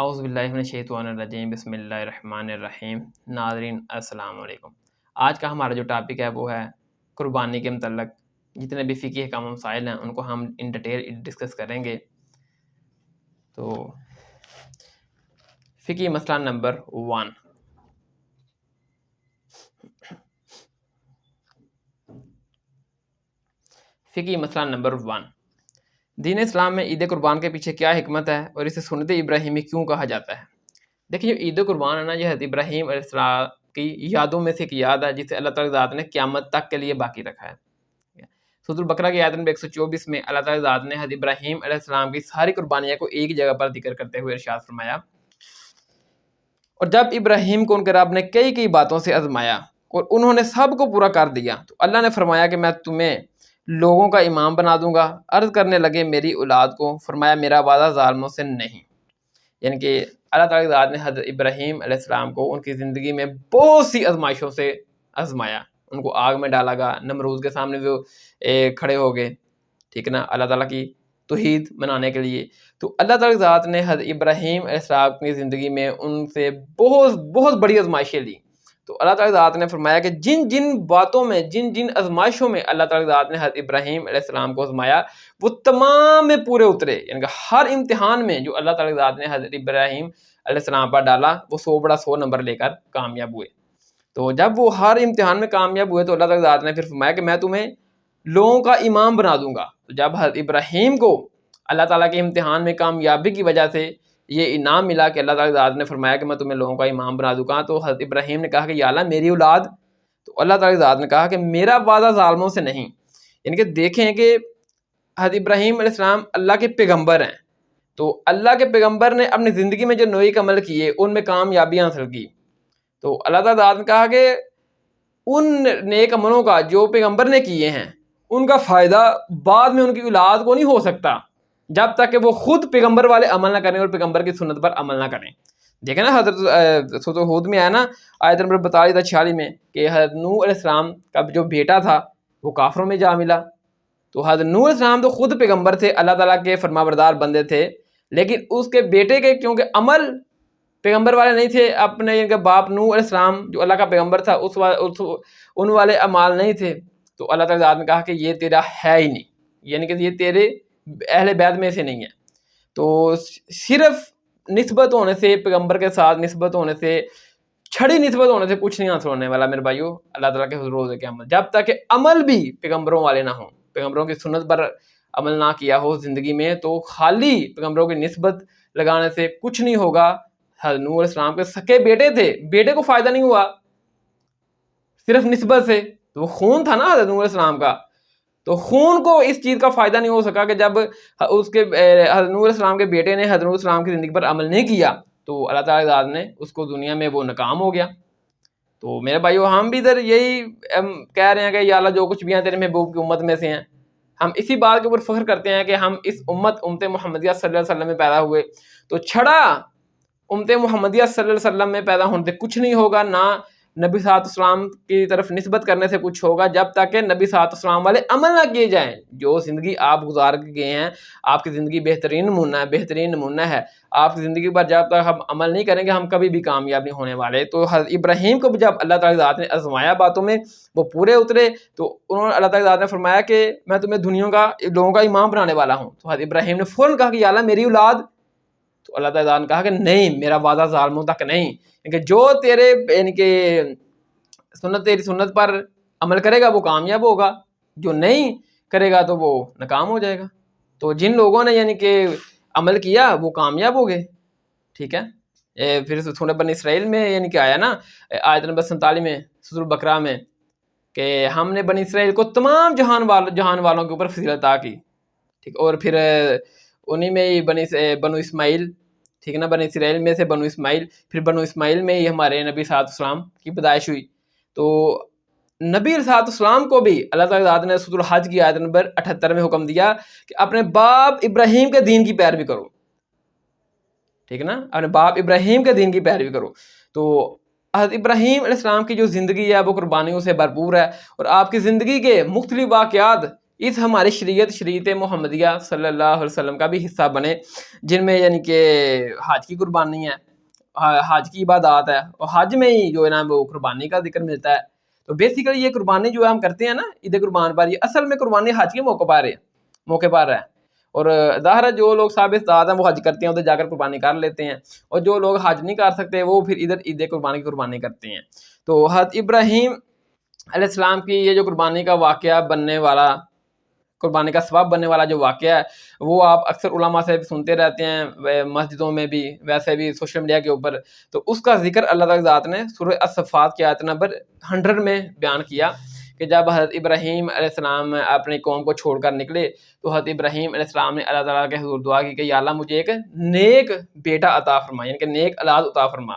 اعوذ باللہ من الشیطان الرجیم، بسم اللہ الرحمن الرحیم۔ ناظرین السلام علیکم۔ آج کا ہمارا جو ٹاپک ہے وہ ہے قربانی کے متعلق جتنے بھی فقہی احکام و مسائل ہیں ان کو ہم ان ڈیٹیل ڈسکس کریں گے۔ تو فقہی مسئلہ نمبر 1، فقہی مسئلہ نمبر 1، دین اسلام میں عید قربان کے پیچھے کیا حکمت ہے اور اسے سنت ابراہیمی کیوں کہا جاتا ہے؟ دیکھیے، جو عید قربان ہے نا، یہ حضرت ابراہیم علیہ السلام کی یادوں میں سے ایک یاد ہے جسے اللہ تعالی ذات نے قیامت تک کے لیے باقی رکھا ہے۔ سورۃ البقرہ کی آیت نمبر 124 میں اللہ تعالی ذات نے حضرت ابراہیم علیہ السلام کی ساری قربانیاں کو ایک جگہ پر ذکر کرتے ہوئے ارشاد فرمایا، اور جب ابراہیم کو ان کے رب نے کئی باتوں سے آزمایا اور انہوں نے سب کو پورا کر دیا تو اللہ نے فرمایا کہ میں تمہیں لوگوں کا امام بنا دوں گا۔ عرض کرنے لگے میری اولاد کو، فرمایا میرا وعدہ ظالموں سے نہیں۔ یعنی کہ اللہ تعالی ذات نے حضرت ابراہیم علیہ السلام کو ان کی زندگی میں بہت سی آزمائشوں سے آزمایا۔ ان کو آگ میں ڈالا گیا، نمرود کے سامنے وہ کھڑے ہو گئے، ٹھیک ہے نا، اللہ تعالیٰ کی توحید منانے کے لیے۔ تو اللہ تعالی ذات نے حضرت ابراہیم علیہ السلام کی زندگی میں ان سے بہت بڑی آزمائشیں لی۔ تو اللہ تعالی ذات نے فرمایا کہ جن باتوں میں، جن آزمائشوں میں اللہ تعالی ذات نے حضرت ابراہیم علیہ السلام کو آزمایا وہ تمام میں پورے اترے۔ یعنی کہ ہر امتحان میں جو اللہ تعالی ذات نے حضرت ابراہیم علیہ السلام پر ڈالا وہ 100 نمبر لے کر کامیاب ہوئے۔ تو جب وہ ہر امتحان میں کامیاب ہوئے تو اللہ تعالی ذات نے پھر فرمایا کہ میں تمہیں لوگوں کا امام بنا دوں گا۔ تو جب حضرت ابراہیم کو اللہ تعالیٰ کے امتحان میں کامیابی کی وجہ سے یہ انعام ملا کہ اللہ تعالی ذات نے فرمایا کہ میں تمہیں لوگوں کا امام بنا دوں گا، تو حضرت ابراہیم نے کہا کہ یا اللہ میری اولاد، تو اللہ تعالی ذات نے کہا کہ میرا وعدہ ظالموں سے نہیں۔ یعنی کہ دیکھیں کہ حضرت ابراہیم علیہ السلام اللہ کے پیغمبر ہیں، تو اللہ کے پیغمبر نے اپنی زندگی میں جو نیک عمل کیے ان میں کامیابی حاصل کی، تو اللہ تعالی ذات نے کہا کہ ان نیک عملوں کا جو پیغمبر نے کیے ہیں ان کا فائدہ بعد میں ان کی اولاد کو نہیں ہو سکتا جب تک کہ وہ خود پیغمبر والے عمل نہ کریں اور پیغمبر کی سنت پر عمل نہ کریں۔ دیکھیں نا، حضرت سورۃ ہود میں آیا نا، آیت نمبر 42-46 میں، کہ حضرت نوح علیہ السلام کا جو بیٹا تھا وہ کافروں میں جا ملا۔ تو حضرت نوح علیہ السلام تو خود پیغمبر تھے، اللہ تعالیٰ کے فرما بردار بندے تھے، لیکن اس کے بیٹے کے کیونکہ عمل پیغمبر والے نہیں تھے، اپنے ان کے باپ نوح علیہ السلام جو اللہ کا پیغمبر تھا ان والے اعمال نہیں تھے، تو اللہ تعالیٰ نے کہا کہ یہ تیرا ہے ہی نہیں، یعنی کہ یہ تیرے اہل بیت میں سے نہیں ہے۔ تو صرف نسبت ہونے سے، پیغمبر کے ساتھ نسبت ہونے سے، چھڑی نسبت ہونے سے کچھ نہیں حاصل ہونے والا میرے بھائیو اللہ تعالیٰ کے حضور روز قیامت، جب تک کہ عمل بھی پیغمبروں والے نہ ہوں، پیغمبروں کی سنت پر عمل نہ کیا ہو زندگی میں، تو خالی پیغمبروں کی نسبت لگانے سے کچھ نہیں ہوگا۔ حضرت نوح علیہ السلام کے سکے بیٹے تھے، بیٹے کو فائدہ نہیں ہوا صرف نسبت سے، تو وہ خون تھا نا حضرت نوح علیہ السلام کا، تو خون کو اس چیز کا فائدہ نہیں ہو سکا کہ جب اس کے حضرت نوح علیہ السلام کے بیٹے نے حضرت نوح علیہ السلام کی زندگی پر عمل نہیں کیا تو اللہ تعالیٰ ذات نے اس کو دنیا میں وہ ناکام ہو گیا۔ تو میرے بھائیو ہم بھی ادھر یہی کہہ رہے ہیں کہ یا اللہ جو کچھ بھی ہیں تیرے محبوب کی امت میں سے ہیں، ہم اسی بات کے اوپر فخر کرتے ہیں کہ ہم اس امت محمدیہ صلی اللہ علیہ وسلم میں پیدا ہوئے، تو چھڑا امت محمدیہ صلی اللہ علیہ وسلم میں پیدا ہونے سے کچھ نہیں ہوگا، نہ نبی صلی اللہ علیہ وسلم کی طرف نسبت کرنے سے کچھ ہوگا جب تک کہ نبی صلی اللہ علیہ وسلم والے عمل نہ کیے جائیں۔ جو زندگی آپ گزار کے گئے ہیں، آپ کی زندگی بہترین نمونہ ہے، آپ کی زندگی پر جب تک ہم عمل نہیں کریں گے ہم کبھی بھی کامیاب نہیں ہونے والے۔ تو حضرت ابراہیم کو بھی جب اللہ تعالی ذات نے آزمایا باتوں میں، وہ پورے اترے، تو انہوں نے اللہ تعالی ذات نے فرمایا کہ میں تمہیں لوگوں کا امام بنانے والا ہوں۔ تو حضرت ابراہیم نے فوراً کہا کہ یا اللہ میری اولاد، تو اللہ تعالیٰ نے کہا کہ نہیں، میرا وعدہ ظالموں تک نہیں، کہ جو تیرے یعنی کہ تیری سنت پر عمل کرے گا وہ کامیاب ہوگا، جو نہیں کرے گا تو وہ ناکام ہو جائے گا۔ تو جن لوگوں نے یعنی کہ عمل کیا وہ کامیاب ہو گئے، ٹھیک ہے۔ پھر سورۃ بنی اسرائیل میں یعنی کہ آیا نا، آیت نمبر 47 میں سورۃ البقرہ میں، کہ ہم نے بنی اسرائیل کو تمام جہان والوں کے اوپر فضیلت عطا کی، ٹھیک، اور پھر انہی میں ہی بنو اسماعیل، ٹھیک ہے نا، بنی اسرائیل میں سے بنو اسماعیل، پھر بنو اسماعیل میں ہی ہمارے نبی صلی اللہ علیہ وسلم کی پیدائش ہوئی۔ تو نبی صلی اللہ علیہ وسلم کو بھی اللہ تعالیٰ ذات نے سورۃ الحج کی آیت نمبر 78 میں حکم دیا کہ اپنے باپ ابراہیم کے دین کی پیروی کرو، ٹھیک ہے نا، اپنے باپ ابراہیم کے دین کی پیروی کرو۔ تو حضرت ابراہیم علیہ السلام کی جو زندگی ہے وہ قربانیوں سے بھرپور ہے، اور آپ کی زندگی کے مختلف واقعات اس ہماری شریعت محمدیہ صلی اللہ علیہ وسلم کا بھی حصہ بنے، جن میں یعنی کہ حج کی قربانی ہے، حج کی عبادات ہے، اور حج میں ہی جو ہے نا وہ قربانی کا ذکر ملتا ہے۔ تو بیسیکلی یہ قربانی جو ہم کرتے ہیں نا عید قربان پر، یہ اصل میں قربانی حج کے موقع پر ہے۔ اور ظاہر ہے جو لوگ صاحب استطاعت ہیں وہ حج کرتے ہیں، ادھر جا کر قربانی کر لیتے ہیں، اور جو لوگ حج نہیں کر سکتے وہ پھر ادھر عید قربانی کرتے ہیں۔ تو حضرت ابراہیم علیہ السلام کی یہ جو قربانی کا واقعہ بننے والا، قربانی کا سبب بننے والا جو واقعہ ہے، وہ آپ اکثر علماء سے سنتے رہتے ہیں، مسجدوں میں بھی، ویسے بھی سوشل میڈیا کے اوپر۔ تو اس کا ذکر اللہ تعالی ذات نے سورہ الصفات کی آیت نمبر 100 میں بیان کیا کہ جب حضرت ابراہیم علیہ السلام اپنی قوم کو چھوڑ کر نکلے تو حضرت ابراہیم علیہ السلام نے اللہ تعالیٰ کے حضور دعا کی کہ یا اللہ مجھے ایک نیک بیٹا عطا فرما، یعنی کہ نیک اولاد عطا فرما۔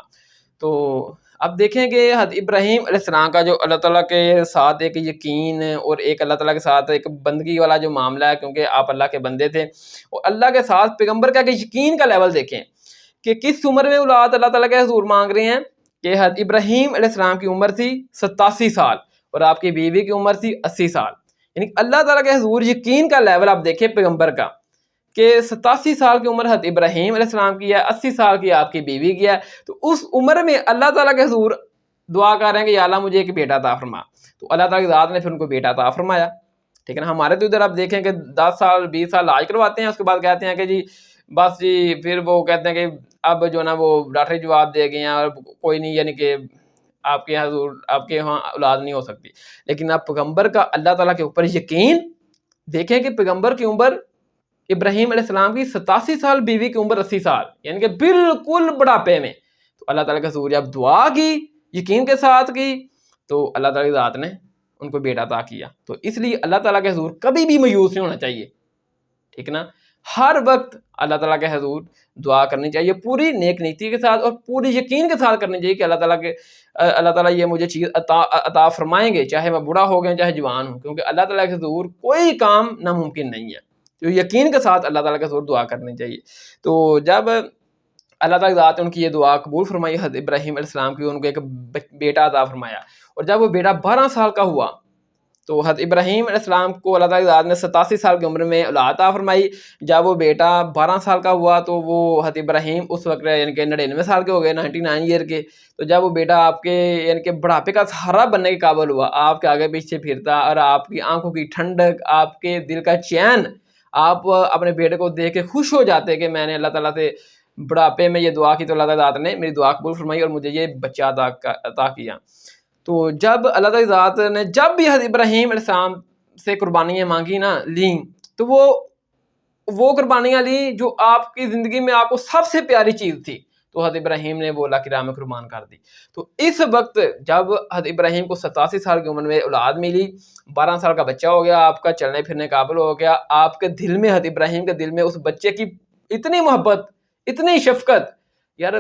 تو اب دیکھیں کہ حضرت ابراہیم علیہ السلام کا جو اللہ تعالیٰ کے ساتھ ایک یقین اور ایک اللہ تعالیٰ کے ساتھ ایک بندگی والا جو معاملہ ہے، کیونکہ آپ اللہ کے بندے تھے، اور اللہ کے ساتھ پیغمبر کا کہ یقین کا لیول دیکھیں کہ کس عمر میں اولاد اللہ تعالیٰ کے حضور مانگ رہے ہیں کہ حضرت ابراہیم علیہ السلام کی عمر تھی 87 سال اور آپ کی بیوی کی عمر تھی 80 سال، یعنی اللہ تعالیٰ کے حضور یقین کا لیول آپ دیکھیں پیغمبر کا کہ 87 سال کی عمر حضرت ابراہیم علیہ السلام کی ہے، 80 سال کی آپ کی بیوی کی ہے، تو اس عمر میں اللہ تعالیٰ کے حضور دعا کر رہے ہیں کہ یا اللہ مجھے ایک بیٹا عطا فرما۔ تو اللہ تعالیٰ کی ذات نے پھر ان کو بیٹا عطا فرمایا، ٹھیک ہے نا۔ ہمارے تو ادھر آپ دیکھیں کہ 10 سال 20 سال علاج کرواتے ہیں، اس کے بعد کہتے ہیں کہ جی بس جی، پھر وہ کہتے ہیں کہ اب جو نا وہ ڈاکٹری جواب دے گئے ہیں اور کوئی نہیں، یعنی کہ آپ کے حضور آپ کے یہاں اولاد نہیں ہو سکتی۔ لیکن آپ پیغمبر کا اللہ تعالیٰ کے اوپر یقین دیکھیں کہ پیغمبر کی عمر ابراہیم علیہ السلام کی 87 سال، بیوی کی عمر 80 سال، یعنی کہ بالکل بڑھاپے میں۔ تو اللہ تعالیٰ کے حضور جب دعا کی یقین کے ساتھ کی تو اللہ تعالیٰ کی ذات نے ان کو بیٹا عطا کیا۔ تو اس لیے اللہ تعالیٰ کے حضور کبھی بھی مایوس نہیں ہونا چاہیے، ٹھیک نا۔ ہر وقت اللہ تعالیٰ کے حضور دعا کرنی چاہیے، پوری نیک نیتی کے ساتھ اور پوری یقین کے ساتھ کرنی چاہیے کہ اللہ تعالیٰ یہ مجھے چیز عطا فرمائیں گے، چاہے میں بوڑھا ہو گیا چاہے جوان ہوں، کیونکہ اللہ تعالیٰ کے حضور کوئی کام ناممکن نہیں ہے۔ تو یقین کے ساتھ اللہ تعالیٰ کے حضور دعا کرنی چاہیے۔ تو جب اللہ تعالیٰ کی ذات نے ان کی یہ دعا قبول فرمائی حضرت ابراہیم علیہ السلام کی، ان کو ایک بیٹا عطا فرمایا، اور جب وہ بیٹا 12 سال کا ہوا تو حضرت ابراہیم علیہ السلام کو اللہ تعالیٰ کی ذات نے 87 سال کی عمر میں اولاد عطا فرمائی۔ جب وہ بیٹا 12 سال کا ہوا تو وہ حضرت ابراہیم اس وقت یعنی کہ 99 سال کے ہو گئے، 99 ایئر کے۔ تو جب وہ بیٹا آپ کے یعنی کہ بڑھاپے کا سہارا بننے کے قابل ہوا، آپ کے آگے پیچھے پھرتا، اور آپ کی آنکھوں کی ٹھنڈک، آپ کے دل کا چین، آپ اپنے بیٹے کو دیکھ کے خوش ہو جاتے کہ میں نے اللہ تعالیٰ سے بڑھاپے میں یہ دعا کی تو اللہ تعالیٰ نے میری دعا قبول فرمائی اور مجھے یہ بچہ عطا کیا۔ تو جب اللہ تعالیٰ ذات نے جب بھی حضرت ابراہیم علیہ السلام سے قربانیاں مانگی نا، لیں، تو وہ قربانیاں لیں جو آپ کی زندگی میں آپ کو سب سے پیاری چیز تھی، تو حضرت ابراہیم نے وہ اللہ کی راہ میں قربان کر دی۔ تو اس وقت جب حضرت ابراہیم کو 87 سال کی عمر میں اولاد ملی، 12 سال کا بچہ ہو گیا، آپ کا چلنے پھرنے قابل ہو گیا، آپ کے دل میں حضرت ابراہیم کے دل میں اس بچے کی اتنی محبت، اتنی شفقت، یار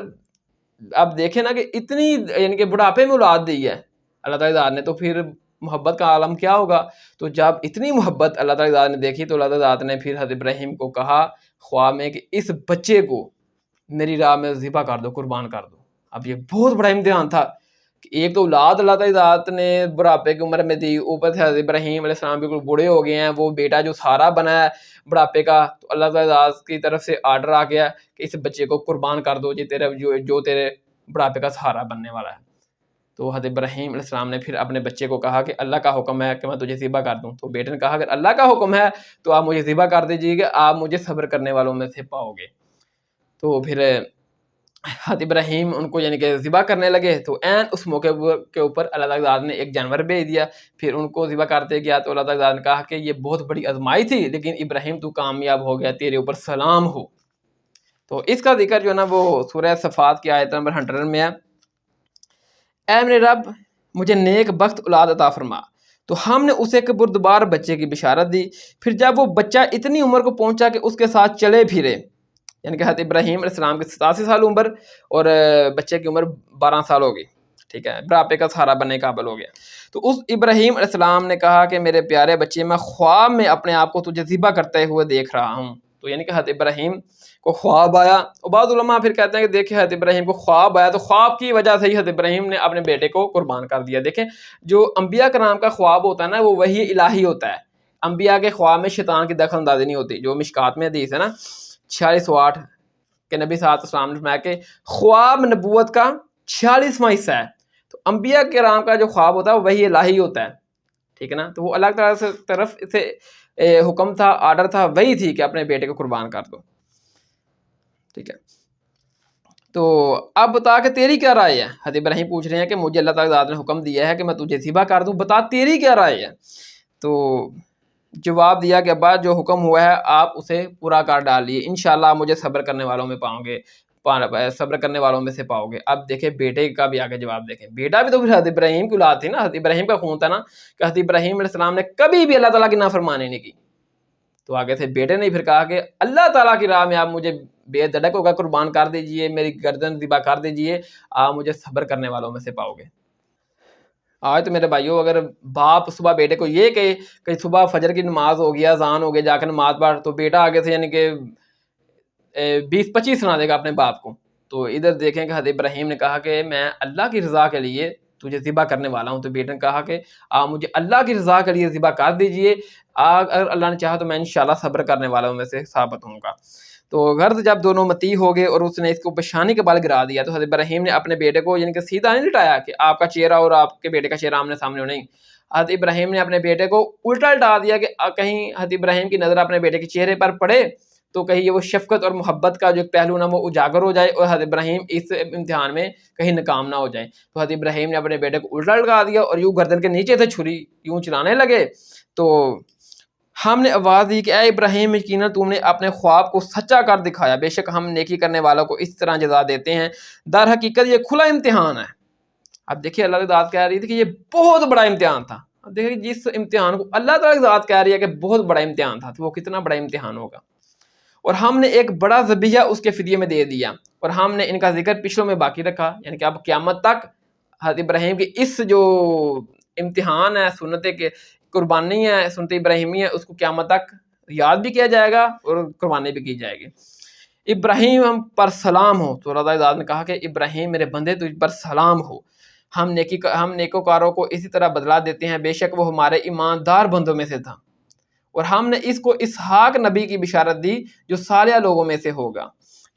آپ دیکھیں نا کہ اتنی یعنی کہ بڑھاپے میں اولاد دی ہے اللہ تعالیٰ ذات نے، تو پھر محبت کا عالم کیا ہوگا۔ تو جب اتنی محبت اللہ تعالیٰ ذات نے دیکھی تو اللہ تعالیٰ ذات نے پھر حضرت ابراہیم کو کہا خواب میں کہ اس بچے کو میری راہ میں ذبح کر دو، قربان کر دو۔ اب یہ بہت بڑا امتحان تھا کہ ایک تو اولاد اللہ تعالیٰ ذات نے بڑھاپے کی عمر میں دی، اوپر سے حضرت ابراہیم علیہ السلام بالکل بوڑھے ہو گئے ہیں، وہ بیٹا جو سہارا بنا ہے بڑھاپے کا، تو اللہ تعالیٰ ذات کی طرف سے آرڈر آ گیا کہ اس بچے کو قربان کر دو جو تیرے بڑھاپے کا سہارا بننے والا ہے۔ تو حضرت ابراہیم علیہ السلام نے پھر اپنے بچے کو کہا کہ اللہ کا حکم ہے کہ میں تجھے ذبح کر دوں۔ تو بیٹے نے کہا اگر اللہ کا حکم ہے تو آپ مجھے ذبح کر دیجیے گا، آپ مجھے صبر کرنے والوں میں سے پاؤ گے۔ تو پھر حضرت ابراہیم ان کو یعنی کہ ذبح کرنے لگے، تو عین اس موقع کے اوپر اللہ تعالیٰ ذات نے ایک جانور بھیج دیا، پھر ان کو ذبح کرتے گیا۔ تو اللہ تعالیٰ ذات نے کہا کہ یہ بہت بڑی آزمائی تھی لیکن ابراہیم تو کامیاب ہو گیا، تیرے اوپر سلام ہو۔ تو اس کا ذکر جو ہے نا وہ سورہ صفات کی آیت نمبر 100 میں ہے، اے میرے رب مجھے نیک بخت اولاد عطا فرما۔ تو ہم نے اسے ایک بردبار بچے کی بشارت دی، پھر جب وہ بچہ اتنی عمر کو پہنچا کہ اس کے ساتھ چلے پھرے، یعنی کہ حضرت ابراہیم علیہ السلام کی 87 سال عمر اور بچے کی عمر 12 سال ہو گئی، ٹھیک ہے، بڑھاپے کا سہارا بننے کا قابل ہو گیا۔ تو اس ابراہیم علیہ السلام نے کہا کہ میرے پیارے بچے، میں خواب میں اپنے آپ کو تجھے ذبح کرتے ہوئے دیکھ رہا ہوں۔ تو یعنی کہ حضرت ابراہیم کو خواب آیا، اور بعض علماء پھر کہتے ہیں کہ دیکھیں حضرت ابراہیم کو خواب آیا تو خواب کی وجہ سے ہی حضرت ابراہیم نے اپنے بیٹے کو قربان کر دیا۔ دیکھیں جو انبیاء کرام کا خواب ہوتا ہے نا وہ وحی الہی ہوتا ہے، انبیاء کے خواب میں شیطان کی دخل اندازی نہیں ہوتی، جو مشکات میں حدیث ہے نا 4608 کہ نبی صلی اللہ علیہ وسلم نے فرمایا کہ خواب نبوت کا 46واں حصہ ہے. تو انبیاء کرام کا جو خواب ہوتا ہے وہی الہی ہوتا ہے، ٹھیک ہے نا. تو وہ اللہ تعالیٰ سے طرف سے حکم تھا، آرڈر تھا، وہی تھی کہ اپنے بیٹے کو قربان کر دو، ٹھیک ہے. تو اب بتا کہ تیری کیا رائے ہے. حضرت ابراہیم پوچھ رہے ہیں کہ مجھے اللہ تعالیٰ نے حکم دیا ہے کہ میں تجھے ذبح کر دوں، بتا تیری کیا رائے ہے. تو جواب دیا کہ ابا جو حکم ہوا ہے آپ اسے پورا کر ڈالیے، انشاءاللہ آپ مجھے صبر کرنے والوں میں پاؤں گے، صبر کرنے والوں میں سے پاؤ گے. اب دیکھیں بیٹے کا بھی آگے جواب دیکھیں. بیٹا بھی تو پھر حضرت ابراہیم کی اولاد تھی نا، حضرت ابراہیم کا خون تھا نا، کہ حضرت ابراہیم علیہ السلام نے کبھی بھی اللہ تعالیٰ کی نافرمانی نہیں کی. تو آگے سے بیٹے نے پھر کہا کہ اللہ تعالیٰ کی راہ میں آپ مجھے بے دھڑک ہوگا قربان کر دیجئے، میری گردن ذبح کر دیجئے، آپ مجھے صبر کرنے والوں میں سے پاؤ گے. آج تو میرے بھائیوں اگر باپ صبح بیٹے کو یہ کہے کہ صبح فجر کی نماز ہو گیا، اذان ہو گیا، جا کے نماز پڑھ، تو بیٹا آگے سے یعنی کہ 20-25 سنا دے گا اپنے باپ کو. تو ادھر دیکھیں کہ حضرت ابراہیم نے کہا کہ میں اللہ کی رضا کے لیے تجھے ذبح کرنے والا ہوں. تو بیٹے نے کہا کہ آپ مجھے اللہ کی رضا کے لیے ذبح کر دیجئے، اگر اللہ نے چاہا تو میں انشاءاللہ صبر کرنے والوں میں سے ثابت ہوں گا. تو غرض جب دونوں متی ہو گئے اور اس نے اس کو پیشانی کے بل گرا دیا، تو حضرت ابراہیم نے اپنے بیٹے کو یعنی کہ سیدھا نہیں لٹایا کہ آپ کا چہرہ اور آپ کے بیٹے کا چہرہ آمنے سامنے ہو، نہیں. حضرت ابراہیم نے اپنے بیٹے کو الٹا لٹا دیا کہ کہیں حضرت ابراہیم کی نظر اپنے بیٹے کے چہرے پر پڑے تو کہیں یہ وہ شفقت اور محبت کا جو ایک پہلو نا وہ اجاگر ہو جائے اور حضرت ابراہیم اس امتحان میں کہیں ناکام نہ ہو جائیں. تو حضرت ابراہیم نے اپنے بیٹے کو الٹا لگا دیا اور یوں گردن کے نیچے سے چھری یوں چلانے لگے. تو ہم نے آواز دی کہ اے ابراہیم یقیناً تم نے اپنے خواب کو سچا کر دکھایا، بے شک ہم نیکی کرنے والوں کو اس طرح جزا دیتے ہیں، در حقیقت یہ کھلا امتحان ہے. اب دیکھیے اللہ کی ذات کہہ رہی تھی کہ یہ بہت بڑا امتحان تھا. اب دیکھیے جس امتحان کو اللہ تعالیٰ کی ذات کہہ رہی ہے کہ بہت بڑا امتحان تھا، تو وہ کتنا بڑا امتحان ہوگا. اور ہم نے ایک بڑا ذبیحہ اس کے فدیے میں دے دیا، اور ہم نے ان کا ذکر پچھلوں میں باقی رکھا، یعنی کہ اب قیامت تک حضرت ابراہیم کی اس جو امتحان ہے، سنت کے قربانی ہے، سنت ابراہیمی ہے، اس کو قیامت تک یاد بھی کیا جائے گا اور قربانی بھی کی جائے گی. ابراہیم ہم پر سلام ہو. تو اللہ تعالیٰ نے کہا کہ ابراہیم میرے بندے تجھ پر سلام ہو، ہم نیکوکاروں کو اسی طرح بدلا دیتے ہیں، بے شک وہ ہمارے ایماندار بندوں میں سے تھا. اور ہم نے اس کو اسحاق نبی کی بشارت دی جو صالح لوگوں میں سے ہوگا.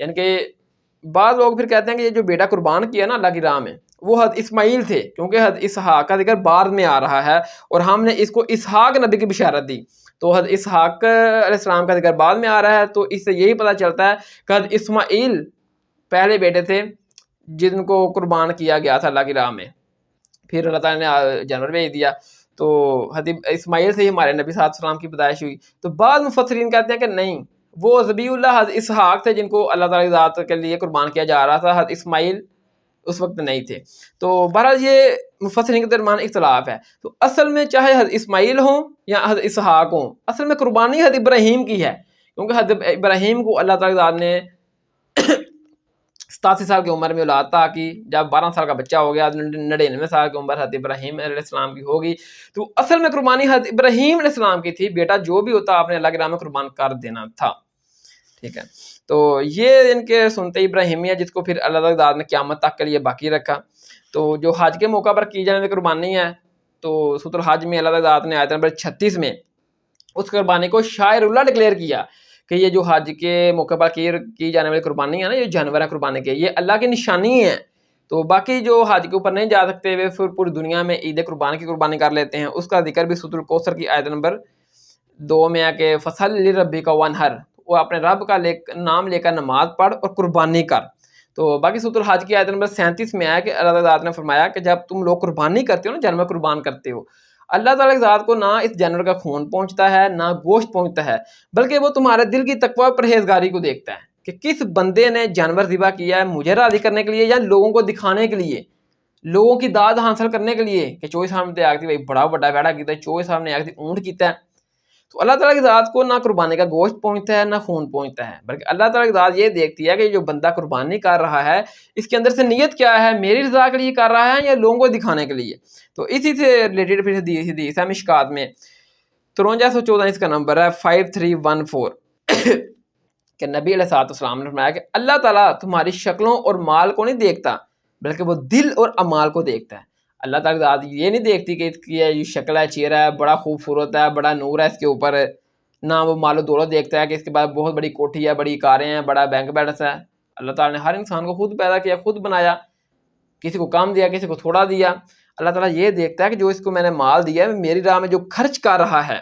یعنی کہ بعض لوگ پھر کہتے ہیں کہ یہ جو بیٹا قربان کیا نا اللہ کی راہ میں وہ حضرت اسماعیل تھے، کیونکہ حضرت اسحاق کا ذکر بعد میں آ رہا ہے اور ہم نے اس کو اسحاق نبی کی بشارت دی. تو حضرت اسحاق علیہ السلام کا ذکر بعد میں آ رہا ہے. تو اس سے یہی پتہ چلتا ہے کہ حضرت اسماعیل پہلے بیٹے تھے جن کو قربان کیا گیا تھا اللہ کی راہ میں، پھر اللہ تعالیٰ نے جانور بھیج دیا. تو حضرت اسماعیل سے ہی ہمارے نبی صلی اللہ علیہ وسلم کی پیدائش ہوئی. تو بعض مفسرین کہتے ہیں کہ نہیں، وہ ذبیح اللہ حضرت اسحاق تھے جن کو اللہ تعالیٰ کی ذات کے لیے قربان کیا جا رہا تھا، حضرت اسماعیل اس وقت نہیں تھے. تو بہرحال یہ مفسرین کے درمیان اختلاف ہے. تو اصل میں چاہے حضرت اسماعیل ہوں یا حضرت اسحاق ہوں، اصل میں قربانی حضرت ابراہیم کی ہے، کیونکہ حضرت ابراہیم کو اللہ تعالیٰ کی ذات نے 87 سال کی عمر میں اولاد عطا کی. جب 12 سال کا بچہ ہو گیا، 99 سال کی عمر حضرت ابراہیم علیہ السلام کی ہوگی. تو اصل میں قربانی حضرت ابراہیم علیہ السلام کی تھی. بیٹا جو بھی ہوتا آپ نے اللہ کی راہ میں قربان کر دینا تھا، ٹھیک ہے. تو یہ ان کے سنت ابراہیمیہ جس کو پھر اللہ تعالیٰ نے قیامت تک کے لیے باقی رکھا. تو جو حج کے موقع پر کی جانے والی قربانی ہے، تو سورۃ الحج میں اللہ تعالیٰ نے آیت نمبر 36 میں اس قربانی کو شاعر اللہ ڈکلیئر کیا کہ یہ جو حج کے موقع پر کی جانے والی قربانی ہے نا، یہ جانور ہے قربانی کے، یہ اللہ کی نشانی ہے. تو باقی جو حج کے اوپر نہیں جا سکتے وہ پھر پوری دنیا میں عید قربان کی قربانی کر لیتے ہیں. اس کا ذکر بھی سورۃ الکوثر کی آیت نمبر 2 میں ہے کہ فصل لربک وانحر، وہ اپنے رب کا نام لے کر نماز پڑھ اور قربانی کر. تو باقی سورۃ الحج کی آیت نمبر 37 میں ہے کہ اللہ تعالیٰ نے فرمایا کہ جب تم لوگ قربانی کرتے ہو نا، جانور قربان کرتے ہو، اللہ تعالیٰ کی ذات کو نہ اس جانور کا خون پہنچتا ہے نہ گوشت پہنچتا ہے، بلکہ وہ تمہارے دل کی تقوی پرہیزگاری کو دیکھتا ہے کہ کس بندے نے جانور ذبح کیا ہے مجھے راضی کرنے کے لیے یا لوگوں کو دکھانے کے لیے، لوگوں کی داد حاصل کرنے کے لیے کہ چوہے سامنے آگتی بھائی بڑا بڑا بیڑا کیتا ہے، چوہے سامنے آگتی اونٹ کیتا ہے. تو اللہ تعالیٰ کی ذات کو نہ قربانی کا گوشت پہنچتا ہے نہ خون پہنچتا ہے، بلکہ اللہ تعالیٰ کی ذات یہ دیکھتی ہے کہ جو بندہ قربانی کر رہا ہے اس کے اندر سے نیت کیا ہے، میری رضا کے لیے کر رہا ہے یا لوگوں کو دکھانے کے لیے. تو اسی سے ریلیٹڈ پھر حدیث ہے مشکات میں 5314 اس کا نمبر ہے 5314 کہ نبی علیہ السلام نے فرمایا کہ اللہ تعالیٰ تمہاری شکلوں اور مال کو نہیں دیکھتا بلکہ وہ دل اور اعمال کو دیکھتا ہے. اللہ تعالیٰ کی ذات یہ نہیں دیکھتی کہ اس کی یہ شکل ہے، چہرہ ہے، بڑا خوبصورت ہے، بڑا نور ہے اس کے اوپر، نہ وہ مال و دولت دیکھتا ہے کہ اس کے بعد بہت بڑی کوٹھی ہے، بڑی کاریں ہیں، بڑا بینک بیلنس ہے۔ اللہ تعالیٰ نے ہر انسان کو خود پیدا کیا، خود بنایا، کسی کو کام دیا، کسی کو تھوڑا دیا۔ اللہ تعالیٰ یہ دیکھتا ہے کہ جو اس کو میں نے مال دیا ہے، میری راہ میں جو خرچ کر رہا ہے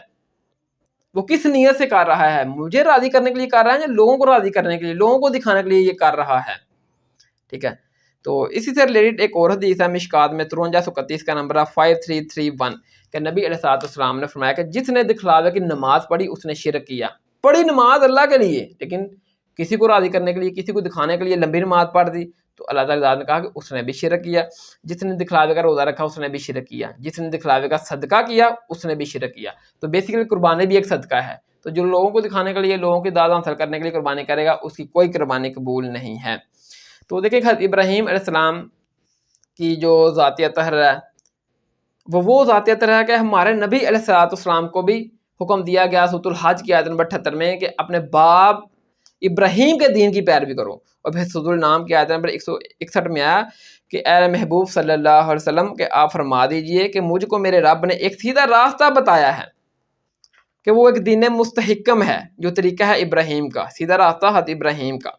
وہ کس نیت سے کر رہا ہے، مجھے راضی کرنے کے لیے کر رہا ہے یا لوگوں کو راضی کرنے کے لیے، لوگوں کو دکھانے کے لیے یہ کر رہا ہے، ٹھیک ہے۔ تو اسی سے ریلیٹڈ ایک اور حدیث ہے مشکات میں 5331 کا نمبر ہے 5331 کہ نبی علیہ السلام نے فرمایا کہ جس نے دکھلاوے کی نماز پڑھی اس نے شرک کیا۔ پڑھی نماز اللہ کے لیے لیکن کسی کو راضی کرنے کے لیے، کسی کو دکھانے کے لیے لمبی نماز پڑھ دی تو اللہ تعالیٰ نے کہا کہ اس نے بھی شرک کیا۔ جس نے دکھلاوے کا روزہ رکھا اس نے بھی شرک کیا، جس نے دکھلاوے کا صدقہ کیا اس نے بھی شرک کیا۔ تو بیسیکلی قربانی بھی ایک صدقہ ہے، تو جو لوگوں کو دکھانے کے لیے، لوگوں کی داد حاصل کرنے کے لیے قربانی کرے گا اس کی کوئی قربانی قبول نہیں ہے۔ تو دیکھیں حضرت ابراہیم علیہ السلام کی جو ذاتی اطہر ہے وہ ذاتی اطہر ہے کہ ہمارے نبی علیہ السلام کو بھی حکم دیا گیا سورۃ الحج کی آیت نمبر 78 میں کہ اپنے باپ ابراہیم کے دین کی پیروی کرو، اور پھر سورۃ النام کی آیت نمبر 161 میں آیا کہ اے محبوب صلی اللہ علیہ وسلم کہ آپ فرما دیجئے کہ مجھ کو میرے رب نے ایک سیدھا راستہ بتایا ہے، کہ وہ ایک دین مستحکم ہے جو طریقہ ہے ابراہیم کا، سیدھا راستہ حضرت ابراہیم کا،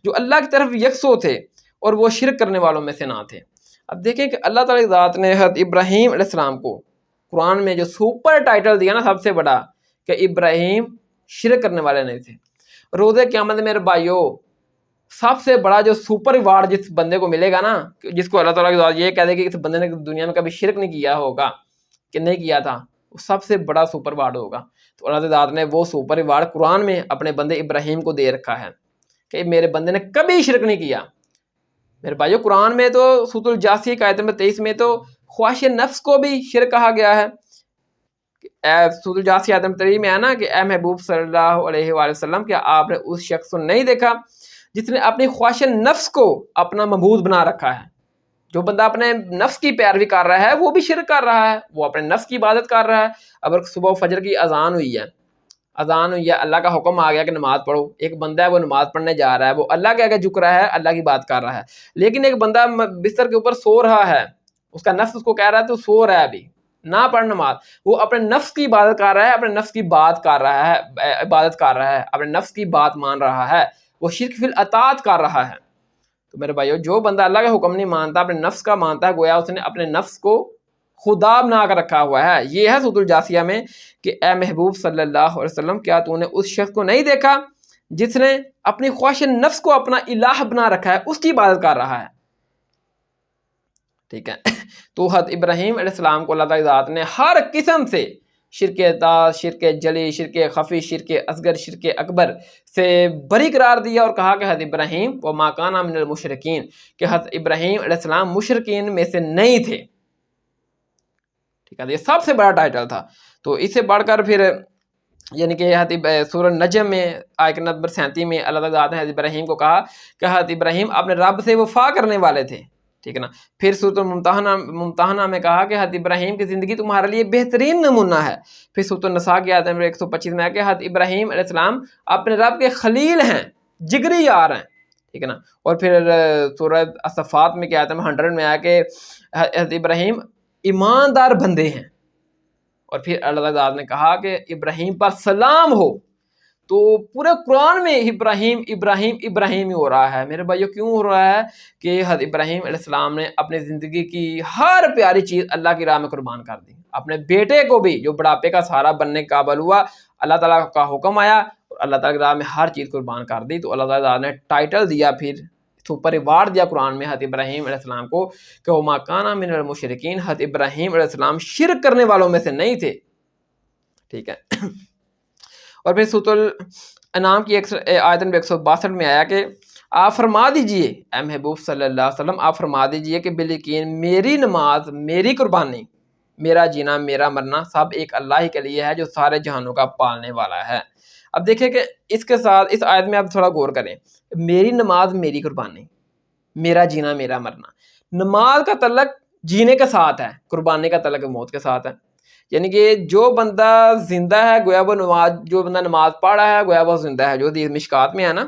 جو اللہ کی طرف یکسو تھے اور وہ شرک کرنے والوں میں سے نہ تھے۔ اب دیکھیں کہ اللہ تعالیٰ کی ذات نے حضرت ابراہیم علیہ السلام کو قرآن میں جو سپر ٹائٹل دیا نا سب سے بڑا کہ ابراہیم شرک کرنے والے نہیں تھے۔ روز قیامت میں میرے بھائیو سب سے بڑا جو سپر ایوارڈ جس بندے کو ملے گا نا، جس کو اللہ تعالیٰ کی ذات یہ کہہ دے کہ اس بندے نے دنیا میں کبھی شرک نہیں کیا ہوگا، کہ نہیں کیا تھا، وہ سب سے بڑا سپر ایوارڈ ہوگا۔ تو اللہ تعالیٰ نے وہ سپر ایوارڈ قرآن میں اپنے بندے ابراہیم کو دے رکھا ہے کہ میرے بندے نے کبھی شرک نہیں کیا۔ میرے بھائیو قرآن میں تو سورۃ الجاثیہ کی آیت نمبر 23 میں تو خواہش نفس کو بھی شرک کہا گیا ہے۔ سورۃ الجاثیہ آیت نمبر 23 میں ہے نا کہ اے محبوب صلی اللہ علیہ وآلہ وسلم کیا آپ نے اس شخص کو نہیں دیکھا جس نے اپنی خواہش نفس کو اپنا معبود بنا رکھا ہے۔ جو بندہ اپنے نفس کی پیروی کر رہا ہے وہ بھی شرک کر رہا ہے، وہ اپنے نفس کی عبادت کر رہا ہے۔ اگر صبح فجر کی اذان ہوئی ہے، اللہ کا حکم آ گیا کہ نماز پڑھو، ایک بندہ ہے وہ نماز پڑھنے جا رہا ہے، وہ اللہ کے آگے جھک رہا ہے، اللہ کی بات کر رہا ہے، لیکن ایک بندہ بستر کے اوپر سو رہا ہے، اس کا نفس اس کو کہہ رہا ہے تو سو رہا ہے ابھی، نہ پڑھ نماز، وہ اپنے نفس کی عبادت کر رہا ہے، اپنے نفس کی بات کر رہا ہے، عبادت کر رہا ہے، اپنے نفس کی بات مان رہا ہے، وہ شرک فی الاطاعت کر رہا ہے۔ تو میرے بھائیو جو بندہ اللہ کا حکم نہیں مانتا، اپنے نفس کا مانتا ہے، گویا اس نے اپنے نفس کو خدا بنا کر رکھا ہوا ہے۔ یہ ہے سورۃ الجاثیہ میں کہ اے محبوب صلی اللہ علیہ وسلم کیا تو نے اس شخص کو نہیں دیکھا جس نے اپنی خواہش نفس کو اپنا الہ بنا رکھا ہے، اس کی عبادت کر رہا ہے، ٹھیک ہے۔ تو حضرت ابراہیم علیہ السلام کو اللہ تعالیٰ ذات نے ہر قسم سے شرک اطاعت، شرک جلی، شرک خفی، شرک اصغر، شرک اکبر سے بری قرار دیا اور کہا کہ حضرت ابراہیم وما کان من المشرکین، کہ حضرت ابراہیم علیہ السلام مشرکین میں سے نہیں تھے، ٹھیک ہے۔ یہ سب سے بڑا ٹائٹل تھا۔ تو اس سے بڑھ کر پھر یعنی کہ سورہ نجم میں آیت نمبر 37 میں اللہ تعالیٰ نے حضرت ابراہیم کو کہا کہ حضرت ابراہیم اپنے رب سے وفا کرنے والے تھے، ٹھیک ہے نا۔ پھر سورۃ الممتحنہ میں کہا کہ حضرت ابراہیم کی زندگی تمہارے لیے بہترین نمونہ ہے۔ پھر سورۃ النساء کی آیت نمبر 125 میں ہے کہ حضرت ابراہیم علیہ السلام اپنے رب کے خلیل ہیں، جگری یار ہیں، ٹھیک ہے نا۔ اور پھر سورہ الصفات میں کی آیت نمبر 100 میں آیا کہ حضرت ابراہیم ایماندار بندے ہیں۔ اور پھر اللہ تعالیٰ نے کہا کہ ابراہیم پر سلام ہو۔ تو پورے قرآن میں ابراہیم ابراہیم ابراہیم ہی ہو رہا ہے۔ میرے بھائیو کیوں ہو رہا ہے کہ حضرت ابراہیم علیہ السلام نے اپنی زندگی کی ہر پیاری چیز اللہ کی راہ میں قربان کر دی، اپنے بیٹے کو بھی جو بڑھاپے کا سہارا بننے کے قابل ہوا، اللہ تعالیٰ کا حکم آیا اور اللہ تعالیٰ کی راہ میں ہر چیز قربان کر دی۔ تو اللہ تعالیٰ نے ٹائٹل دیا، پھر سپر ایوارڈ دیا قرآن میں حضرت ابراہیم علیہ السلام کو کہ وما کان من المشرکین، حضرت ابراہیم علیہ السلام شرک کرنے والوں میں سے نہیں تھے، ٹھیک ہے۔ اور پھر سورۃ الانعام کی آیت نمبر 162 میں آیا کہ آپ فرما دیجئے اے محبوب صلی اللہ علیہ وسلم، آپ فرما دیجئے کہ بالیکن میری نماز، میری قربانی، میرا جینا، میرا مرنا سب ایک اللہ ہی کے لیے ہے جو سارے جہانوں کا پالنے والا ہے۔ اب دیکھیں کہ اس کے ساتھ اس آیت میں آپ تھوڑا غور کریں، میری نماز، میری قربانی، میرا جینا، میرا مرنا، نماز کا تعلق جینے کے ساتھ ہے، قربانی کا تعلق موت کے ساتھ ہے۔ یعنی کہ جو بندہ زندہ ہے گویا وہ نماز، جو بندہ نماز پڑھ رہا ہے گویا وہ زندہ ہے، جو حدیث مشکات میں ہے نا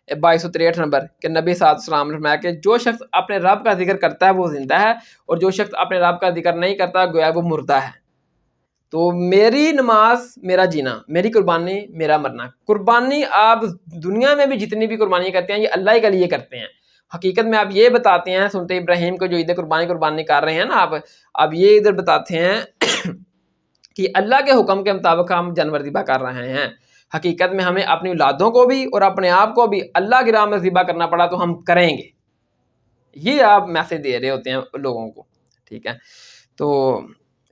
2263 نمبر کہ نبی صلی اللہ علیہ وسلم نے فرمایا کہ جو شخص اپنے رب کا ذکر کرتا ہے وہ زندہ ہے، اور جو شخص اپنے رب کا ذکر نہیں کرتا گویا وہ مردہ ہے۔ تو میری نماز میرا جینا، میری قربانی میرا مرنا۔ قربانی آپ دنیا میں بھی جتنی بھی قربانی کرتے ہیں یہ اللہ کے لیے کرتے ہیں۔ حقیقت میں آپ یہ بتاتے ہیں سنت ابراہیم کو جو عید قربانی کر رہے ہیں نا آپ یہ ادھر بتاتے ہیں کہ اللہ کے حکم کے مطابق ہم جانور ذبح کر رہے ہیں۔ حقیقت میں ہمیں اپنی اولادوں کو بھی اور اپنے آپ کو بھی اللہ کی راہ میں ذبح کرنا پڑا تو ہم کریں گے، یہ آپ میسج دے رہے ہوتے ہیں لوگوں کو، ٹھیک ہے۔ تو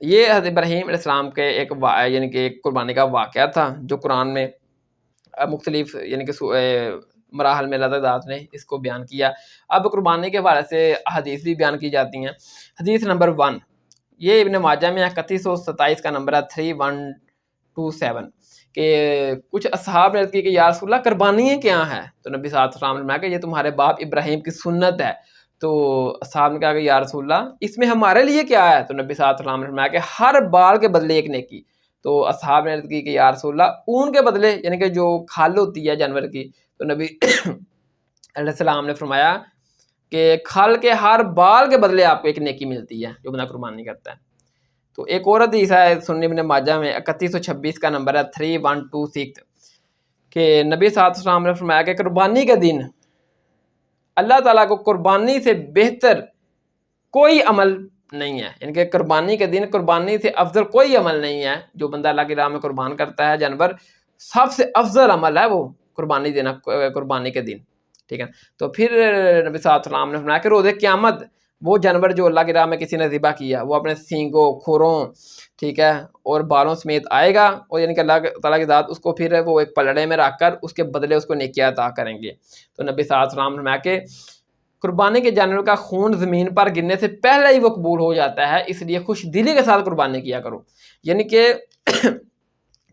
یہ حضرت ابراہیم علیہ السلام کے یعنی کہ ایک قربانی کا واقعہ تھا جو قرآن میں مختلف یعنی کہ مراحل میں اللہ تعالیٰ نے اس کو بیان کیا۔ اب قربانی کے حوالے سے حدیث بھی بیان کی جاتی ہیں۔ حدیث نمبر 1 یہ ابن ماجہ میں 3127 کا نمبر ہے 3127 کہ کچھ اصحاب نے عرض کی کہ یا رسول اللہ قربانی کیا ہے؟ تو نبی صلی اللہ علیہ وسلم نے فرمایا کہ یہ تمہارے باپ ابراہیم کی سنت ہے۔ تو اصحاب نے کہا کہ یا رسول اللہ اس میں ہمارے لیے کیا ہے؟ تو نبی صلی اللہ علیہ وسلم نے فرمایا کہ ہر بال کے بدلے ایک نیکی۔ تو اصحاب نے عرض کی کہ یا رسول اللہ اون کے بدلے یعنی کہ جو کھال ہوتی ہے جانور کی؟ تو نبی علیہ السلام نے فرمایا کہ کھال کے ہر بال کے بدلے آپ کو ایک نیکی ملتی ہے جو بندہ قربانی کرتا ہے۔ تو ایک اور حدیث ہے سنن ابن ماجہ میں 3126 کا نمبر ہے 3126 کہ نبی صلی اللہ علیہ وسلم نے فرمایا کہ قربانی کا دن اللہ تعالیٰ کو قربانی سے بہتر کوئی عمل نہیں ہے، یعنی کہ قربانی کے دن قربانی سے افضل کوئی عمل نہیں ہے۔ جو بندہ اللہ کی راہ میں قربان کرتا ہے جانور، سب سے افضل عمل ہے وہ قربانی دینا قربانی کے دن، ٹھیک ہے۔ تو پھر نبی صلی اللہ علیہ وسلم نے فرمایا کہ روز قیامت وہ جانور جو اللہ کی راہ میں کسی نے ذبح کیا وہ اپنے سینگوں، کھوروں، ٹھیک ہے، اور بالوں سمیت آئے گا، اور یعنی کہ اللہ تعالیٰ کی ذات اس کو پھر وہ ایک پلڑے میں رکھ کر اس کے بدلے اس کو نیکیاں عطا کریں گے۔ تو نبی صلی اللہ علیہ وسلم نے فرمایا کہ قربانی کے جانور کا خون زمین پر گرنے سے پہلے ہی وہ قبول ہو جاتا ہے، اس لیے خوش دلی کے ساتھ قربانی کیا کرو۔ یعنی کہ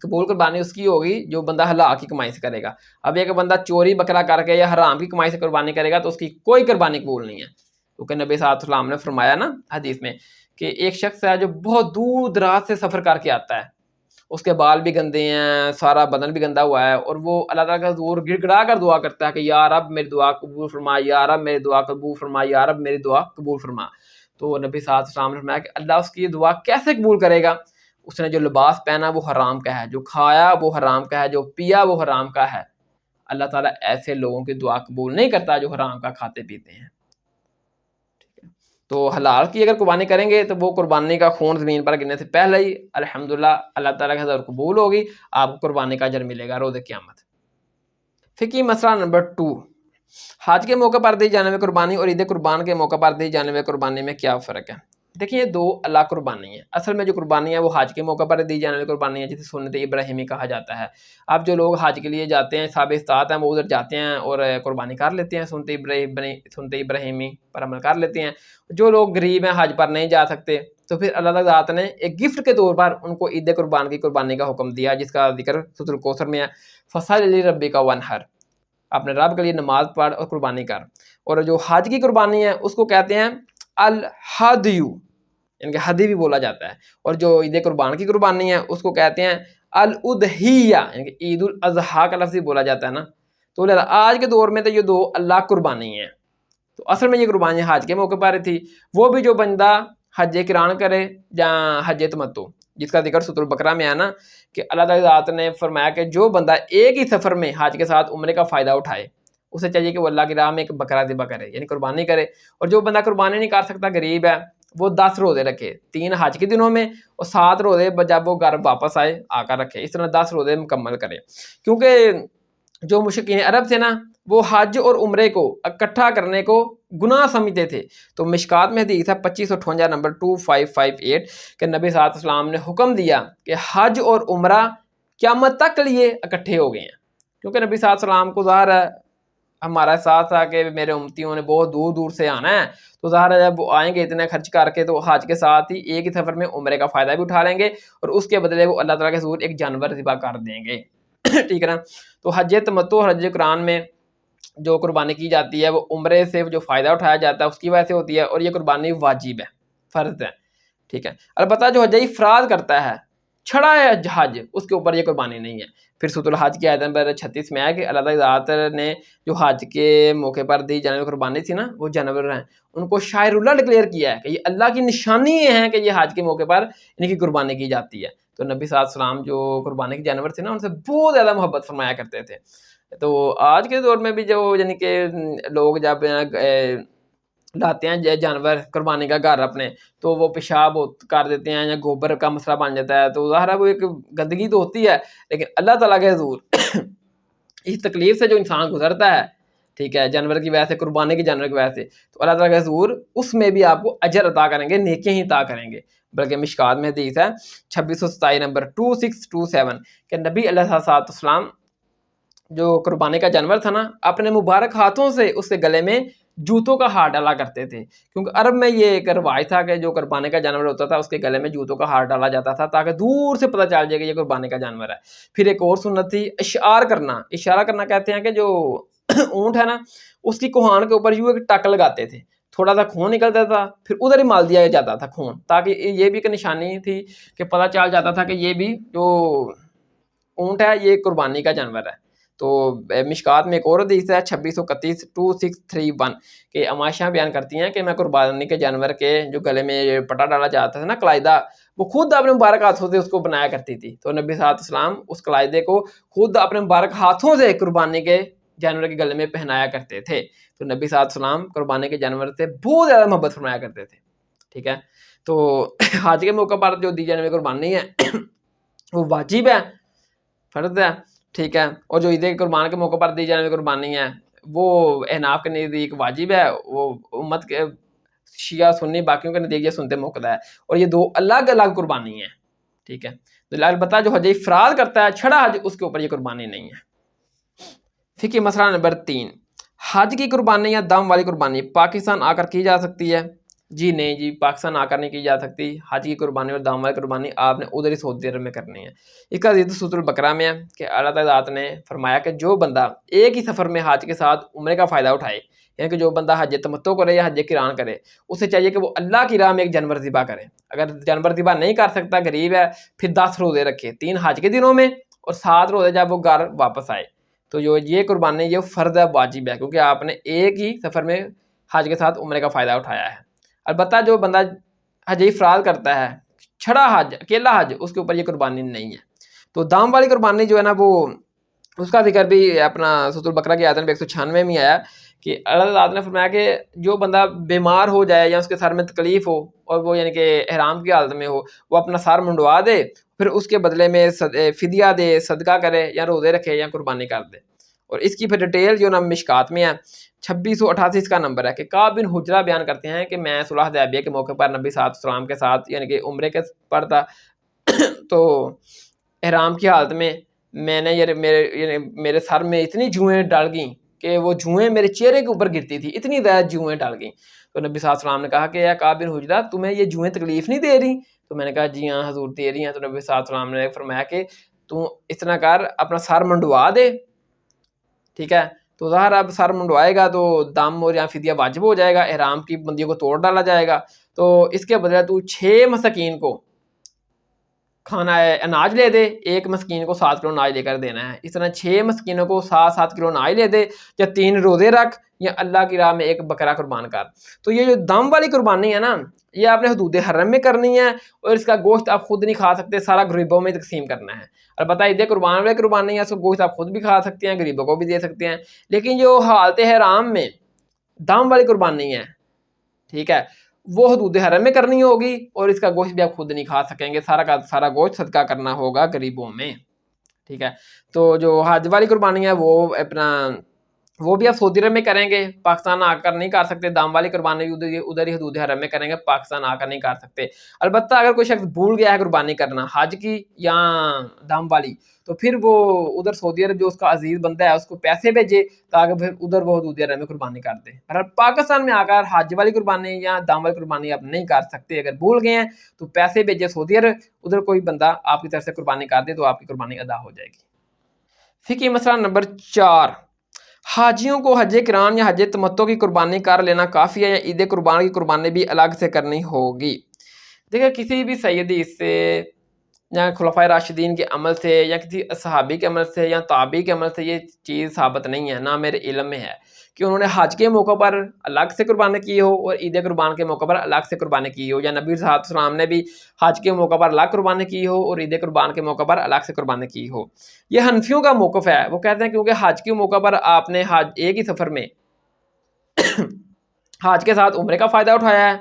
قبول قربانی اس کی ہوگی جو بندہ حلال کی کمائی سے کرے گا۔ اب ایک بندہ چوری بکرا کر کے یا حرام کی کمائی سے قربانی کرے گا تو اس کی کوئی قربانی قبول نہیں ہے، کیونکہ نبی صلی اللہ علیہ وسلم نے فرمایا نا حدیث میں کہ ایک شخص ہے جو بہت دور دراز سے سفر کر کے آتا ہے، اس کے بال بھی گندے ہیں، سارا بدن بھی گندا ہوا ہے، اور وہ اللہ تعالیٰ کا حضور گڑ گڑا کر دعا کرتا ہے کہ یا رب میری دعا قبول فرما، یا رب میری دعا قبول فرما، یا رب میری دعا قبول فرما۔ تو نبی صلی اللہ علیہ وسلم نے فرمایا کہ اللہ اس کی دعا کیسے قبول کرے گا؟ اس نے جو لباس پہنا وہ حرام کا ہے، جو کھایا وہ حرام کا ہے، جو پیا وہ حرام کا ہے۔ اللہ تعالیٰ ایسے لوگوں کی دعا قبول نہیں کرتا جو حرام کا کھاتے پیتے ہیں۔ تو حلال کی اگر قربانی کریں گے تو وہ قربانی کا خون زمین پر گرنے سے پہلے ہی الحمدللہ اللہ تعالیٰ کے حضور قبول ہوگی، آپ کو قربانی کا اجر ملے گا روز قیامت۔ فقہی مسئلہ نمبر 2، حج کے موقع پر دی جانے میں قربانی اور عید قربان کے موقع پر دی جانے میں قربانی میں کیا فرق ہے؟ دیکھیں یہ دو الگ قربانی ہیں۔ اصل میں جو قربانی ہے وہ حج کے موقع پر دی جانے والی قربانی ہے جسے سنت ابراہیمی کہا جاتا ہے۔ اب جو لوگ حج کے لیے جاتے ہیں صاحب استطاعت ہیں وہ ادھر جاتے ہیں اور قربانی کر لیتے ہیں، سنت ابراہیمی پر عمل کر لیتے ہیں۔ جو لوگ غریب ہیں حج پر نہیں جا سکتے تو پھر اللہ تعالیٰ نے ایک گفٹ کے طور پر ان کو عید قربان کی قربانی کا حکم دیا جس کا ذکر سورۃ الکوثر میں ہے، فصل لربک وانحر، اپنے رب کے لیے نماز پڑھ اور قربانی کر۔ اور جو حج کی قربانی ہے اس کو کہتے ہیں الہدیو، یعنی کہ ہدی بھی بولا جاتا ہے، اور جو عید قربان کی قربانی ہے اس کو کہتے ہیں الادحیہ، یعنی کہ عید الاضحیٰ کا لفظ بولا جاتا ہے نا۔ تو آج کے دور میں تو یہ دو اللہ قربانی ہیں۔ تو اصل میں یہ قربانی حج کے موقع پر تھی، وہ بھی جو بندہ حج قران کرے یا حج تمتع، جس کا ذکر سورۃ البقرہ میں ہے نا کہ اللہ تعالیٰ ذات نے فرمایا کہ جو بندہ ایک ہی سفر میں حج کے ساتھ عمرے کا فائدہ اٹھائے اسے چاہیے کہ وہ اللہ کی راہ میں ایک بکرا ذبح کرے یعنی قربانی کرے۔ اور جو بندہ قربانی نہیں کر سکتا غریب ہے وہ 10 روزے رکھے، 3 حج کے دنوں میں اور 7 روزے جب وہ گھر واپس آئے آ کر رکھے، اس طرح 10 روزے مکمل کرے۔ کیونکہ جو مشرکین عرب تھے نا وہ حج اور عمرے کو اکٹھا کرنے کو گناہ سمجھتے تھے۔ تو مشکات میں حدیث ہے 2558 نمبر 2558 کہ نبی صلی اللہ علیہ وسلم نے حکم دیا کہ حج اور عمرہ قیامت تک کے لیے اکٹھے ہو گئے ہیں، کیونکہ نبی صلی اللہ علیہ وسلم کو ظاہر ہے ہمارا ساتھ تھا کہ میرے امتیوں نے بہت دور دور سے آنا ہے، تو ظاہر ہے جب وہ آئیں گے اتنے خرچ کر کے تو حج کے ساتھ ہی ایک ہی سفر میں عمرے کا فائدہ بھی اٹھا لیں گے اور اس کے بدلے وہ اللہ تعالیٰ کے حضور ایک جانور ذبح کر دیں گے ٹھیک ہے نا۔ تو حج تمتع اور حج قران میں جو قربانی کی جاتی ہے وہ عمرے سے جو فائدہ اٹھایا جاتا ہے اس کی وجہ سے ہوتی ہے، اور یہ قربانی واجب ہے، فرض ہے، ٹھیک ہے۔ البتہ جو حج افراد کرتا ہے چھڑا ہے حج اس کے اوپر یہ قربانی نہیں ہے۔ پھر سورۃ الحج کی آیت نمبر 36 میں آیا کہ اللہ تعالیٰ ذات نے جو حج کے موقع پر دی جانے والی قربانی تھی نا، وہ جانور ہیں، ان کو شاعر اللہ ڈکلیئر کیا ہے کہ یہ اللہ کی نشانی ہے کہ یہ حج کے موقع پر ان کی قربانی کی جاتی ہے۔ تو نبی صلی اللہ علیہ وسلم جو قربانی کے جانور تھے نا، ان سے بہت زیادہ محبت فرمایا کرتے تھے۔ تو آج کے دور میں بھی جو یعنی کہ لوگ جب لاتے ہیں جانور قربانی کا گھر اپنے، تو وہ پیشاب کر دیتے ہیں یا گوبر کا مسئلہ بن جاتا ہے، تو ظاہر ہے وہ ایک گندگی تو ہوتی ہے، لیکن اللہ تعالیٰ کے حضور اس تکلیف سے جو انسان گزرتا ہے، ٹھیک ہے، جانور کی وجہ سے، قربانی کے جانور کی وجہ سے، تو اللہ تعالیٰ کے حضور اس میں بھی آپ کو اجر عطا کریں گے، نیکیاں ہی عطا کریں گے۔ بلکہ مشکات میں حدیث ہے 2627 نمبر 2627 کہ نبی علیہ السلام جو قربانی کا جانور تھا نا، اپنے مبارک ہاتھوں سے اس کے گلے میں جوتوں کا ہار ڈالا کرتے تھے، کیونکہ عرب میں یہ ایک رواج تھا کہ جو قربانی کا جانور ہوتا تھا اس کے گلے میں جوتوں کا ہار ڈالا جاتا تھا تاکہ دور سے پتہ چل جائے کہ یہ قربانی کا جانور ہے۔ پھر ایک اور سنت تھی اشعار کرنا۔ اشارہ کرنا کہتے ہیں کہ جو اونٹ ہے نا، اس کی کوہان کے اوپر یوں ایک ٹک لگاتے تھے، تھوڑا سا خون نکلتا تھا، پھر ادھر ہی مال دیا جاتا تھا خون، تاکہ یہ بھی ایک نشانی تھی کہ پتہ چل جاتا تھا کہ یہ بھی جو اونٹ ہے یہ قربانی کا جانور ہے۔ تو مشکات میں ایک اور حدیث ہے 2631 2631 کہ عمائشہ بیان کرتی ہیں کہ میں قربانی کے جانور کے جو گلے میں پٹا ڈالا جاتا تھا نا، قلائدہ، وہ خود اپنے مبارک ہاتھوں سے اس کو بنایا کرتی تھی۔ تو نبی صلی اللہ علیہ وسلم اس قلائدے کو خود اپنے مبارک ہاتھوں سے قربانی کے جانور کے گلے میں پہنایا کرتے تھے۔ تو نبی صلی اللہ علیہ وسلم قربانی کے جانور سے بہت زیادہ محبت فرمایا کرتے تھے، ٹھیک ہے۔ تو حج کے موقع پر جو دی جانے والی قربانی ہے وہ واجب ہے، فرض ہے، ٹھیک ہے، اور جو عید قربان کے موقع پر دی جانے والی قربانی ہے وہ احناف کے نزدیک واجب ہے، وہ امت کے شیعہ سنی باقیوں کے نزدیک یہ سنتے موقع ہے، اور یہ دو الگ الگ قربانی ہیں، ٹھیک ہے۔ تو البتہ جو حج افراد کرتا ہے چھڑا حج، اس کے اوپر یہ قربانی نہیں ہے۔ فقہی مسئلہ نمبر 3، حج کی قربانی یا دم والی قربانی پاکستان آ کر کی جا سکتی ہے؟ جی نہیں جی، پاکستان آ کر نہیں کی جا سکتی۔ حج کی قربانی اور دام والی قربانی آپ نے ادھر ہی سعودی عرب میں کرنی ہے۔ اس کا ذکر سورۃ البقرہ میں ہے کہ اللہ تعالیٰ نے فرمایا کہ جو بندہ ایک ہی سفر میں حج کے ساتھ عمرے کا فائدہ اٹھائے، یعنی کہ جو بندہ حج تمتع کرے یا حج قران کرے، اسے چاہیے کہ وہ اللہ کی راہ میں ایک جانور ذبح کرے۔ اگر جانور ذبح نہیں کر سکتا، غریب ہے، پھر 10 روزے رکھے، 3 حج کے دنوں میں اور 7 روزے جب وہ گھر واپس آئے۔ تو جو یہ قربانی یہ فرض ہے، واجب ہے، کیونکہ آپ نے ایک ہی سفر میں حج کے ساتھ عمرے کا فائدہ اٹھایا ہے۔ البتہ جو بندہ حج افراد کرتا ہے چھڑا حج، اکیلا حج، اس کے اوپر یہ قربانی نہیں ہے۔ تو دام والی قربانی جو ہے نا، وہ اس کا ذکر بھی اپنا سورۃ البقرہ کی آیت نمبر 196 میں آیا کہ اللہ تعالیٰ نے فرمایا کہ جو بندہ بیمار ہو جائے یا اس کے سر میں تکلیف ہو اور وہ یعنی کہ احرام کی حالت میں ہو، وہ اپنا سر منڈوا دے، پھر اس کے بدلے میں فدیہ دے، صدقہ کرے یا روزے رکھے یا قربانی کر دے۔ اور اس کی پھر ڈیٹیل جو نا مشکات میں ہے 2688 کا نمبر ہے کہ کعب بن حجرہ بیان کرتے ہیں کہ میں صلح حدیبیہ کے موقع پر نبی صلی اللہ علیہ وسلم کے ساتھ یعنی کہ عمرے کے پر تھا، تو احرام کی حالت میں میں نے میرے سر میں اتنی جوئیں ڈال گئیں کہ وہ جوئیں میرے چہرے کے اوپر گرتی تھی، اتنی زیادہ جوئیں ڈال گئیں۔ تو نبی صلی اللہ علیہ وسلم نے کہا کہ اے کعب بن حجرہ، تمہیں یہ جوئیں تکلیف نہیں دے رہی؟ تو میں نے کہا جی ہاں حضور دے رہی ہیں۔ تو نبی صلی اللہ علیہ وسلم نے فرمایا کہ تو اس طرح کر، اپنا سر منڈوا دے، ٹھیک ہے۔ تو ظاہر اب سر منڈوائے گا تو دم اور یا فدیہ واجب ہو جائے گا، احرام کی بندیوں کو توڑ ڈالا جائے گا۔ تو اس کے بدلے تو 6 مساکین کو کھانا ہے اناج لے دے، ایک مسکین کو 7 کلو اناج لے کر دینا ہے۔ اس طرح 6 مسکینوں کو 7 کلو اناج لے دے، یا 3 روزے رکھ، یا اللہ کی راہ میں ایک بکرا قربان کر۔ تو یہ جو دم والی قربانی ہے نا، یہ آپ نے حدود حرم میں کرنی ہے، اور اس کا گوشت آپ خود نہیں کھا سکتے، سارا غریبوں میں تقسیم کرنا ہے۔ البتہ عید قربان والی قربانی ہے، اس کو گوشت آپ خود بھی کھا سکتے ہیں، غریبوں کو بھی دے سکتے ہیں۔ لیکن جو حالت حرام میں دم والی قربانی ہے، ٹھیک ہے، وہ حدود حرم میں کرنی ہوگی، اور اس کا گوشت بھی آپ خود نہیں کھا سکیں گے، سارا کا سارا گوشت صدقہ کرنا ہوگا غریبوں میں، ٹھیک ہے۔ تو جو حج والی قربانی ہے وہ بھی آپ سعودی عرب میں کریں گے، پاکستان آ کر نہیں کر سکتے۔ دام والی قربانی ادھر ہی حدود حرم میں کریں گے، پاکستان آ کر نہیں کر سکتے۔ البتہ اگر کوئی شخص بھول گیا ہے قربانی کرنا حج کی یا دام والی، تو پھر وہ ادھر سعودی عرب جو اس کا عزیز بندہ ہے اس کو پیسے بھیجے تاکہ پھر ادھر وہ حدود حرم میں قربانی کر دے۔ اور پاکستان میں آ کر حج والی قربانی یا دام والی قربانی آپ نہیں کر سکتے، اگر بھول گئے ہیں تو پیسے بھیجے سعودی عرب، ادھر کوئی بندہ آپ کی طرف سے قربانی کر دے تو آپ کی قربانی ادا ہو جائے گی۔ فقہی مسئلہ نمبر 4، حاجیوں کو حج قران یا حج تمتع کی قربانی کر لینا کافی ہے یا عید قربان کی قربانی بھی الگ سے کرنی ہوگی؟ دیکھیں، کسی بھی سیدی سے یا خلفائے راشدین کے عمل سے یا کسی صحابی کے عمل سے یا تابعی کے عمل سے یہ چیز ثابت نہیں ہے، نہ میرے علم میں ہے کہ انہوں نے حج کے موقع پر الگ سے قربانی کی ہو اور عید قربان کے موقع پر الگ سے قربانی کی ہو، یا نبی صلی اللہ علیہ وسلم نے بھی حج کے موقع پر الگ قربانی کی ہو اور عید قربان کے موقع پر الگ سے قربانی کی ہو۔ یہ حنفیوں کا موقف ہے، وہ کہتے ہیں کیونکہ حج کے موقع پر آپ نے حج ایک ہی سفر میں حج کے ساتھ عمرے کا فائدہ اٹھایا ہے،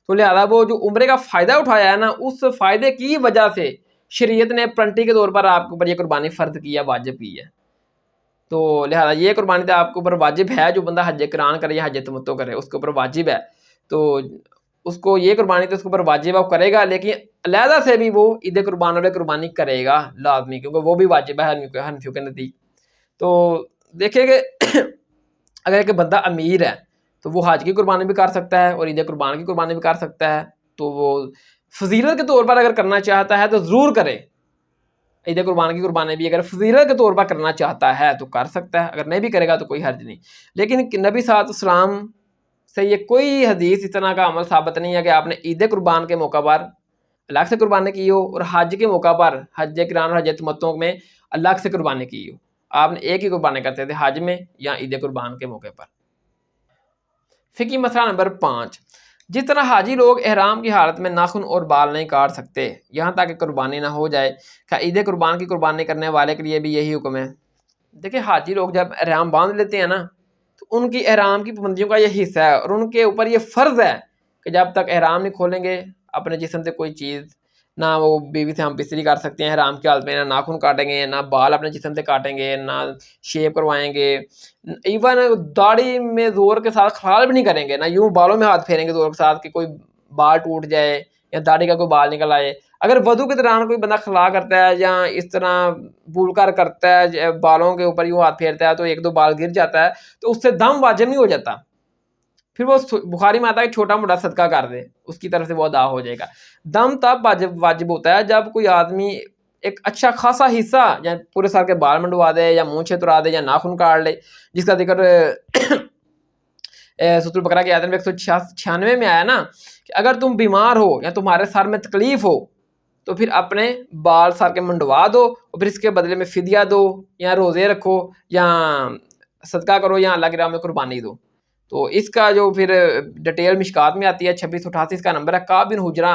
تو لہذا وہ جو عمرے کا فائدہ اٹھایا ہے نا، اس فائدے کی وجہ سے شریعت نے پرنٹی کے طور پر آپ کے اوپر یہ قربانی فرض کی ہے، واجب کی ہے۔ تو لہذا یہ قربانی تو آپ کے اوپر واجب ہے، جو بندہ حج قران کرے یا حج تمتع کرے اس کے اوپر واجب ہے، تو اس کو یہ قربانی تو اس کے اوپر واجب ہے، وہ کرے گا، لیکن علیحدہ سے بھی وہ عید قربان والے قربانی کرے گا لازمی، کیونکہ وہ بھی واجب ہے حنفیوں کے نزدیک۔ تو دیکھیں کہ اگر ایک بندہ امیر ہے تو وہ حج کی قربانی بھی کر سکتا ہے اور عید قربان کی قربانی بھی کر سکتا ہے، تو وہ فضیلت کے طور پر اگر کرنا چاہتا ہے تو ضرور کرے، عید قربان کی قربانی بھی اگر فضیلت کے طور پر کرنا چاہتا ہے تو کر سکتا ہے، اگر نہیں بھی کرے گا تو کوئی حرج نہیں۔ لیکن نبی صلی اللہ علیہ وسلم سے یہ کوئی حدیث اس طرح کا عمل ثابت نہیں ہے کہ آپ نے عید قربان کے موقع پر الگ سے قربانی کی ہو اور حج کے موقع پر حج قران اور حج تمتع میں الگ سے قربانی کی ہو۔ آپ نے ایک ہی قربانی کرتے تھے حج میں یا عید قربان کے موقع پر۔ فقہی مسئلہ نمبر 5، جس طرح حاجی لوگ احرام کی حالت میں ناخن اور بال نہیں کاٹ سکتے یہاں تک کہ قربانی نہ ہو جائے، کیا عید قربان کی قربانی کرنے والے کے لیے بھی یہی حکم ہے؟ دیکھیں حاجی لوگ جب احرام باندھ لیتے ہیں نا تو ان کی احرام کی پابندیوں کا یہ حصہ ہے اور ان کے اوپر یہ فرض ہے کہ جب تک احرام نہیں کھولیں گے اپنے جسم سے کوئی چیز، نہ وہ بیوی سے ہم بستری کر سکتے ہیں احرام کی حالت میں، نہ ناخن کاٹیں گے، نہ بال اپنے جسم سے کاٹیں گے، نہ شیپ کروائیں گے، ایون داڑھی میں زور کے ساتھ خلال بھی نہیں کریں گے، نہ یوں بالوں میں ہاتھ پھیریں گے زور کے ساتھ کہ کوئی بال ٹوٹ جائے یا داڑھی کا کوئی بال نکل آئے۔ اگر وضو کے دوران کوئی بندہ خلا کرتا ہے یا اس طرح بھول کر کرتا ہے، بالوں کے اوپر یوں ہاتھ پھیرتا ہے تو ایک دو بال گر جاتا ہے تو اس سے دم واجب نہیں ہو جاتا، پھر وہ بخاری میں آتا ہے کہ چھوٹا موٹا صدقہ کر دے، اس کی طرف سے وہ ادا ہو جائے گا۔ دم تب واجب ہوتا ہے جب کوئی آدمی ایک اچھا خاصا حصہ یا پورے سر کے بال منڈوا دے یا مونچھ اترا دے یا ناخن کاٹ لے، جس کا ذکر سورۃ البقرہ کی آیت نمبر 196 میں آیا نا کہ اگر تم بیمار ہو یا تمہارے سر میں تکلیف ہو تو پھر اپنے بال سر کے منڈوا دو اور پھر اس کے بدلے میں فدیہ دو یا روزے رکھو یا صدقہ کرو یا اللہ کی راہ میں قربانی دو۔ تو اس کا جو پھر ڈیٹیل مشکات میں آتی ہے، 2688 کا نمبر ہے۔ کعب بن حجرہ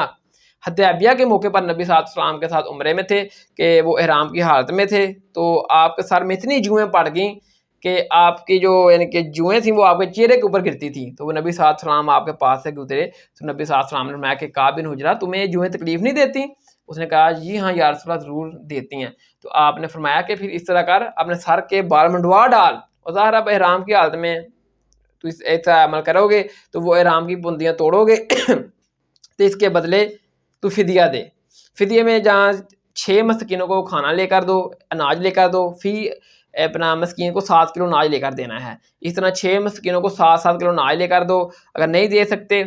حدیبیہ کے موقع پر نبی صلی اللہ علیہ وسلم کے ساتھ عمرے میں تھے کہ وہ احرام کی حالت میں تھے، تو آپ کے سر میں اتنی جوئیں پڑ گئیں کہ آپ کی جو یعنی کہ جوئیں تھیں وہ آپ کے چہرے کے اوپر گرتی تھیں، تو وہ نبی صلی اللہ علیہ وسلم آپ کے پاس سے گزرے تو نبی صلی اللہ علیہ وسلم نے فرمایا کہ کعب بن حجرہ تمہیں جوئیں تکلیف نہیں دیتی؟ اس نے کہا جی ہاں یا رسول اللہ ضرور دیتی ہیں۔ تو آپ نے فرمایا کہ پھر اس طرح کر اپنے سر کے بال منڈوا ڈال، اور ظاہر اب احرام کی حالت میں تو ایسا عمل کرو گے تو وہ احرام کی پابندیاں توڑو گے تو اس کے بدلے تو فدیہ دے، فدیے میں جہاں 6 مسکینوں کو کھانا لے کر دو، اناج لے کر دو، فی اپنا مسکین کو 7 کلو اناج لے کر دینا ہے، اس طرح 6 مسکینوں کو 7 کلو اناج لے کر دو۔ اگر نہیں دے سکتے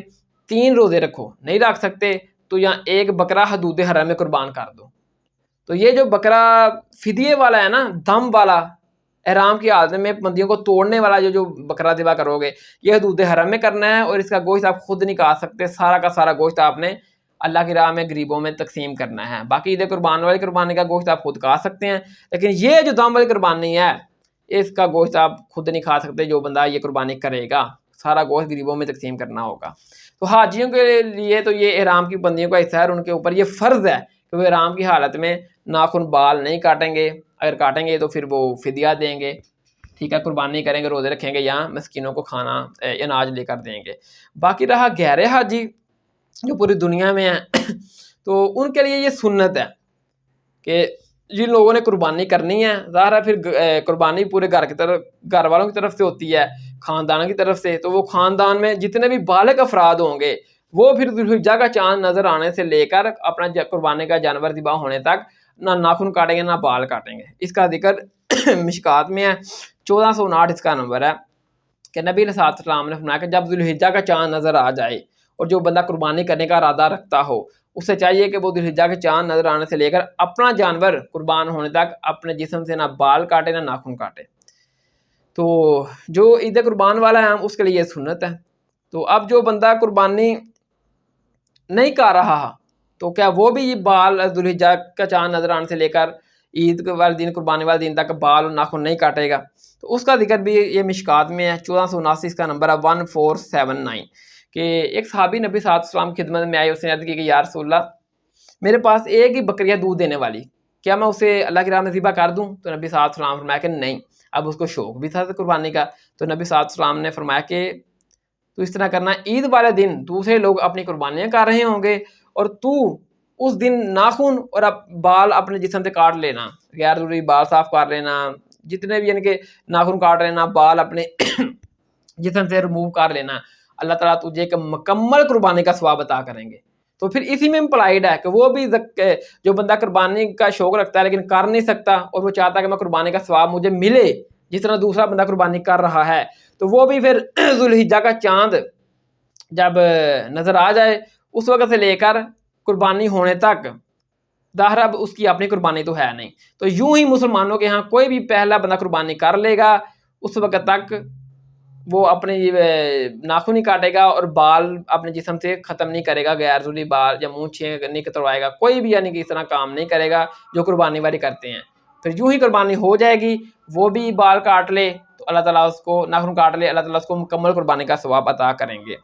3 روزے رکھو، نہیں رکھ سکتے تو یہاں ایک بکرا حدود حرم میں قربان کر دو۔ تو یہ جو بکرا فدیے والا ہے نا، دم والا، احرام کی حالت میں پابندیوں کو توڑنے والا جو بکرا ذبح کرو گے یہ حدود حرم میں کرنا ہے، اور اس کا گوشت آپ خود نہیں کاٹ سکتے، سارا کا سارا گوشت آپ نے اللہ کی راہ میں غریبوں میں تقسیم کرنا ہے۔ باقی عید قربان والی قربانی کا گوشت آپ خود کھا سکتے ہیں، لیکن یہ جو دم والی قربانی ہے اس کا گوشت آپ خود نہیں کھا سکتے، جو بندہ یہ قربانی کرے گا سارا گوشت غریبوں میں تقسیم کرنا ہوگا۔ تو حاجیوں کے لیے تو یہ احرام کی پابندیوں کا حصہ ہے، اور ان کے اوپر یہ فرض ہے کہ وہ احرام کی حالت میں ناخن بال نہیں کاٹیں گے، اگر کاٹیں گے تو پھر وہ فدیہ دیں گے، ٹھیک ہے، قربانی کریں گے، روزے رکھیں گے یا مسکینوں کو کھانا اناج لے کر دیں گے۔ باقی رہا غیر حاجی جو پوری دنیا میں ہیں تو ان کے لیے یہ سنت ہے کہ جن لوگوں نے قربانی کرنی ہے، ظاہر ہے پھر قربانی پورے گھر والوں کی طرف سے ہوتی ہے، خاندانوں کی طرف سے، تو وہ خاندان میں جتنے بھی بالغ افراد ہوں گے وہ پھر ذوالحجہ کا چاند نظر آنے سے لے کر اپنا قربانی کا جانور ذبح ہونے تک نہ ناخن کاٹیں گے نہ بال کاٹیں گے۔ اس کا ذکر مشکات میں ہے، 1459 اس کا نمبر ہے کہ نبی علیہ السلام نے فرمایا کہ جب ذوالحجہ کا چاند نظر آ جائے اور جو بندہ قربانی کرنے کا ارادہ رکھتا ہو اسے چاہیے کہ وہ ذوالحجہ کے چاند نظر آنے سے لے کر اپنا جانور قربان ہونے تک اپنے جسم سے نہ بال کاٹے نہ ناخن کاٹے۔ تو جو عید قربان والا ہے اس کے لیے سنت ہے۔ تو اب جو بندہ قربانی نہیں کر رہا تو کیا وہ بھی یہ بال ذوالحجہ کا چاند نظر آنے سے لے کر عید والے دن، قربانی والے دن تک بال اور ناخن نہیں کاٹے گا؟ تو اس کا ذکر بھی یہ مشکات میں ہے، 1479 اس کا نمبر ہے 1479، کہ ایک صحابی نبی صلی اللہ علیہ وسلم کی خدمت میں آئے، اس نے عرض کی کہ یا رسول اللہ میرے پاس ایک ہی بکری ہے دودھ دینے والی، کیا میں اسے اللہ کی راہ میں ذبح کر دوں؟ تو نبی صلی اللہ علیہ وسلم فرمایا کہ نہیں، اب اس کو شوق بھی تھا قربانی کا، تو نبی صلی اللہ علیہ وسلم نے فرمایا کہ تو اس طرح کرنا، عید والے دن دوسرے لوگ اپنی قربانیاں کر رہے ہوں گے اور تو اس دن ناخن اور بال اپنے جسم سے کاٹ لینا، غیر ضروری بال صاف کر لینا، جتنے بھی یعنی کہ ناخن کاٹ لینا، بال اپنے جسم سے ریموو کر لینا، اللہ تعالیٰ تجھے ایک مکمل قربانی کا ثواب عطا کریں گے۔ تو پھر اسی میں امپلائڈ ہے کہ وہ بھی جو بندہ قربانی کا شوق رکھتا ہے لیکن کر نہیں سکتا اور وہ چاہتا ہے کہ میں قربانی کا ثواب مجھے ملے جس طرح دوسرا بندہ قربانی کر رہا ہے، تو وہ بھی پھر ذوالحجہ کا چاند جب نظر آ جائے اس وقت سے لے کر قربانی ہونے تک، ظاہر اب اس کی اپنی قربانی تو ہے نہیں، تو یوں ہی مسلمانوں کے ہاں کوئی بھی پہلا بندہ قربانی کر لے گا اس وقت تک وہ اپنے ناخن نہیں کاٹے گا اور بال اپنے جسم سے ختم نہیں کرے گا، غیر ضروری بال یا مونچھیں نہیں کتروائے گا، کوئی بھی یعنی کہ اس طرح کام نہیں کرے گا جو قربانی والے کرتے ہیں۔ پھر یوں ہی قربانی ہو جائے گی، وہ بھی بال کاٹ لے تو اللہ تعالیٰ اس کو ناخن کاٹ لے، اللہ تعالیٰ اس کو مکمل قربانی کا ثواب عطا کریں گے۔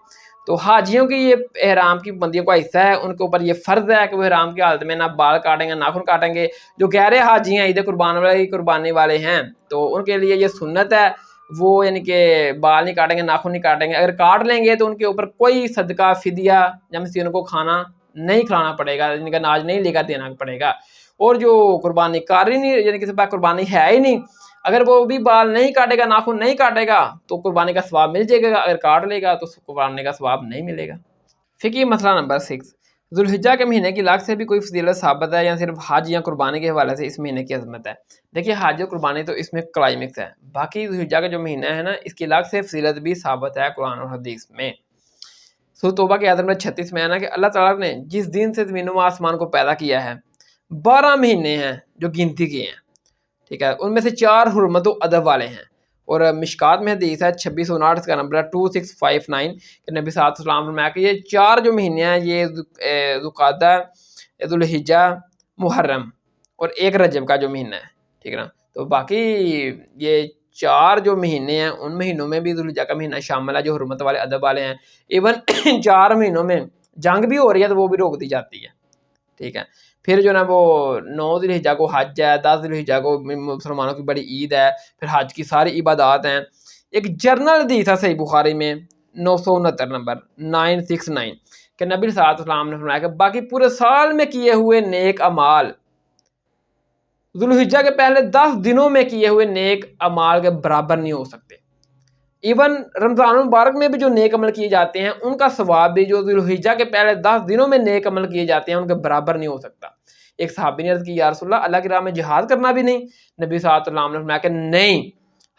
تو حاجیوں کی یہ احرام کی بندیوں کا حصہ ہے، ان کے اوپر یہ فرض ہے کہ وہ احرام کی حالت میں نہ بال کاٹیں گے ناخن کاٹیں گے۔ جو غیر حاجی ہیں، عید قربانی والے ہیں، تو ان کے لیے یہ سنت ہے، وہ یعنی کہ بال نہیں کاٹیں گے ناخن نہیں کاٹیں گے، اگر کاٹ لیں گے تو ان کے اوپر کوئی صدقہ فدیہ یا مسکینوں کو کھانا نہیں کھلانا پڑے گا، ان کا ناج نہیں لے کر دینا پڑے گا۔ اور جو قربانی کار ہی نہیں یعنی کسی پاس قربانی ہے ہی نہیں، اگر وہ بھی بال نہیں کاٹے گا ناخن نہیں کاٹے گا تو قربانی کا ثواب مل جائے گا، اگر کاٹ لے گا تو قربانی کا ثواب نہیں ملے گا۔ فقہی مسئلہ نمبر 6، ذوالحجہ کے مہینے کی لاکھ سے بھی کوئی فضیلت ثابت ہے یا صرف حج یا قربانی کے حوالے سے اس مہینے کی عظمت ہے؟ دیکھیے حج اور قربانی تو اس میں کلائمیکس ہے، باقی ذوالحجہ کا جو مہینہ ہے نا اس کی لاکھ سے فضیلت بھی ثابت ہے قرآن اور حدیث میں۔ سورۃ توبہ کی آیت نمبر 36 میں ہے نا کہ اللہ تعالیٰ نے جس دن سے زمین و آسمان کو پیدا کیا ہے 12 مہینے ہیں جو گنتی کے ہیں، ٹھیک ہے، ان میں سے 4 حرمت و ادب والے ہیں، اور مشکات میں حدیث ہے 2659 کا نمبر ہے 2659 کہ نبی صلی اللہ علیہ وسلم نے فرمایا کہ یہ 4 جو مہینے ہیں یہ ذوالقعدہ، ذوالحجہ، محرم اور ایک رجب کا جو مہینہ ہے، ٹھیک ہے نا، تو باقی یہ 4 جو مہینے ہیں ان مہینوں میں بھی ذوالحجہ کا مہینہ شامل ہے جو حرمت والے ادب والے ہیں، ایون 4 مہینوں میں جنگ بھی ہو رہی ہے تو وہ بھی روک دی جاتی ہے، ٹھیک ہے۔ پھر جو نا وہ 9 ذوالحجہ کو حج ہے، 10 ذوالحجہ کو مسلمانوں کی بڑی عید ہے، پھر حج کی ساری عبادات ہیں۔ ایک جرنل حدیث ہے صحیح بخاری میں 969 نمبر 969 کہ نبی صلی اللہ علیہ وسلم نے فرمایا کہ باقی پورے سال میں کیے ہوئے نیک اعمال ذوالحجہ کے پہلے 10 دنوں میں کیے ہوئے نیک اعمال کے برابر نہیں ہو سکتے۔ ایون رمضان المبارک میں بھی جو نیک عمل کیے جاتے ہیں ان کا ثواب بھی جو ذوالحجہ کے پہلے 10 دنوں میں نیک عمل کیے جاتے ہیں ان کے برابر نہیں ہو سکتا۔ ایک صحابی نے عرض کی یا رسول اللہ کی راہ میں جہاد کرنا بھی نہیں؟ نبی صلی اللہ علیہ وسلم نے فرمایا کہ نہیں،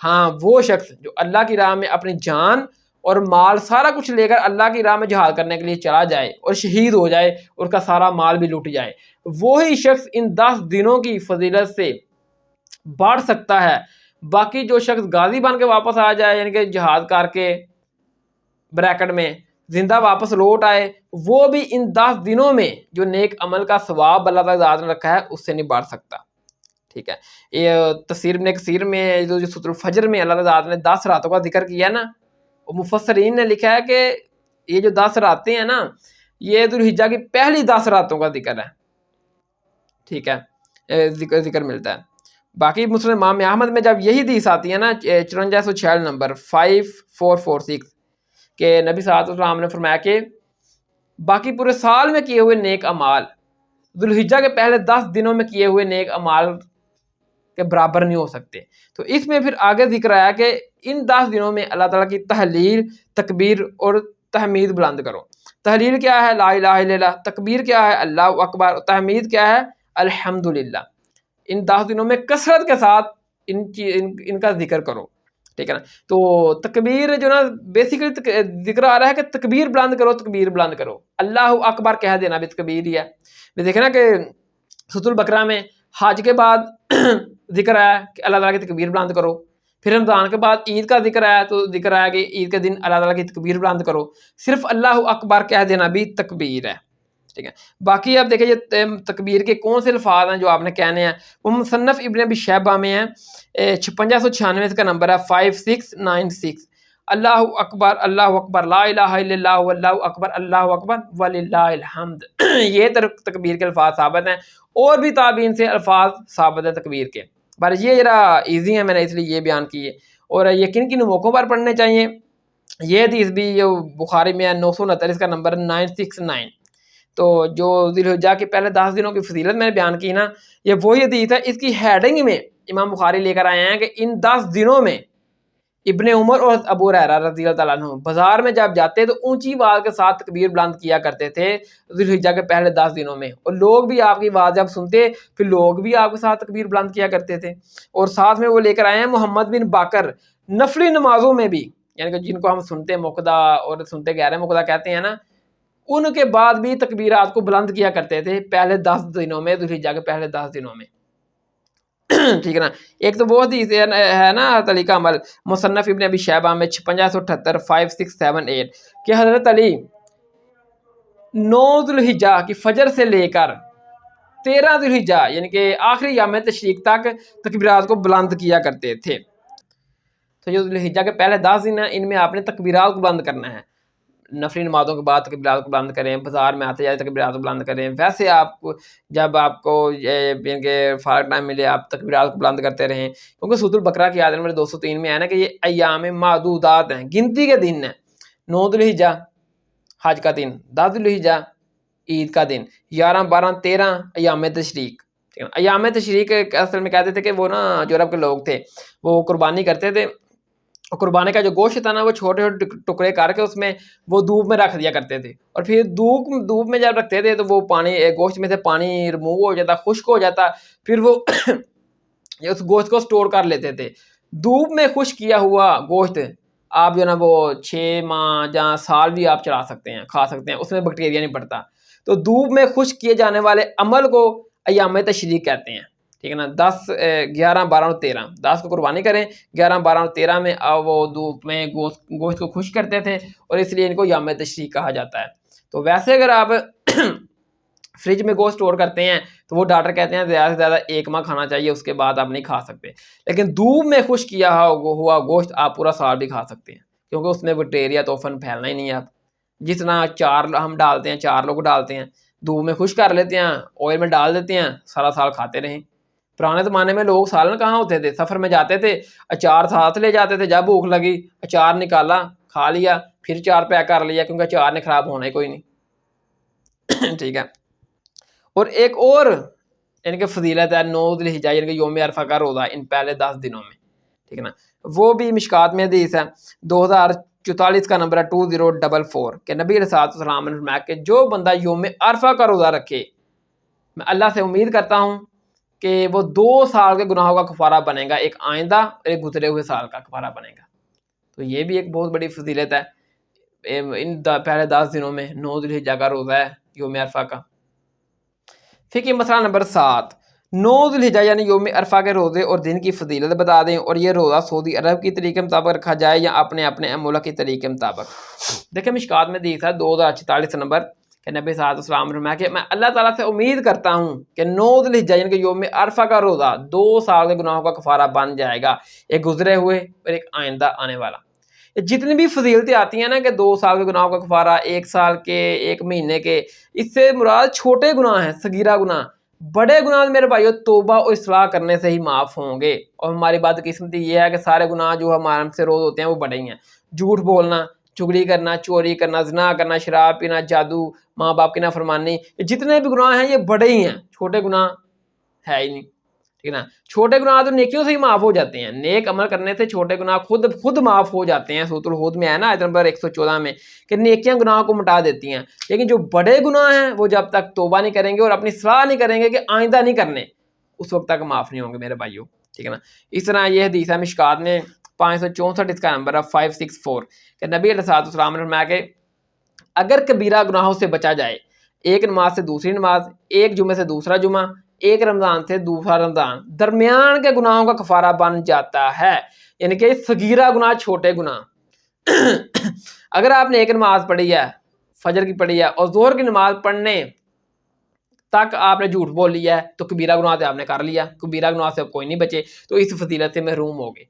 ہاں وہ شخص جو اللہ کی راہ میں اپنی جان اور مال سارا کچھ لے کر اللہ کی راہ میں جہاد کرنے کے لیے چلا جائے اور شہید ہو جائے اور اس کا سارا مال بھی لوٹ جائے، وہی شخص ان 10 دنوں کی فضیلت سے بڑھ سکتا ہے۔ باقی جو شخص غازی بن کے واپس آ جائے یعنی کہ جہاد کر کے بریکٹ میں زندہ واپس لوٹ آئے، وہ بھی ان 10 دنوں میں جو نیک عمل کا ثواب اللہ تعالیٰ ذات نے رکھا ہے اس سے نہیں بڑھ سکتا، ٹھیک ہے۔ یہ تفسیر ابن کثیر میں جو سورۃ الفجر میں اللہ تعالیٰ ذات نے 10 راتوں کا ذکر کیا ہے نا، وہ مفسرین نے لکھا ہے کہ یہ جو 10 راتیں ہیں نا یہ ذوالحجہ کی پہلی 10 راتوں کا ذکر ہے، ٹھیک ہے، ذکر ملتا ہے۔ باقی مسلم امام احمد میں جب یہی حدیث آتی ہے نا 5446 نمبر 5446 کہ نبی صلی اللہ علیہ وسلم نے فرمایا کہ باقی پورے سال میں کیے ہوئے نیک اعمال ذوالحجہ کے پہلے 10 دنوں میں کیے ہوئے نیک اعمال کے برابر نہیں ہو سکتے۔ تو اس میں پھر آگے ذکر آیا کہ ان 10 دنوں میں اللہ تعالیٰ کی تحلیل، تکبیر اور تحمید بلند کرو۔ تحلیل کیا ہے؟ لا الہ الا اللہ۔ تکبیر کیا ہے؟ اللہ اکبر۔ تحمید کیا ہے؟ الحمدللہ۔ ان 10 دنوں میں کثرت کے ساتھ ان کا ذکر کرو، ٹھیک ہے نا۔ تو تکبیر جو نا بیسیکلی ذکر آ رہا ہے کہ تکبیر بلند کرو، تکبیر بلند کرو، اللہ اکبر کہہ دینا بھی تکبیر ہی ہے۔ دیکھیں نا کہ سورۃ البقرہ میں حج کے بعد ذکر آیا کہ اللہ تعالیٰ کی تکبیر بلند کرو، پھر رمضان کے بعد عید کا ذکر آیا تو ذکر آیا کہ عید کے دن اللہ تعالیٰ کی تکبیر بلند کرو، صرف اللہ اکبر کہہ دینا بھی تکبیر ہے، ٹھیک ہے. باقی آپ دیکھیں یہ تکبیر کے کون سے الفاظ ہیں جو آپ نے کہنے ہیں، وہ مصنف ابن ابی شیبہ میں ہیں، 5696 اس کا نمبر ہے 5696. اللہ اکبر لا الہ الا اللہ اللہ اکبر وللہ الحمد. یہ تکبیر کے الفاظ ثابت ہیں، اور بھی تابعین سے الفاظ ثابت ہیں تکبیر کے. پر یہ ذرا ایزی ہے، میں نے اس لیے یہ بیان کی ہے. اور یہ کن کن موقعوں پر پڑھنے چاہیے، یہ حدیث بھی یہ بخاری میں ہے 969 اس کا نمبر 969. تو جو ذی الحجہ کے پہلے 10 دنوں کی فضیلت میں نے بیان کی نا، یہ وہی حدیث ہے. اس کی ہیڈنگ میں امام بخاری لے کر آئے ہیں کہ ان 10 دنوں میں ابن عمر اور ابو ہریرہ رضی اللہ تعالیٰ عنہ بازار میں جب جاتے تو اونچی آواز کے ساتھ تکبیر بلند کیا کرتے تھے ذی الحجہ کے پہلے 10 دنوں میں، اور لوگ بھی آپ کی آواز جب سنتے پھر لوگ بھی آپ کے ساتھ تکبیر بلند کیا کرتے تھے. اور ساتھ میں وہ لے کر آئے ہیں محمد بن باقر نفلی نمازوں میں بھی، یعنی کہ جن کو ہم سنتے مقدہ اور سنتے غیر مقدہ کہتے ہیں نا، ان کے بعد بھی تکبیرات کو بلند کیا کرتے تھے پہلے 10 دنوں میں، ذی الحجہ کے پہلے 10 دنوں میں. ٹھیک ہے نا. ایک تو وہ حدیث ہے نا طریقہ عمل مصنف ابن ابی شیبہ میں 5678 5678 کہ حضرت علی 9 ذی الحجہ کی فجر سے لے کر 13 ذی الحجہ یعنی کہ آخری یوم تشریق تک تکبیرات کو بلند کیا کرتے تھے. تو جو ذی الحجہ کے پہلے 10 دن ہیں ان میں آپ نے تکبیرات کو بلند کرنا ہے. نفلی نمازوں کے بعد تکبیرات کو بلند کریں، بازار میں آتے جاتے تکبیرات کو بلند کریں. ویسے آپ کو جب آپ کو فارغ ٹائم ملے آپ تکبیرات کو بلند کرتے رہیں، کیونکہ سورۃ البقرہ کی آیت نمبر 203 میں ہے نا کہ یہ ایام معدودات ہیں، گنتی کے دن ہیں. 9 ذی الحجہ حج کا دن، 10 ذی الحجہ عید کا دن، 11 12 13 ایام تشریق. ایام تشریق اصل میں کہتے تھے کہ وہ نا جو عرب کے لوگ تھے وہ قربانی کرتے تھے، قربانی کا جو گوشت تھا نا وہ چھوٹے چھوٹے ٹکڑے کر کے اس میں وہ دھوپ میں رکھ دیا کرتے تھے، اور پھر دھوپ میں جب رکھتے تھے تو وہ پانی گوشت میں سے پانی ریموو ہو جاتا، خشک ہو جاتا، پھر وہ اس گوشت کو سٹور کر لیتے تھے. دھوپ میں خشک کیا ہوا گوشت آپ جو نا وہ 6 ماہ یا سال بھی آپ چلا سکتے ہیں، کھا سکتے ہیں، اس میں بیکٹیریا نہیں پڑتا. تو دھوپ میں خشک کیے جانے والے عمل کو ایام تشریق کہتے ہیں. ٹھیک ہے نا. 10 11 12 اور 13 10 کو قربانی کریں، 11 12 اور 13 میں وہ دھوپ میں گوشت کو خشک کرتے تھے، اور اس لیے ان کو یوم تشریق کہا جاتا ہے. تو ویسے اگر آپ فریج میں گوشت اسٹور کرتے ہیں تو وہ ڈاکٹر کہتے ہیں زیادہ سے زیادہ 1 ماہ کھانا چاہیے، اس کے بعد آپ نہیں کھا سکتے. لیکن دھوپ میں خشک کیا ہوا گوشت آپ پورا سال بھی کھا سکتے ہیں، کیونکہ اس میں بیکٹیریا توفن پھیلنا ہی نہیں ہے. آپ جتنا چار ہم ڈالتے ہیں، 4 لوگ ڈالتے ہیں، دھوپ میں خشک کر لیتے ہیں، آئل میں ڈال دیتے ہیں، سارا سال کھاتے رہیں. پرانے زمانے میں لوگ سالن کہاں ہوتے تھے، سفر میں جاتے تھے اچار ساتھ لے جاتے تھے، جب بھوک لگی اچار نکالا کھا لیا، پھر اچار پیک کر لیا، کیونکہ اچار نے خراب ہونا ہی کوئی نہیں. ٹھیک ہے. اور ایک اور یعنی کہ فضیلت ہے 9 ذی الحجہ یعنی کہ یوم عرفہ کا روزہ ان پہلے 10 دنوں میں. ٹھیک ہے نا. وہ بھی مشکات میں حدیث ہے 2044 کا نمبر ہے 2044 کہ نبی علیہ الصلوۃ والسلام نے فرمایا کہ جو بندہ یوم عرفہ کا روزہ رکھے میں اللہ سے امید کرتا ہوں کہ وہ 2 سال کے گناہوں کا کفارہ بنے گا، ایک آئندہ اور ایک گزرے ہوئے سال کا کفارہ بنے گا. تو یہ بھی ایک بہت بڑی فضیلت ہے ان پہلے 10 دنوں میں 9 ذی الحجہ کا روزہ ہے یوم عرفہ کا. فقہ مسئلہ نمبر 7 9 ذی الحجہ یعنی یوم عرفہ کے روزے اور دن کی فضیلت بتا دیں، اور یہ روزہ سعودی عرب کی طریقے کے مطابق رکھا جائے یا اپنے اپنے ملک کے طریقے کے مطابق. دیکھیں مشکات میں دیکھا 2044 نمبر کہ نبی صلی اللہ علیہ وسلم نے فرمایا کہ میں اللہ تعالیٰ سے امید کرتا ہوں کہ 9 ذی الحجہ یعنی کہ یوم عرفہ کا روزہ 2 سال کے گناہوں کا کفارہ بن جائے گا، ایک گزرے ہوئے اور ایک آئندہ آنے والا. جتنی بھی فضیلتیں آتی ہیں نا کہ 2 سال کے گناہوں کا کفارہ، 1 سال کے، 1 مہینے کے، اس سے مراد چھوٹے گناہ ہیں، صغیرہ گناہ. بڑے گناہ میرے بھائیو توبہ اور اصلاح کرنے سے ہی معاف ہوں گے. اور ہماری بدقسمتی یہ ہے کہ سارے گناہ جو ہمارے سے روز ہوتے ہیں وہ بڑے ہی ہیں. جھوٹ بولنا، چغلی کرنا، چوری کرنا، زنا کرنا، شراب پینا، جادو، ماں باپ کی نافرمانی، جتنے بھی گناہ ہیں یہ بڑے ہی ہیں، چھوٹے گناہ ہے ہی نہیں. ٹھیک ہے نا. چھوٹے گناہ تو نیکیوں سے ہی معاف ہو جاتے ہیں، نیک عمل کرنے سے چھوٹے گناہ خود معاف ہو جاتے ہیں. سورۃ الہود میں ہے نا آیت نمبر 114 میں کہ نیکیاں گناہوں کو مٹا دیتی ہیں. لیکن جو بڑے گناہ ہیں وہ جب تک توبہ نہیں کریں گے اور اپنی اصلاح نہیں کریں گے کہ آئندہ نہیں کرنے، اس وقت تک معاف نہیں ہوں گے میرے بھائیوں. ٹھیک ہے نا. اس طرح یہ حدیث ہے مشکات میں 564 اس کا نمبر ہے 564 کہ نبی علیہ الصلوۃ والسلام نے فرمایا کہ اگر کبیرہ گناہوں سے بچا جائے، ایک نماز سے دوسری نماز، ایک جمعے سے دوسرا جمعہ، ایک رمضان سے دوسرا رمضان، درمیان کے گناہوں کا کفارہ بن جاتا ہے. یعنی کہ صغیرہ گناہ، چھوٹے گناہ. اگر آپ نے ایک نماز پڑھی ہے، فجر کی پڑھی ہے، اور ظہر کی نماز پڑھنے تک آپ نے جھوٹ بول لیا ہے تو کبیرہ گناہ سے آپ نے کر لیا، کبیرہ گناہ سے اب کوئی نہیں بچے، تو اس فضیلت سے محروم ہو گئے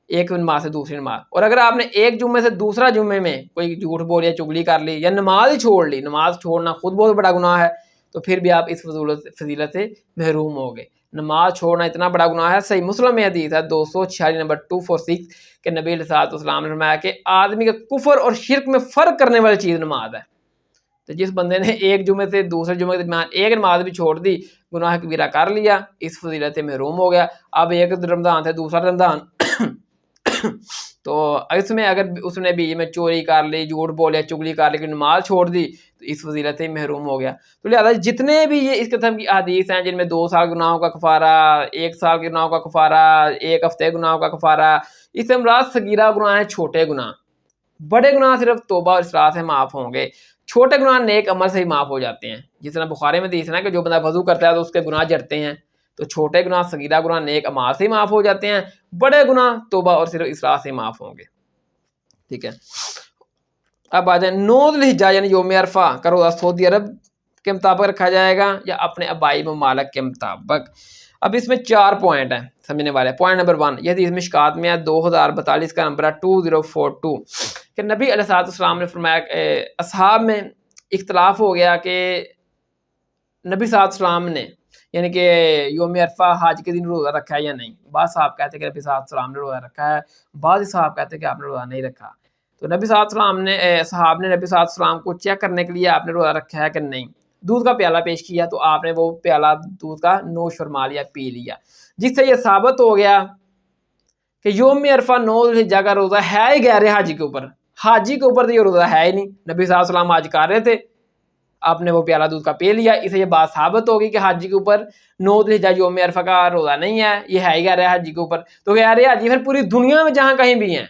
ایک نماز سے دوسری نماز۔ اور اگر آپ نے ایک جمعے سے دوسرا جمعے میں کوئی جھوٹ بول یا چگلی کر لی یا نماز ہی چھوڑ لی، نماز چھوڑنا خود بہت بڑا گناہ ہے، تو پھر بھی آپ اس فضیلت سے محروم ہو گئے۔ نماز چھوڑنا اتنا بڑا گناہ ہے، صحیح مسلم میں حدیث ہے 246 نمبر 246 کہ نبی علیہ الصلوۃ والسلام نے فرمایا کہ آدمی کے کفر اور شرک میں فرق کرنے والی چیز نماز ہے۔ تو جس بندے نے ایک جمعے سے دوسرے جمعے کے درمیان ایک نماز بھی چھوڑ دی، گناہ کبیرہ کر لیا، اس فضیلت سے محروم ہو گیا۔ اب ایک رمضان سے دوسرا رمضان تو اس میں اگر اس نے بیچ میں چوری کر لی، جھوٹ بولے، چگلی کر لی، نماز چھوڑ دی، تو اس فضیلت سے محروم ہو گیا۔ تو لہٰذا جتنے بھی یہ اس قسم کی احادیث ہیں جن میں 2 سال گناہوں کا کفارہ، 1 سال کے گناہوں کا کفارہ، 1 ہفتے گناہوں کا کفارہ، اس سے مراد صغیرہ گناہ ہیں، چھوٹے گناہ۔ بڑے گناہ صرف توبہ اور اصلاح سے معاف ہوں گے، چھوٹے گناہ نیک عمل سے ہی معاف ہو جاتے ہیں۔ جس طرح بخاری میں حدیث ہے کہ جو بندہ وضو کرتا ہے تو اس کے گناہ جھڑتے ہیں، تو چھوٹے گناہ صغیرہ گناہ نیک اعمال سے ہی معاف ہو جاتے ہیں، بڑے گناہ توبہ اور صرف اصلاح سے معاف ہوں گے۔ ٹھیک ہے، اب آ جائیں 9 ذی الحجہ یعنی یوم عرفہ کا روزہ سعودی عرب کے مطابق رکھا جائے گا یا اپنے آبائی ممالک کے مطابق۔ اب اس میں 4 پوائنٹ ہیں سمجھنے والے۔ پوائنٹ نمبر 1، یہ حدیث مشکات میں ہے 2042 کا نمبر ہے 2042 کہ نبی علیہ السلام نے فرمایا اصحاب میں اختلاف ہو گیا کہ نبی صلی اللہ علیہ وسلم نے یعنی کہ یوم عرفہ حج کے دن روزہ رکھا ہے یا نہیں۔ بعض صاحب کہتے ہیں کہ نبی صلی اللہ علیہ وسلم نے روزہ رکھا ہے، بعض صاحب کہتے ہیں کہ آپ نے روزہ نہیں رکھا۔ تو نبی صلی اللہ علیہ وسلم نے صحاب نے نبی صلی اللہ علیہ وسلم کو چیک کرنے کے لیے آپ نے روزہ رکھا ہے کہ نہیں، دودھ کا پیالہ پیش کیا تو آپ نے وہ پیالہ دودھ کا نوش فرما لیا، پی لیا، جس سے یہ ثابت ہو گیا کہ یوم عرفہ 9 ذی الحجہ کا روزہ ہے ہی غیر حاجی کے اوپر، حاجی کے اوپر تو یہ روزہ ہے ہی نہیں۔ نبی صلی اللہ علیہ وسلم حج کر رہے تھے، آپ نے وہ پیالہ دودھ کا پی لیا، اسے یہ بات ثابت ہوگی کہ حاجی کے اوپر 9 ذی الحجہ یوم عرفہ کا روزہ نہیں ہے، یہ ہے ہی غیر حاجی کے اوپر۔ تو غیر حاجی پھر پوری دنیا میں جہاں کہیں بھی ہیں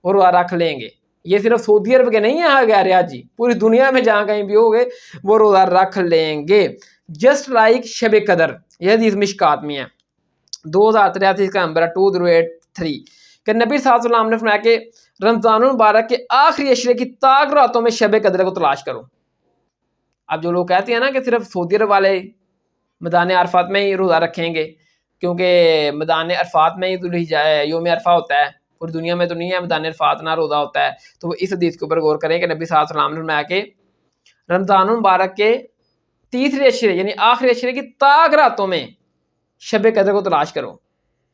وہ روزہ رکھ لیں گے، یہ صرف سعودی عرب کے نہیں ہیں غیر حاجی، پوری دنیا میں جہاں کہیں بھی ہوگے وہ روزہ رکھ لیں گے۔ جسٹ لائک شب قدر، یہ حدیث مشکات میں ہے 2083 کا نمبر ہے 2083 کہ نبی صلی اللہ علیہ وسلم نے فرمایا کہ رمضان المبارک کے آخری عشرے کی طاق راتوں میں شب قدر کو تلاش کرو۔ اب جو لوگ کہتے ہیں نا کہ صرف سعودی عرب والے میدان عرفات میں ہی روزہ رکھیں گے کیونکہ میدان عرفات میں ہی یوم عرفہ ہوتا ہے، پوری دنیا میں تو نہیں ہے میدان عرفات نہ روزہ ہوتا ہے، تو وہ اس حدیث کے اوپر غور کریں کہ نبی صلی اللہ علیہ وسلم نے فرمایا کہ رمضان المبارک کے تیسرے عشرے یعنی آخری عشرے کی طاق راتوں میں شب قدر کو تلاش کرو۔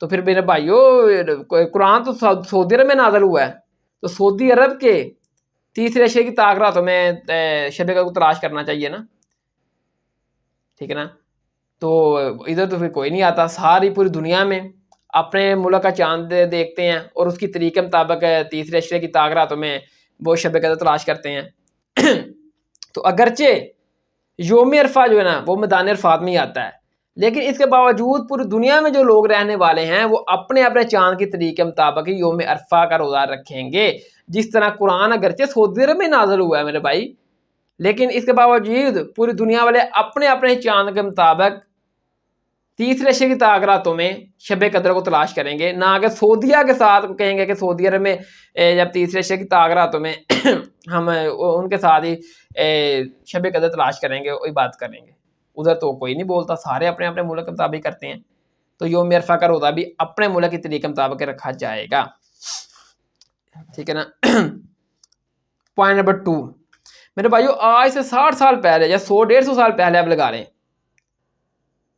تو پھر میرے بھائیو قرآن تو سعودی عرب میں نازل ہوا ہے، تو سعودی عرب کے تیسرے عشرے کی طاق راتوں میں شب قدر کو تلاش کرنا چاہیے نا، ٹھیک ہے نا۔ تو ادھر تو پھر کوئی نہیں آتا، ساری پوری دنیا میں اپنے ملک کا چاند دیکھتے ہیں اور اس کی طریقے مطابق تیسرے عشرے کی طاق راتوں میں وہ شب قدر تلاش کرتے ہیں۔ تو اگرچہ یوم عرفہ جو ہے نا وہ میدان عرفات میں ہی آتا ہے، لیکن اس کے باوجود پوری دنیا میں جو لوگ رہنے والے ہیں وہ اپنے اپنے چاند کے طریقے مطابق ہی یوم عرفہ کا روزہ رکھیں گے۔ جس طرح قرآن اگرچہ سعودی عرب میں نازل ہوا ہے میرے بھائی، لیکن اس کے باوجود پوری دنیا والے اپنے اپنے چاند کے مطابق تیسرے عشرے کی طاق راتوں میں شب قدر کو تلاش کریں گے، نہ کہ سعودیہ کے ساتھ کہیں گے کہ سعودی عرب میں جب تیسرے عشرے کی طاق راتوں میں ہم ان کے ساتھ ہی شب قدر تلاش کریں گے، وہی بات کریں گے۔ ادھر تو کوئی نہیں بولتا، سارے اپنے اپنے ملک کے مطابق کرتے ہیں، تو یوم عرفہ کا روزہ بھی اپنے ملک کے طریقے مطابق رکھا جائے گا، ٹھیک ہے نا۔ پوائنٹ نمبر 2 میرے بھائیو، آج سے 60 سال پہلے یا 100-150 سال پہلے آپ لگا لیں،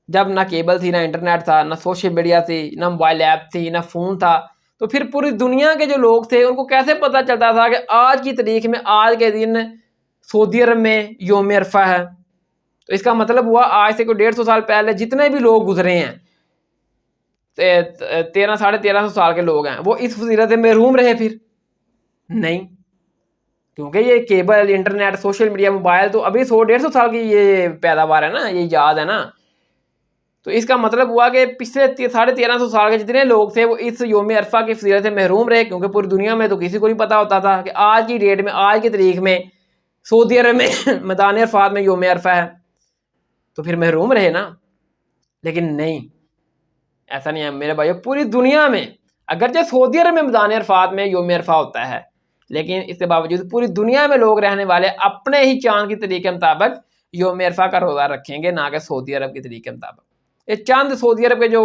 جب نہ کیبل تھی، نہ انٹرنیٹ تھا، نہ سوشل میڈیا تھی، نہ موبائل ایپ تھی، نہ فون تھا، تو پھر پوری دنیا کے جو لوگ تھے ان کو کیسے پتہ چلتا تھا کہ آج کی تاریخ میں آج کے دن سعودی عرب میں یوم عرفہ ہے؟ تو اس کا مطلب ہوا آج سے کوئی 150 سال پہلے جتنے بھی لوگ گزرے ہیں 1300-1350 سال کے لوگ ہیں وہ اس فضیلت سے محروم رہے؟ پھر نہیں، کیونکہ یہ cable, internet, social media, mobile تو ابھی 100-150 سال کی یہ پیداوار ہے نا، یہ ایجاد ہے نا۔ تو اس کا مطلب ہوا کہ پچھلے 1350 سال کے جتنے لوگ تھے وہ اس یوم عرفہ کی فضیلت سے محروم رہے، کیونکہ پوری دنیا میں تو کسی کو نہیں پتہ ہوتا تھا کہ آج کی ڈیٹ میں، آج کی تاریخ میں سعودی عرب میں میدان عرفات میں یوم عرفہ ہے، تو پھر محروم رہے نا۔ لیکن نہیں، ایسا نہیں ہے میرے بھائیو، پوری دنیا میں اگرچہ سعودی عرب میں میدان عرفات میں یوم عرفہ ہوتا ہے، لیکن اس کے باوجود پوری دنیا میں لوگ رہنے والے اپنے ہی چاند کی طریقے مطابق یوم عرفہ کا روزہ رکھیں گے، نہ کہ سعودی عرب کے طریقے مطابق۔ یہ چند سعودی عرب کے جو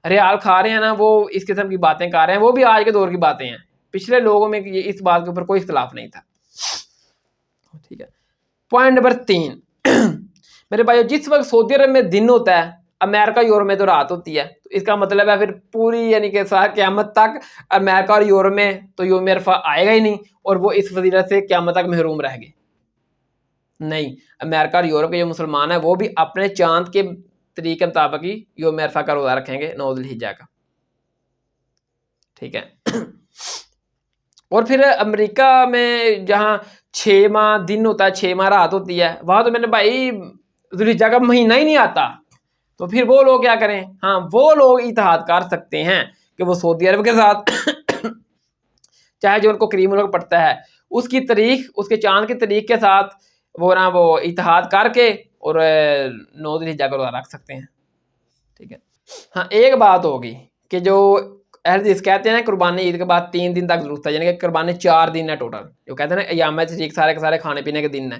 ریال کھا رہے ہیں نا، وہ اس قسم کی باتیں کر رہے ہیں، وہ بھی آج کے دور کی باتیں ہیں، پچھلے لوگوں میں اس بات کے اوپر کوئی اختلاف نہیں تھا، ٹھیک ہے۔ پوائنٹ نمبر 3 میرے بھائیو، جس وقت سعودی عرب میں دن ہوتا ہے، امریکہ یورپ میں تو رات ہوتی ہے، تو اس کا مطلب ہے پھر پوری یعنی کہ قیامت تک امریکہ اور یورپ میں تو یوم عرفہ آئے گا ہی نہیں، اور وہ اس فضیلت سے قیامت تک محروم رہ گئے۔ نہیں، امریکہ اور یورپ کے جو مسلمان ہیں وہ بھی اپنے چاند کے طریقے مطابق ہی یوم عرفہ کا روزہ رکھیں گے، 9 ذی الحجہ کا، ٹھیک ہے۔ اور پھر امریکہ میں جہاں 6 ماہ دن ہوتا ہے، 6 ماہ رات ہوتی ہے، وہاں تو میں نے بھائی ذی الحجہ کا مہینہ ہی نہیں آتا، تو پھر وہ لوگ کیا کریں؟ ہاں، وہ لوگ اتحاد کر سکتے ہیں کہ وہ سعودی عرب کے ساتھ چاہے جو ان کو کریم ملک پڑتا ہے اس کی تاریخ، اس کے چاند کی تاریخ کے ساتھ وہ نا وہ اتحاد کر کے اور 9 ذی الحجہ کا روزہ رکھ سکتے ہیں، ٹھیک ہے۔ ہاں، ایک بات ہوگی کہ جو اہل حدیث کہتے ہیں نا قربانی عید کے بعد 3 دن تک ضرورت ہے، یعنی کہ قربانی 4 دن ہے ٹوٹل، جو کہتے ہیں نا ایام تشریق سارے کے سارے کھانے پینے کے دن ہیں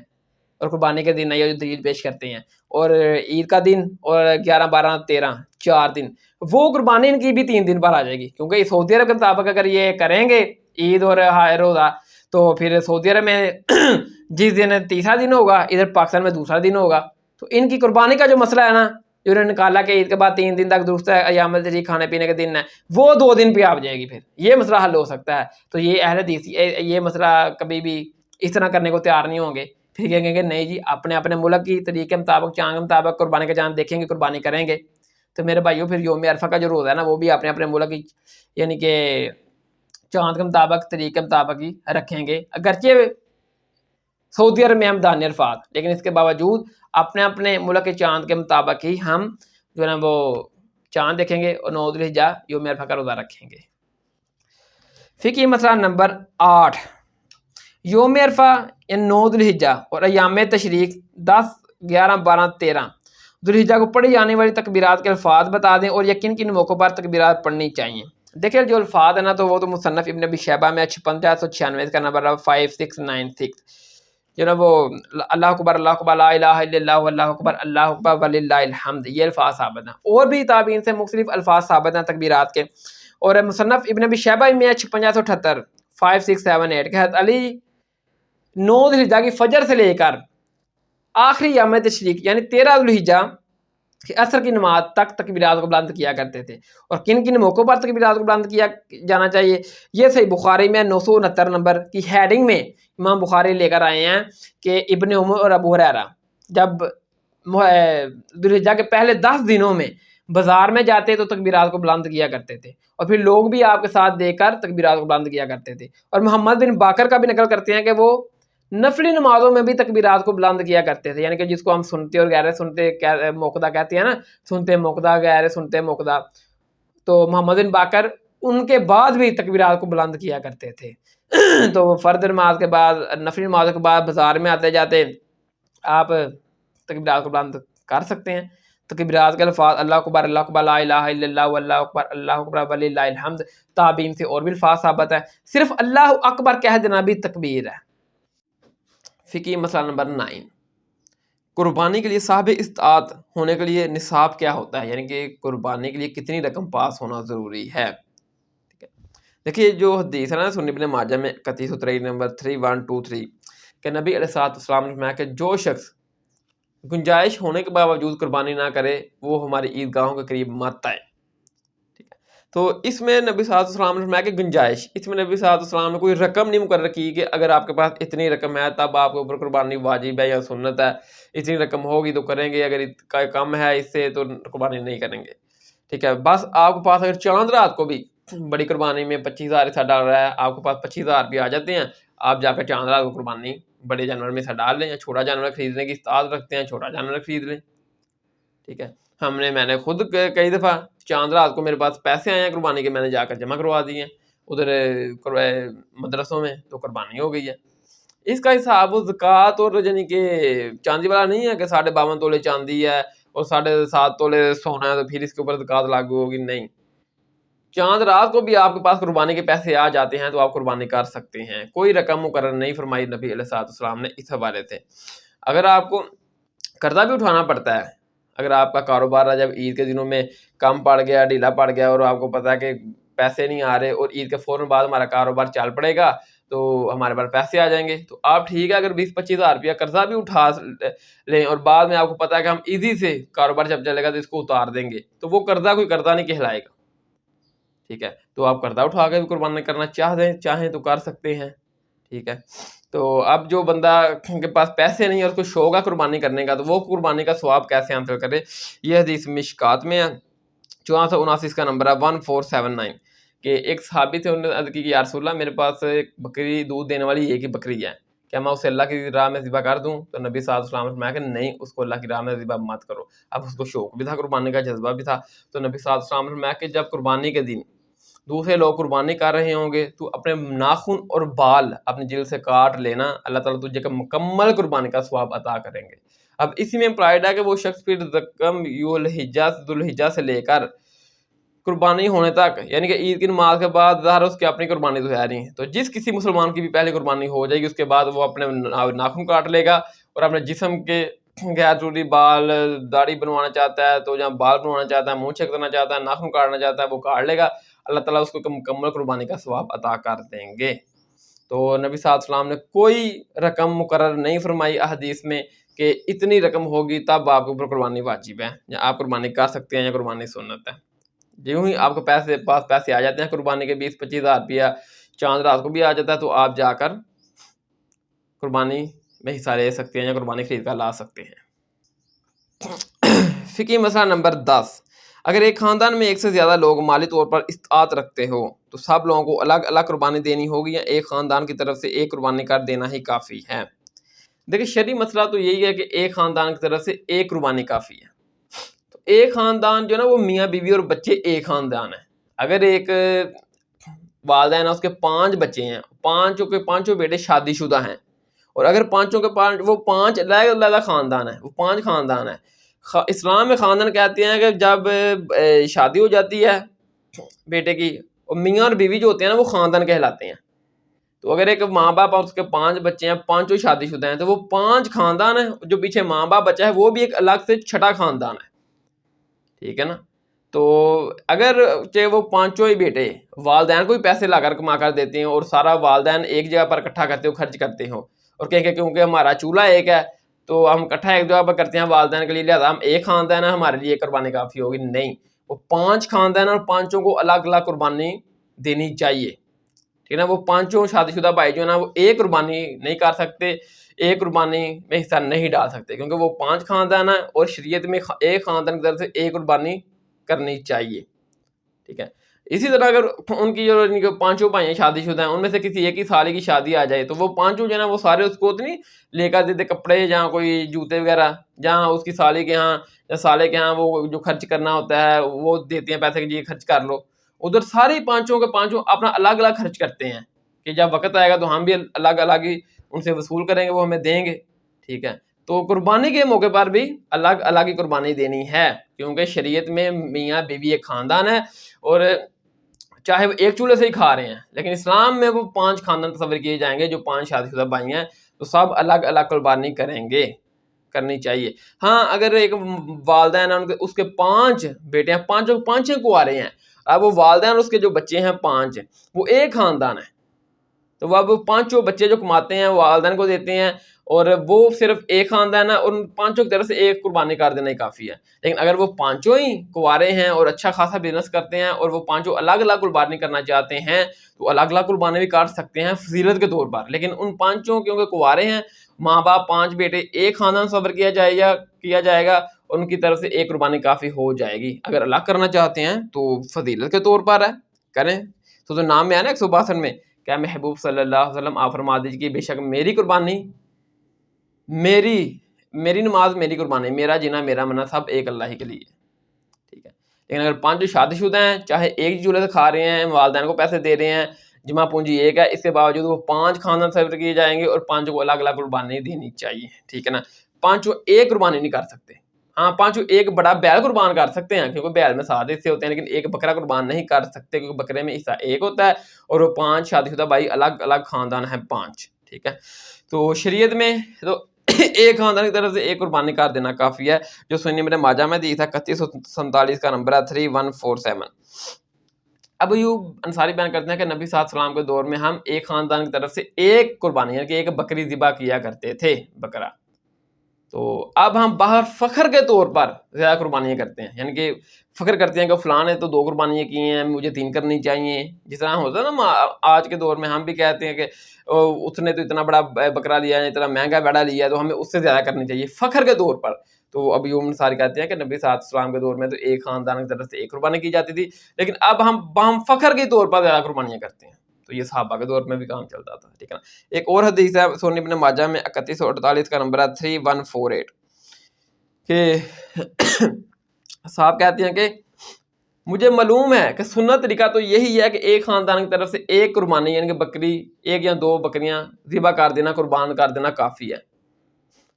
اور قربانی کے دن ہے، یہ جو دلیل پیش کرتے ہیں، اور عید کا دن اور 11 12 13 4 دن، وہ قربانی ان کی بھی 3 دن پر آ جائے گی، کیونکہ سعودی عرب کے مطابق اگر یہ کریں گے عید اور روزہ، تو پھر سعودی عرب میں جس دن تیسرا دن ہوگا، ادھر پاکستان میں دوسرا دن ہوگا، تو ان کی قربانی کا جو مسئلہ ہے نا، جو انہوں نے نکالا کہ عید کے بعد 3 دن تک درست ہے، ایام تشریق کھانے پینے کے دن ہے، وہ 2 دن پہ آ جائے گی، پھر یہ مسئلہ حل ہو سکتا ہے۔ تو یہ اہل حدیث یہ مسئلہ کبھی بھی اس طرح کرنے کو تیار نہیں ہوں گے، پھر کہیں گے کہ نہیں جی اپنے اپنے ملک کی طریقے مطابق چاند کے مطابق قربانی کا چاند دیکھیں گے، قربانی کریں گے۔ تو میرے بھائیوں پھر یوم عرفہ کا جو روزہ ہے نا، وہ بھی اپنے اپنے ملک کی یعنی کہ چاند کے مطابق طریقے مطابق ہی رکھیں گے، اگرچہ سعودی عرب میں ہم دان عرفات، لیکن اس کے باوجود اپنے اپنے ملک کے چاند کے مطابق ہی ہم جو ہے نا وہ چاند دیکھیں گے اور 9 ذی الحجہ یوم عرفہ کا روزہ رکھیں گے۔ فقہی مسئلہ نمبر 8، یوم عرفہ یا 9 ذی الحجہ اور ایام تشریق 10 11 12 13 ذی الحجہ کو پڑھی جانے والی تکبیرات کے الفاظ بتا دیں اور یقین کن موقعوں پر تکبیرات پڑھنی چاہیے۔ دیکھیں جو الفاظ ہے نا، تو وہ تو مصنف ابن ابی شیبہ میں 5696 کا نمبر 5696، جو نا وہ اللہ اکبر لا الہ الا اللہ اللہ اکبر وللہ الحمد، یہ الفاظ ثابت ہیں، اور بھی تابعین سے مختلف الفاظ ثابت ہیں تکبیرات کے، اور مصنف ابن ابی شیبہ میں 5678 5678 کہ حضرت علی 9 ذی الحجہ کی فجر سے لے کر آخری یوم تشریق یعنی 13 ذی الحجہ کہ عصر کی نماز تک تکبیرات کو بلند کیا کرتے تھے، اور کن کن موقعوں پر تکبیرات کو بلند کیا جانا چاہیے، یہ صحیح بخاری میں 969 نمبر کی ہیڈنگ میں امام بخاری لے کر آئے ہیں کہ ابن عمر اور ابو ہریرہ جب ذی الحجہ کے پہلے 10 دنوں میں بازار میں جاتے تو تکبیرات کو بلند کیا کرتے تھے، اور پھر لوگ بھی آپ کے ساتھ دے کر تکبیرات کو بلند کیا کرتے تھے، اور محمد بن باقر کا بھی نقل کرتے ہیں کہ وہ نفلی نمازوں میں بھی تکبیرات کو بلند کیا کرتے تھے، یعنی کہ جس کو ہم سنتے اور غیر سنتے موقدہ کہتے ہیں نا، سنتے موقدہ غیر سنتے موقدہ، تو محمد بن باقر ان کے بعد بھی تکبیرات کو بلند کیا کرتے تھے۔ تو وہ فرد نماز کے بعد نفلی نماز کے بعد بازار میں آتے جاتے آپ تکبیرات کو بلند کر سکتے ہیں۔ تکبیرات کے الفاظ اللہ اکبر لا الہ الا اللہ اللہ اکبر وللہ الحمد، تابعین سے اور بھی الفاظ ثابت ہیں، صرف اللہ اکبر کہہ دینا بھی تکبیر ہے۔ فقہی مسئلہ نمبر 9، قربانی کے لیے صاحب استطاعت ہونے کے لیے نصاب کیا ہوتا ہے، یعنی کہ قربانی کے لیے کتنی رقم پاس ہونا ضروری ہے، ٹھیک ہے۔ دیکھیے جو حدیث ہے نا سنن ابن ماجہ میں 3123 نمبر 3123 کہ نبی علیہ السلام نے فرمایا کہ جو شخص گنجائش ہونے کے باوجود قربانی نہ کرے وہ ہماری عیدگاہوں کے قریب مت آئے، ٹھیک ہے۔ تو اس میں نبی صلی اللہ علیہ وسلم نے فرمایا کہ گنجائش، اس میں نبی صلی اللہ علیہ وسلم نے کوئی رقم نہیں مقرر کی کہ اگر آپ کے پاس اتنی رقم ہے تب آپ کے اوپر قربانی واجب ہے یا سنت ہے، اتنی رقم ہوگی تو کریں گے، اگر کم ہے اس سے تو قربانی نہیں کریں گے، ٹھیک ہے۔ بس آپ کے پاس اگر چاند رات کو بھی بڑی قربانی میں 25,000 حصہ ڈال رہا ہے، آپ کے پاس 25,000 روپیہ آ جاتے ہیں، آپ جا کر چاند رات کو قربانی بڑے جانور میں سے ڈال لیں، یا چھوٹا جانور خریدنے کی استطاعت رکھتے ہیں چھوٹا جانور خرید لیں، ٹھیک ہے۔ میں نے خود کئی دفعہ چاند رات کو میرے پاس پیسے آئے ہیں قربانی کے، میں نے جا کر جمع کروا دیے ادھر مدرسوں میں، تو قربانی ہو گئی ہے۔ اس کا حساب و زکوٰۃ اور یعنی کہ چاندی والا نہیں ہے کہ 52.5 تولے چاندی ہے اور 7.5 تولے سونا ہے تو پھر اس کے اوپر زکوٰۃ لاگو ہوگی، نہیں، چاند رات کو بھی آپ کے پاس قربانی کے پیسے آ جاتے ہیں تو آپ قربانی کر سکتے ہیں، کوئی رقم مقرر نہیں فرمائی نبی علیہ السلام نے اس حوالے سے۔ اگر آپ کو قرضہ بھی اٹھانا پڑتا ہے، اگر آپ کا کاروبار جب عید کے دنوں میں کم پڑ گیا، ڈھیلا پڑ گیا، اور آپ کو پتا ہے کہ پیسے نہیں آ رہے اور عید کے فوراً بعد ہمارا کاروبار چل پڑے گا تو ہمارے پاس پیسے آ جائیں گے، تو آپ ٹھیک ہے اگر 20-25 ہزار روپیہ قرضہ بھی اٹھا لیں اور بعد میں آپ کو پتا ہے کہ ہم ایزی سے کاروبار جب چلے گا تو اس کو اتار دیں گے، تو وہ قرضہ کوئی قرضہ نہیں کہلائے گا. ٹھیک ہے، تو آپ قرضہ اٹھا کے بھی قربانی کرنا چاہیں تو کر سکتے ہیں. ٹھیک ہے، تو اب جو بندہ کے پاس پیسے نہیں اور اس کو شوق ہے قربانی کرنے کا، تو وہ قربانی کا ثواب کیسے حاصل کرے؟ یہ حدیث مشکات میں ہے، 1479 کا نمبر ہے 1479، کہ ایک صحابی تھے، انہوں نے عرض کی کہ یا رسول اللہ میرے پاس ایک بکری دودھ دینے والی ایک ہی بکری ہے، کیا میں اسے اللہ کی راہ میں ذبح کر دوں؟ تو نبی صلی اللہ علیہ وسلم نے فرمایا کہ نہیں، اس کو اللہ کی راہ میں ذبح مت کرو. اب اس کو شوق بھی تھا، قربانی کا جذبہ بھی تھا، تو نبی صلی اللہ علیہ وسلم نے فرمایا کہ جب قربانی کے دن دوسرے لوگ قربانی کر رہے ہوں گے تو اپنے ناخن اور بال اپنی جلد سے کاٹ لینا، اللہ تعالیٰ تجھے کا مکمل قربانی کا ثواب عطا کریں گے. اب اسی میں امپلائڈ ہے کہ وہ شخص پھر ذوالحجہ سے لے کر قربانی ہونے تک، یعنی کہ عید کی نماز کے بعد ظاہر اس کی اپنی قربانی تو ہے نہیں، تو جس کسی مسلمان کی بھی پہلے قربانی ہو جائے گی اس کے بعد وہ اپنے ناخن کاٹ لے گا اور اپنے جسم کے غیر ضروری بال، داڑھی بنوانا چاہتا ہے تو جہاں بال بنوانا چاہتا ہے، منہ چیک کرنا چاہتا ہے، ناخن کاٹنا چاہتا ہے، وہ کاٹ لے گا، اللہ تعالیٰ اس کو مکمل قربانی کا ثواب عطا کر دیں گے. تو نبی صلی اللہ علیہ وسلم نے کوئی رقم مقرر نہیں فرمائی احادیث میں کہ اتنی رقم ہوگی تب آپ کے اوپر قربانی واجب ہے یا آپ قربانی کر سکتے ہیں یا قربانی سنت ہے. یوں ہی آپ کو پیسے آ جاتے ہیں قربانی کے 20-25 ہزار روپیہ چاند رات کو بھی آ جاتا ہے تو آپ جا کر قربانی میں حصہ لے سکتے ہیں یا قربانی خرید کر لا سکتے ہیں. فقہی مسئلہ نمبر 10، اگر ایک خاندان میں ایک سے زیادہ لوگ مالی طور پر استطاعت رکھتے ہو تو سب لوگوں کو الگ الگ قربانی دینی ہوگی یا ایک خاندان کی طرف سے ایک قربانی کر دینا ہی کافی ہے؟ دیکھیں شرعی مسئلہ تو یہی ہے کہ ایک خاندان کی طرف سے ایک قربانی کافی ہے. تو ایک خاندان جو ہے نا وہ میاں بیوی اور بچے ایک خاندان ہے. اگر ایک والدین ہے اس کے 5 بچے ہیں، پانچوں کے پانچوں بیٹے شادی شدہ ہیں، اور اگر پانچوں کے وہ 5 علیحدہ خاندان ہے، وہ 5 خاندان ہے. اسلام میں خاندان کہتے ہیں کہ جب شادی ہو جاتی ہے بیٹے کی، اور میاں اور بیوی جو ہوتے ہیں نا وہ خاندان کہلاتے ہیں. تو اگر ایک ماں باپ اور اس کے 5 بچے ہیں، پانچوں شادی شدہ ہیں، تو وہ 5 خاندان ہیں، جو پیچھے ماں باپ بچہ ہے وہ بھی ایک الگ سے چھٹا خاندان ہے. ٹھیک ہے نا؟ تو اگر چاہے وہ 5 ہی بیٹے والدین کو بھی پیسے لا کر کما کر دیتے ہیں اور سارا والدین ایک جگہ پر اکٹھا کرتے ہو خرچ کرتے ہوں اور کہیں کہ کیونکہ ہمارا چولہا ایک ہے تو ہم اکٹھا ایک جگہ پر کرتے ہیں والدین کے لیے، لہٰذا ہم ایک خاندان ہے ہمارے لیے قربانی کافی ہوگی. نہیں، وہ 5 خاندان اور 5 کو الگ الگ قربانی دینی چاہیے. ٹھیک ہے نا؟ وہ 5 شادی شدہ بھائی جو ہے نا وہ ایک قربانی نہیں کر سکتے، ایک قربانی میں حصہ نہیں ڈال سکتے، کیونکہ وہ 5 خاندان ہیں اور شریعت میں ایک خاندان کی طرف سے ایک قربانی کرنی چاہیے. ٹھیک ہے، اسی طرح اگر ان کی جو 5 بھائی شادی شدہ ہیں ان میں سے کسی ایک ہی سالے کی شادی آ جائے تو وہ 5 جو ہے نا وہ سارے اس کو اتنی لے کر دیتے کپڑے، جہاں کوئی جوتے وغیرہ، جہاں اس کی سالے کے ہاں یا سالے کے ہاں وہ جو خرچ کرنا ہوتا ہے وہ دیتے ہیں پیسے کہ جی خرچ کر لو. ادھر سارے 5 کے 5 اپنا الگ الگ خرچ کرتے ہیں کہ جب وقت آئے گا تو ہم بھی الگ الگ ہی ان سے وصول کریں گے، وہ ہمیں دیں گے. ٹھیک ہے، تو قربانی کے موقع پر بھی الگ الگ ہی قربانی دینی ہے، کیونکہ شریعت میں میاں بیوی ایک خاندان ہے اور چاہے وہ ایک چولہے سے ہی کھا رہے ہیں، لیکن اسلام میں وہ 5 خاندان تصور کیے جائیں گے جو 5 شادی شدہ بھائی ہیں، تو سب الگ الگ قربانی کریں گے، کرنی چاہیے. ہاں اگر ایک والدین ہیں اس کے 5 بیٹے ہیں، 5 کو آ رہے ہیں، اب وہ والدین اس کے جو بچے ہیں 5 وہ ایک خاندان ہے، تو وہ اب 5 بچے جو کماتے ہیں والدین کو دیتے ہیں اور وہ صرف ایک خاندان ہے اور ان 5 کی طرف سے ایک قربانی کر دینا ہی کافی ہے. لیکن اگر وہ 5 ہی کنوارے ہیں اور اچھا خاصا بزنس کرتے ہیں اور وہ 5 الگ الگ قربانی کرنا چاہتے ہیں تو الگ الگ قربانی بھی کر سکتے ہیں فضیلت کے طور پر. لیکن ان 5 کیونکہ کنوارے ہیں، ماں باپ 5 بیٹے ایک خاندان صبر کیا جائے گا، ان کی طرف سے ایک قربانی کافی ہو جائے گی. اگر الگ کرنا چاہتے ہیں تو فضیلت کے طور پر ہے، کریں. تو نام میں ہے نا 162 میں، کیا محبوب صلی اللہ علیہ وسلم آپ فرما دیجیے کہ بے شک میری قربانی، میری نماز میری قربانی، میرا جینا میرا مرنا سب ایک اللہ ہی کے لیے. ٹھیک ہے، لیکن اگر 5 شادی شدہ ہیں، چاہے ایک چولہے سے کھا رہے ہیں، والدین کو پیسے دے رہے ہیں، جمع پونجی ایک ہے، اس کے باوجود وہ 5 خاندان صبر کیے جائیں گے اور 5 کو الگ الگ قربانی دینی چاہیے. ٹھیک ہے نا؟ 5 ایک قربانی نہیں کر سکتے. ہاں 5 ایک بڑا بیل قربان کر سکتے ہیں کیونکہ بیل میں 7 حصے ہوتے ہیں، لیکن ایک بکرا قربان نہیں کر سکتے کیونکہ بکرے میں حصہ ایک ہوتا ہے اور وہ 5 شادی شدہ بھائی الگ الگ خاندان ہیں 5. ٹھیک ہے، تو شریعت میں تو ایک خاندان کی طرف سے ایک قربانی کر دینا کافی ہے، جو سنی ابن ماجہ میں دی تھا 3147 کا نمبر ہے 3147۔ ابو ایوب انصاری بیان کرتے ہیں کہ نبی صلی اللہ علیہ وسلم کے دور میں ہم ایک خاندان کی طرف سے ایک قربانی یعنی کہ ایک بکری ذبح کیا کرتے تھے، بکرا۔ تو اب ہم باہر فخر کے طور پر زیادہ قربانیاں کرتے ہیں، یعنی کہ فخر کرتے ہیں کہ فلاں نے تو 2 قربانیاں کی ہیں، مجھے 3 کرنی چاہیے۔ جس طرح ہوتا ہے نا آج کے دور میں ہم بھی کہتے ہیں کہ اس نے تو اتنا بڑا بکرا لیا ہے، اتنا مہنگا بڑا لیا ہے، تو ہمیں اس سے زیادہ کرنی چاہیے فخر کے طور پر۔ تو ابھی انصاری کہتے ہیں کہ نبی صلی اللہ علیہ وسلم کے دور میں تو ایک خاندان کی طرف سے ایک قربانی کی جاتی تھی، لیکن اب ہم فخر کے طور پر زیادہ قربانیاں کرتے ہیں۔ تو یہ صحابہ کے دور میں بھی کام چلتا تھا، ٹھیک ہے نا۔ ایک اور حدیث ہے سنن ابن ماجہ میں 3148 کا نمبر ہے 3148 کہ صاحب کہتے ہیں کہ مجھے معلوم ہے کہ سنت طریقہ تو یہی ہے کہ ایک خاندان کی طرف سے ایک قربانی یعنی کہ بکری 1 یا 2 بکریاں ذبح کر دینا، قربان کر دینا کافی ہے،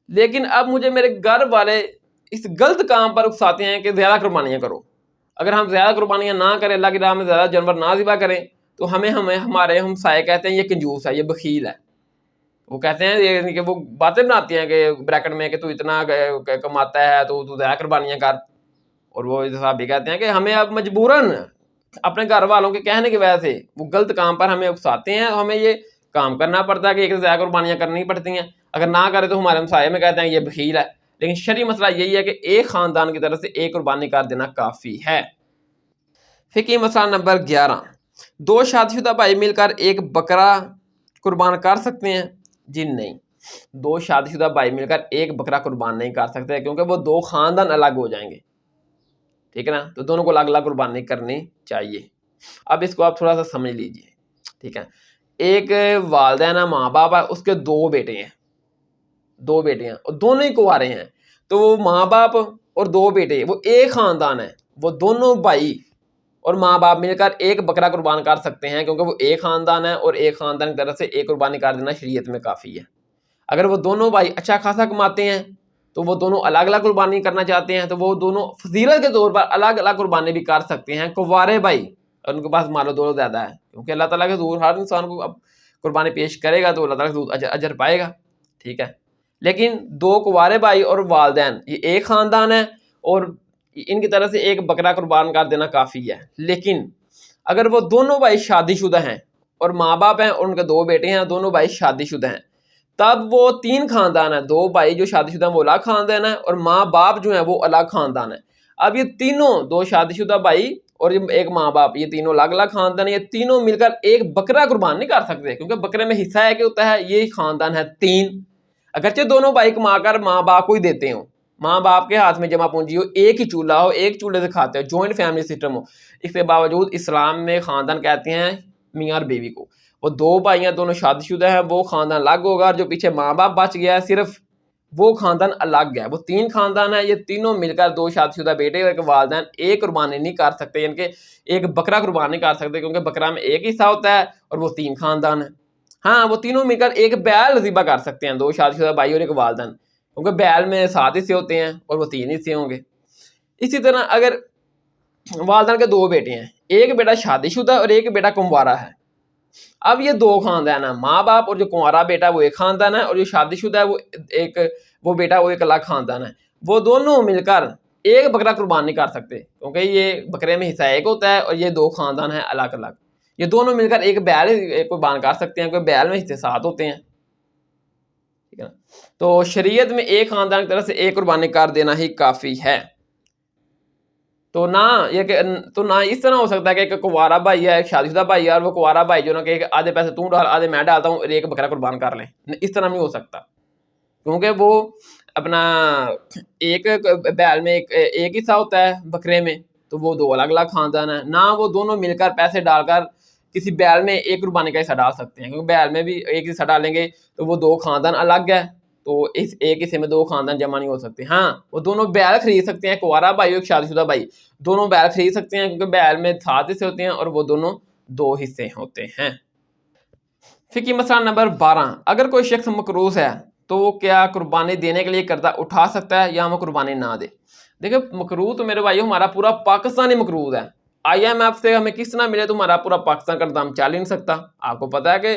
لیکن اب مجھے میرے گھر والے اس غلط کام پر اکساتے ہیں کہ زیادہ قربانیاں کرو۔ اگر ہم زیادہ قربانیاں نہ کریں، اللہ کی راہ میں زیادہ جانور نہ ذبح کریں، تو ہمارے ہمسائے کہتے ہیں یہ کنجوس ہے، یہ بخیل ہے۔ وہ کہتے ہیں کہ وہ باتیں بناتی ہیں کہ بریکٹ میں کہ تو اتنا کماتا ہے تو زیادہ قربانیاں کر۔ اور وہ صاحب بھی کہتے ہیں کہ ہمیں اب مجبوراً اپنے گھر والوں کے کہنے کی وجہ سے وہ غلط کام پر ہمیں اکساتے ہیں، ہمیں یہ کام کرنا پڑتا ہے کہ ایک سے زیادہ قربانیاں کرنی پڑتی ہیں، اگر نہ کرے تو ہمارے ہمسائے میں کہتے ہیں یہ بخیل ہے۔ لیکن شرعی مسئلہ یہی ہے کہ ایک خاندان کی طرف سے ایک قربانی کر دینا کافی ہے۔ فقہی مسئلہ نمبر 11، 2 شادی شدہ بھائی مل کر ایک بکرا قربان کر سکتے ہیں؟ جی نہیں، 2 شادی شدہ بھائی مل کر ایک بکرا قربان نہیں کر سکتے، کیونکہ وہ 2 خاندان الگ ہو جائیں گے، ٹھیک ہے نا۔ تو دونوں کو الگ الگ قربانی کرنی چاہیے۔ اب اس کو آپ تھوڑا سا سمجھ لیجئے، ٹھیک ہے۔ ایک والدین ہے، ماں باپ ہے، اس کے 2 بیٹے ہیں، 2 بیٹے ہیں اور دونوں ہی کنوارے ہیں، تو وہ ماں باپ اور 2 بیٹے وہ ایک خاندان ہے، وہ دونوں بھائی اور ماں باپ مل کر ایک بکرا قربان کر سکتے ہیں، کیونکہ وہ ایک خاندان ہے اور ایک خاندان کی طرف سے ایک قربانی کر دینا شریعت میں کافی ہے۔ اگر وہ دونوں بھائی اچھا خاصا کماتے ہیں تو وہ دونوں الگ الگ قربانی کرنا چاہتے ہیں، تو وہ دونوں فضیلت کے طور پر الگ الگ قربانی بھی کر سکتے ہیں۔ کنوارے بھائی اور ان کے پاس مال و دولت زیادہ ہے، کیونکہ اللہ تعالیٰ کے حضور ہر انسان کو اب قربانی پیش کرے گا تو اللہ تعالیٰ کے حضور اجر پائے گا، ٹھیک ہے۔ لیکن 2 کنوارے بھائی اور والدین یہ ایک خاندان ہے اور ان کی طرف سے ایک بکرا قربان کر دینا کافی ہے۔ لیکن اگر وہ دونوں بھائی شادی شدہ ہیں اور ماں باپ ہیں اور ان کے 2 بیٹے ہیں، دونوں بھائی شادی شدہ ہیں، تب وہ 3 خاندان ہیں، 2 بھائی جو شادی شدہ وہ الگ خاندان ہے اور ماں باپ جو ہیں وہ الگ خاندان ہے۔ اب یہ تینوں 2 شادی شدہ بھائی اور ایک ماں باپ یہ تینوں الگ الگ خاندان ہیں، یہ تینوں مل کر ایک بکرا قربان نہیں کر سکتے، کیونکہ بکرے میں حصہ ہے کہ ہوتا ہے یہ خاندان ہے 3۔ اگرچہ دونوں بھائی کما کر ماں باپ کو ہی دیتے ہوں، ماں باپ کے ہاتھ میں جمع پونجی ہو، ایک ہی چولہا ہو، ایک چولہے سے کھاتے ہو، جوائنٹ فیملی سسٹم ہو، اس کے باوجود اسلام میں خاندان کہتے ہیں میاں اور بیوی کو۔ وہ 2 بھائی ہیں، دونوں شادی شدہ ہیں، وہ خاندان الگ ہوگا، اور جو پیچھے ماں باپ بچ گیا ہے صرف وہ خاندان الگ ہے۔ وہ 3 خاندان ہیں، یہ تینوں مل کر 2 شادی شدہ بیٹے اور ایک والدین ایک قربانی نہیں کر سکتے، یعنی کہ ایک بکرا قربان نہیں کر سکتے، کیونکہ بکرا میں ایک حصہ ہوتا ہے اور وہ 3 خاندان ہیں۔ ہاں وہ تینوں مل کر ایک بیل ذبح کر سکتے ہیں، 2 شادی شدہ بھائی اور ایک والدین، کیونکہ بیل میں 7 حصے ہوتے ہیں اور وہ 3 حصے ہوں گے۔ اسی طرح اگر والدین کے 2 بیٹے ہیں، ایک بیٹا شادی شدہ اور ایک بیٹا کنوارا ہے، اب یہ 2 خاندان ہیں، ماں باپ اور جو کنوارا بیٹا وہ ایک خاندان ہے اور جو شادی شدہ ہے وہ بیٹا وہ ایک الگ خاندان ہے۔ وہ دونوں مل کر ایک بکرا قربان نہیں کر سکتے، کیونکہ یہ بکرے میں حصہ ایک ہوتا ہے اور یہ 2 خاندان ہیں الگ الگ۔ یہ دونوں مل کر ایک بیل قربان کر سکتے ہیں، کیونکہ بیل میں حصے 7 ہوتے ہیں، ٹھیک ہے نا۔ تو شریعت میں ایک خاندان کی طرف سے ایک قربانی کر دینا ہی کافی ہے۔ تو نہ اس طرح ہو سکتا ہے کہ ایک کنوارا بھائی ہے، ایک شادی شدہ بھائی ہے، اور وہ کنوارا بھائی جو نا کہ آدھے پیسے تو ڈال آدھے میں ڈالتا ہوں اور ایک بکرا قربان کر لیں، اس طرح نہیں ہو سکتا، کیونکہ وہ اپنا ایک بیل میں ایک حصہ ہوتا ہے بکرے میں، تو وہ 2 الگ الگ خاندان ہیں۔ نہ وہ دونوں مل کر پیسے ڈال کر کسی بیل میں ایک قربانی کا حصہ ڈال سکتے ہیں، کیونکہ بیل میں بھی ایک حصہ ڈالیں گے تو وہ 2 خاندان الگ ہے، تو اس ایک حصے میں 2 خاندان جمع نہیں ہو سکتے۔ ہاں وہ دونوں بیل خرید سکتے ہیں، کنوارا بھائی اور شادی شدہ بھائی دونوں بیل خرید سکتے ہیں، کیونکہ بیل میں 7 حصے ہوتے ہیں اور وہ دونوں 2 حصے ہوتے ہیں۔ فقہی مسئلہ نمبر 12، اگر کوئی شخص مقروض ہے تو وہ کیا قربانی دینے کے لیے قرضہ اٹھا سکتا ہے یا وہ قربانی نہ دے؟ دیکھیں مقروض تو میرے بھائی ہمارا پورا پاکستانی مقروض ہے، IMF سے ہمیں کس طرح ملے تو ہمارا پورا پاکستان کا نظام چل ہی نہیں سکتا۔ آپ کو پتہ ہے کہ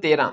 13,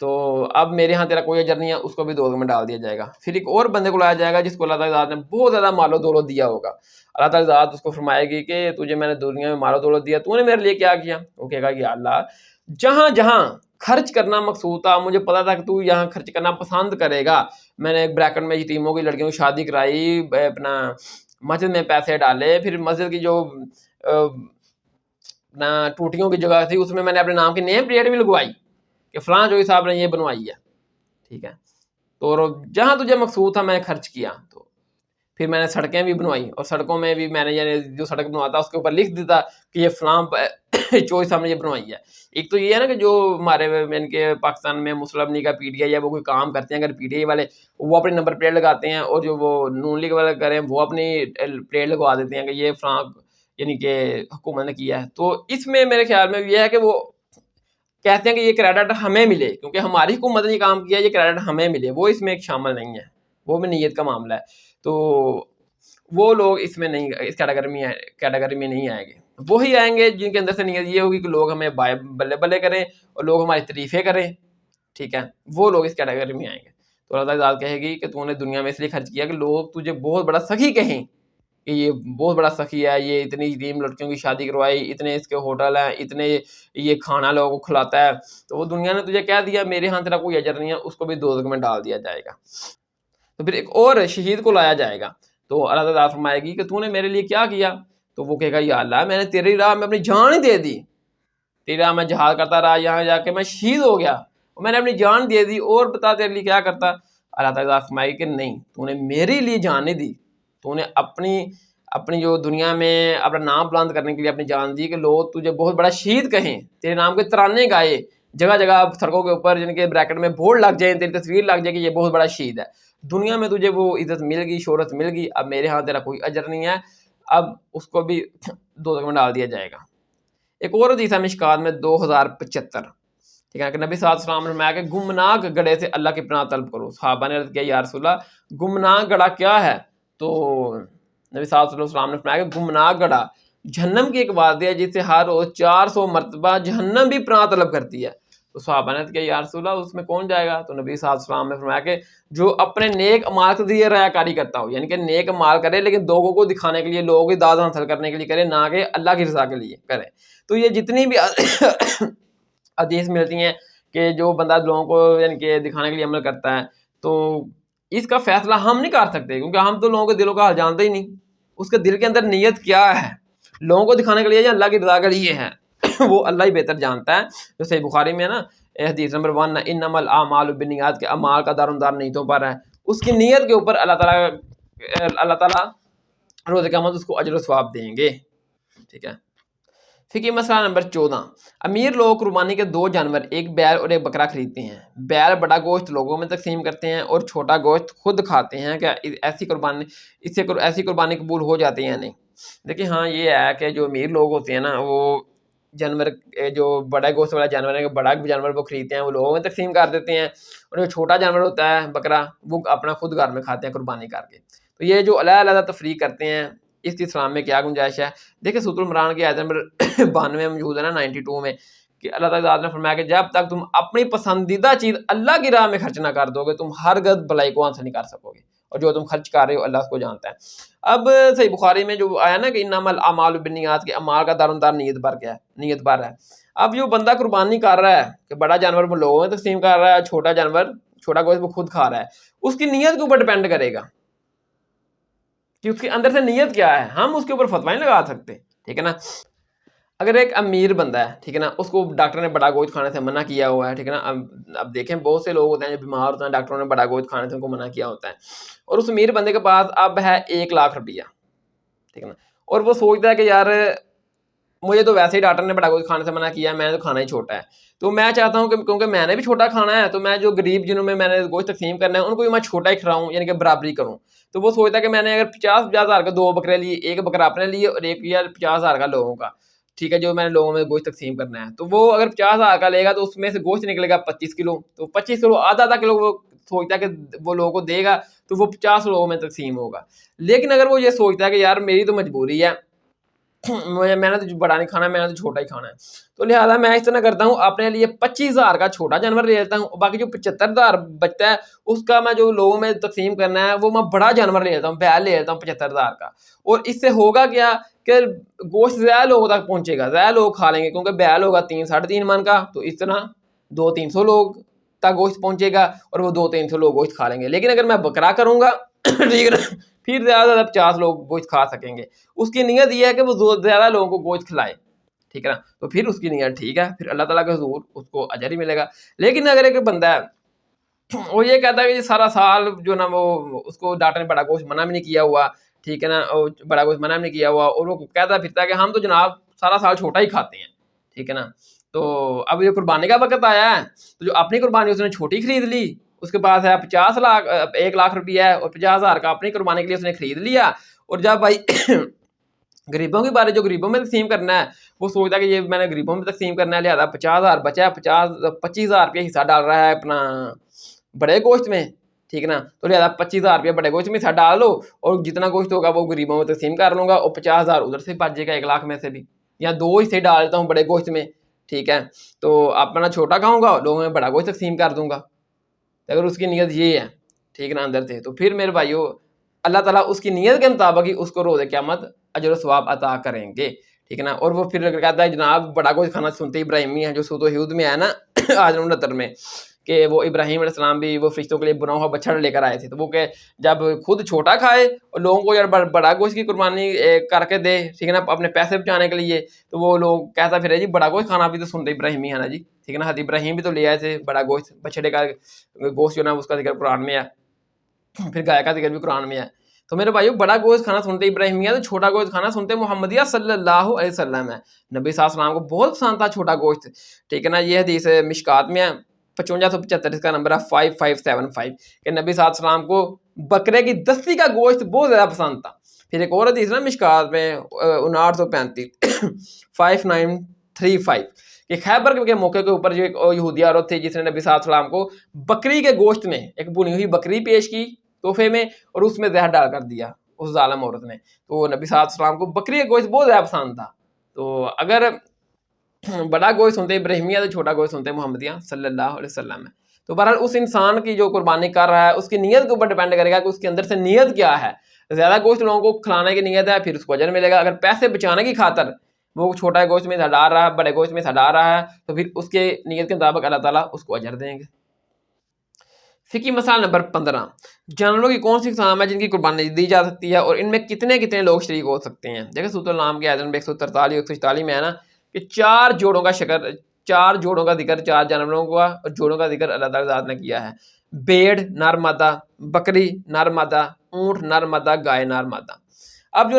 تو اب میرے ہاں تیرا کوئی اجر نہیں ہے، اس کو بھی دوزخ میں ڈال دیا جائے گا۔ پھر ایک اور بندے کو لایا جائے گا جس کو اللہ تعالیٰ ذات نے بہت زیادہ مال و دولت دیا ہوگا، اللہ تعالیٰ ذات اس کو فرمائے گی کہ تجھے میں نے دنیا میں مال و دولت دیا، تو نے میرے لیے کیا کیا؟ وہ کہے گا کہ اللہ جہاں جہاں خرچ کرنا مقصود تھا، مجھے پتا تھا کہ تو یہاں خرچ کرنا پسند کرے گا، میں نے ایک بریکٹ میں یتیموں کی لڑکیوں کی شادی کرائی، اپنا مسجد میں پیسے ڈالے، پھر مسجد کی جو ٹوٹیوں کی جگہ تھی اس میں نے اپنے نام کی نیم پلیٹ بھی لگوائی کہ فلاں جو صاحب نے یہ بنوائی ہے، ٹھیک ہے، تو جہاں تجھے مقصود تھا میں نے خرچ کیا۔ تو پھر میں نے سڑکیں بھی بنوائی، اور سڑکوں میں بھی میں نے یعنی جو سڑک بنواتا اس کے اوپر لکھ دیتا کہ یہ فلاں چوئی صاحب نے یہ بنوائی ہے۔ ایک تو یہ ہے نا کہ جو ہمارے ان کے پاکستان میں مسلم لیگ کا پی ٹی آئی یا وہ کوئی کام کرتے ہیں، اگر پی ٹی آئی والے وہ اپنی نمبر پلیٹ لگاتے ہیں، اور جو وہ نون لیگ والے کریں وہ اپنی پلیٹ لگوا دیتے ہیں کہ یہ فلاں یعنی کہ حکومت نے کیا ہے۔ تو اس میں میرے خیال میں یہ ہے کہ وہ کہتے ہیں کہ یہ کریڈٹ ہمیں ملے کیونکہ ہماری حکومت نے یہ کام کیا، یہ کریڈٹ ہمیں ملے، وہ اس میں ایک شامل نہیں ہے، وہ بھی نیت کا معاملہ ہے۔ تو وہ لوگ اس میں نہیں، اس کیٹیگری میں نہیں آئیں گے۔ وہی آئیں گے جن کے اندر سے نیت یہ ہوگی کہ لوگ ہمیں بلے بلے کریں اور لوگ ہماری تعریفیں کریں، ٹھیک ہے، وہ لوگ اس کیٹیگری میں آئیں گے۔ تو اللہ تعالیٰ کہے گی کہ تو نے دنیا میں اس لیے خرچ کیا کہ لوگ تجھے بہت بڑا سخی کہیں کہ یہ بہت بڑا سخی ہے، یہ اتنی یتیم لڑکیوں کی شادی کروائی، اتنے اس کے ہوٹل ہیں، اتنے یہ کھانا لوگوں کو کھلاتا ہے، تو وہ دنیا نے تجھے کہہ دیا میرے ہاں تیرا کوئی اجر نہیں ہے، اس کو بھی دوزخ میں ڈال دیا جائے گا۔ تو پھر ایک اور شہید کو لایا جائے گا، تو اللہ تعالیٰ فرمائے گی کہ تو نے میرے لیے کیا کیا؟ تو وہ کہے گا یا اللہ میں نے تیری راہ میں اپنی جان ہی دے دی، تیری راہ میں جہاد کرتا رہا، یہاں جا کے میں شہید ہو گیا، میں نے اپنی جان دے دی، اور بتا تیرے لیے کیا کرتا؟ اللہ تعالیٰ فرمائے گی کہ نہیں، تو نے میرے لیے جان نہیں دی، تو نے اپنی جو دنیا میں اپنا نام بلند کرنے کے لیے اپنی جان دی کہ لوگ تجھے بہت بڑا شہید کہیں، تیرے نام کے ترانے گائے، جگہ جگہ سڑکوں کے اوپر جن کے بریکٹ میں بورڈ لگ جائیں، تیری تصویر لگ جائے کہ یہ بہت بڑا شہید ہے۔ دنیا میں تجھے وہ عزت مل گئی، شہرت مل گئی، اب میرے ہاں تیرا کوئی اجر نہیں ہے، اب اس کو بھی دوزخ میں ڈال دیا جائے گا۔ ایک اور حدیث ہے مشکات میں 2075، ٹھیک ہے، کہ نبی صلی اللہ علیہ وسلم نے فرمایا کہ گمناک گڑھے سے اللہ کی پناہ طلب کرو۔ صحابہ نے عرض کیا یا رسول اللہ گمناک گڑھا کیا ہے؟ تو نبی صلی اللہ علیہ وسلم نے فرمایا کہ گمناک گڑھا جہنم کی ایک وادی ہے جس سے ہر روز 400 مرتبہ جہنم بھی پناہ طلب کرتی ہے۔ تو صحابہ نے کہا یا رسول اللہ اس میں کون جائے گا؟ تو نبی صلی اللہ علیہ وسلم نے فرمایا کہ جو اپنے نیک اعمال کے ذریعے ریا کاری کرتا ہو، یعنی کہ نیک اعمال کرے لیکن لوگوں کو دکھانے کے لیے، لوگوں کی داد حاصل کرنے کے لیے کرے، نہ کہ اللہ کی رضا کے لیے کرے۔ تو یہ جتنی بھی حدیث ملتی ہیں کہ جو بندہ لوگوں کو یعنی کہ دکھانے کے لیے عمل کرتا ہے، تو اس کا فیصلہ ہم نہیں کر سکتے کیونکہ ہم تو لوگوں کے دلوں کا حال جانتے ہی نہیں، اس کے دل کے اندر نیت کیا ہے، لوگوں کو دکھانے کے لیے یا اللہ کی رضا کے لیے ہے، وہ اللہ ہی بہتر جانتا ہے۔ جو صحیح بخاری میں ہے نا حدیث نمبر 1 انما الاعمال بالنیات کے اعمال کا دارومدار نیتوں پر ہے، اس کی نیت کے اوپر اللہ تعالیٰ روز قیامت اس کو اجر و ثواب دیں گے، ٹھیک ہے۔ فقہ مسئلہ نمبر 14، امیر لوگ قربانی کے 2 جانور ایک بیل اور ایک بکرا خریدتے ہیں، بیل بڑا گوشت لوگوں میں تقسیم کرتے ہیں اور چھوٹا گوشت خود کھاتے ہیں، کیا ایسی قربانی قبول ہو جاتی ہیں یا نہیں؟ دیکھیں ہاں یہ ہے کہ جو امیر لوگ ہوتے ہیں نا وہ جانور جو بڑا گوشت والا جانور ہے، بڑا جانور وہ خریدتے ہیں، وہ لوگوں میں تقسیم کر دیتے ہیں، اور جو چھوٹا جانور ہوتا ہے بکرا وہ اپنا خود گھر میں کھاتے ہیں قربانی کر کے۔ تو یہ جو علیحدہ تفریق کرتے ہیں اس کی اسلام میں کیا گنجائش ہے؟ دیکھیں سورۃ عمران کی آیت نمبر 92 میں موجود ہے نا 92 میں، کہ اللہ تعالیٰ نے فرمایا کہ جب تک تم اپنی پسندیدہ چیز اللہ کی راہ میں خرچ نہ کر دو گے تم ہرگز بھلائی کو حاصل نہیں کر سکو گے، اور جو تم خرچ کر رہے ہو اللہ اس کو جانتا ہے۔ اب صحیح بخاری میں جو آیا نا کہ انما الاعمال بالنیات کے اعمال کا دارومدار نیت پر ہے۔ اب جو بندہ قربانی کر رہا ہے کہ بڑا جانور وہ لوگوں میں تقسیم کر رہا ہے، چھوٹا گوشت وہ خود کھا رہا ہے، اس کی نیت کے اوپر ڈیپینڈ کرے گا کہ اس کے اندر سے نیت کیا ہے، ہم اس کے اوپر فتویٰ نہیں لگا سکتے، ٹھیک ہے نا۔ اگر ایک امیر بندہ ہے، ٹھیک ہے نا، اس کو ڈاکٹر نے بڑا گوشت کھانے سے منع کیا ہوا ہے، ٹھیک ہے نا، اب دیکھیں بہت سے لوگ ہوتے ہیں جو بیمار ہوتے ہیں، ڈاکٹروں نے بڑا گوشت کھانے سے ان کو منع کیا ہوتا ہے، اور اس امیر بندے کے پاس اب ہے 1 لاکھ روپیہ، ٹھیک ہے نا، اور وہ سوچتا ہے کہ یار مجھے تو ویسے ہی ڈاکٹر نے بڑا گوشت کھانے سے منع کیا ہے، میں نے تو کھانا ہی چھوٹا ہے، تو میں چاہتا ہوں کہ کیونکہ میں نے بھی چھوٹا کھانا ہے تو میں جو غریب جنہوں میں نے گوشت تقسیم کرنا ہے ان کو بھی میں چھوٹا ہی کھلاؤں، یعنی کہ برابری کروں۔ تو وہ سوچتا ہے کہ میں نے اگر 50 ہزار کا 2 بکرے لیے، ایک بکرا اپنے لیے اور ایک لیا 50 ہزار کا لوگوں کا، ٹھیک ہے، جو میں نے لوگوں میں گوشت تقسیم کرنا ہے، تو وہ اگر 50 ہزار کا لے گا تو اس میں سے گوشت نکلے گا 25 کلو، تو 25 کلو آدھا کلو وہ سوچتا ہے کہ وہ لوگوں کو دے گا تو وہ 50 لوگوں میں تقسیم ہوگا۔ لیکن اگر وہ یہ سوچتا ہے کہ یار میری تو مجبوری ہے میں نے تو بڑا نہیں کھانا, میں نے تو چھوٹا ہی کھانا ہے. تو لہٰذا میں اس طرح کرتا ہوں, اپنے لیے 25,000 کا چھوٹا جانور لے لیتا ہوں, باقی جو 75,000 بچتا ہے اس کا میں جو لوگوں میں تقسیم کرنا ہے وہ میں بڑا جانور لے لیتا ہوں, بیل لے لیتا ہوں 75,000 کا. اور اس سے ہوگا کیا کہ گوشت زیادہ لوگوں تک پہنچے گا, زیادہ لوگ کھا لیں گے, کیونکہ بیل ہوگا 3-3.5 من کا, تو اس طرح 200-300 لوگ تک گوشت پہنچے گا اور وہ 200-300 لوگ گوشت کھا لیں گے. لیکن اگر میں بکرا کروں گا ٹھیک ہے نا, پھر زیادہ سے زیادہ 50 لوگ گوشت کھا سکیں گے. اس کی نیت یہ ہے کہ وہ زیادہ لوگوں کو گوشت کھلائے, ٹھیک ہے نا, تو پھر اس کی نیت ٹھیک ہے, پھر اللہ تعالیٰ کے حضور اس کو اجر ہی ملے گا. لیکن اگر ایک بندہ ہے وہ یہ کہتا ہے کہ سارا سال جو نا وہ اس کو ڈاکٹر نے بڑا گوشت منع بھی نہیں کیا ہوا, ٹھیک ہے نا, بڑا گوشت منع بھی نہیں کیا ہوا, اور وہ کہتا پھرتا ہے کہ ہم تو جناب سارا سال چھوٹا ہی کھاتے ہیں, ٹھیک ہے نا. تو اب یہ قربانی کا وقت آیا ہے, تو جو اپنی قربانی اس نے چھوٹی خرید لی, اس کے پاس ہے 1 لاکھ روپیہ ہے, اور 50,000 کا اپنی قربانی کے لیے اس نے خرید لیا. اور جب بھائی غریبوں کی بارے جو غریبوں میں تقسیم کرنا ہے, وہ سوچتا ہے کہ یہ میں نے غریبوں میں تقسیم کرنا ہے, لہٰذا 50,000 بچا ہے, 25,000 روپیہ حصہ ڈال رہا ہے اپنا بڑے گوشت میں, ٹھیک ہے نا. تو لہٰذا 25,000 روپیہ بڑے گوشت میں حصہ ڈال لو, اور جتنا گوشت ہوگا وہ غریبوں میں تقسیم کر لوں گا, اور 50,000 ادھر سے بچ جائے گا 1 لاکھ میں سے بھی, یا 2 حصے ڈال دیتا ہوں بڑے گوشت میں, ٹھیک ہے. تو اپنا چھوٹا کھاؤں گا, لوگوں میں بڑا گوشت تقسیم کر دوں گا. اگر اس کی نیت یہ ہے, ٹھیک ہے نا, اندر سے, تو پھر میرے بھائیو اللہ تعالیٰ اس کی نیت کے مطابق ہی اس کو روز قیامت اجر و ثواب عطا کریں گے, ٹھیک ہے نا. اور وہ پھر کہتا ہے جناب بڑا گوشت کھانا سنتے ابراہیمی ہے, جو سورۃ ہود میں ہے نا آیت 69 میں, کہ وہ ابراہیم علیہ السلام بھی وہ فرشتوں کے لیے بنا ہوا بچڑا لے کر آئے تھے, تو وہ کہ جب خود چھوٹا کھائے اور لوگوں کو یار بڑا گوشت کی قربانی کر کے دے, ٹھیک ہے نا, اپنے پیسے بچانے کے لیے, تو وہ لوگ کہتا پھر جی بڑا گوشت کھانا بھی تو سنتے ابراہیمی ہے نا جی, ٹھیک ہے نا. حضرت ابراہیم بھی تو لے آئے تھے بڑا گوشت, بچڑے کا گوشت جو نا اس کا ذکر قرآن میں ہے, پھر گائے کا ذکر بھی قرآن میں ہے. تو میرے بھائیو بڑا گوشت کھانا سنتے ابراہیمیہ, تو چھوٹا گوشت کھانا سنتے محمدیہ صلی اللہ علیہ وسلم ہے. نبی صلی اللہ علیہ وسلم کو بہت پسند تھا چھوٹا گوشت, ٹھیک ہے نا. یہ حدیث مشکات میں ہے 5575, اس کا نمبر ہے 5575, کہ نبی صلی اللہ علیہ وسلم کو بکرے کی دستی کا گوشت بہت زیادہ پسند تھا. پھر ایک اور حدیث نا مشکات میں 5935 5935, کہ خیبر کے موقع کے اوپر جو ایک یہودی عورت تھی جس نے نبی صلی اللہ علیہ وسلم کو بکری کے گوشت میں ایک بنی ہوئی بکری پیش کی تحفے میں, اور اس میں زہر ڈال کر دیا اس ظالم عورت نے. تو نبی صلی اللہ علیہ وسلم کو بکری کا گوشت بہت زیادہ پسند تھا. تو اگر بڑا گوشت سنتے ابراہیمیہ, تو چھوٹا گوشت سنتے محمدیہ صلی اللہ علیہ وسلم ہے. تو بہرحال اس انسان کی جو قربانی کر رہا ہے اس کی نیت کے اوپر ڈیپینڈ کرے گا کہ اس کے اندر سے نیت کیا ہے. زیادہ گوشت لوگوں کو کھلانے کی نیت ہے, پھر اس کو اجر ملے گا. اگر پیسے بچانے کی خاطر وہ چھوٹا گوشت میں ڈال رہا ہے, بڑے گوشت میں ڈال رہا ہے, تو پھر اس کے نیت کے مطابق اللہ تعالیٰ اس کو اجر دیں گے. فقہی مسئلہ نمبر 15, جانوروں کی کون سی اقسام ہے جن کی قربانی دی جا سکتی ہے, اور ان میں کتنے کتنے لوگ شریک ہو سکتے ہیں. دیکھیں سورۃ الانعام کے آیت نمبر 143 144 میں ہے نا, کہ 4 جوڑوں کا ذکر 4 جانوروں کا, اور جوڑوں کا ذکر اللہ تعالیٰ ذات نے کیا ہے. بھیڑ نر مادہ, بکری نر مادہ, اونٹ نر مادہ, گائے نر مادہ. اب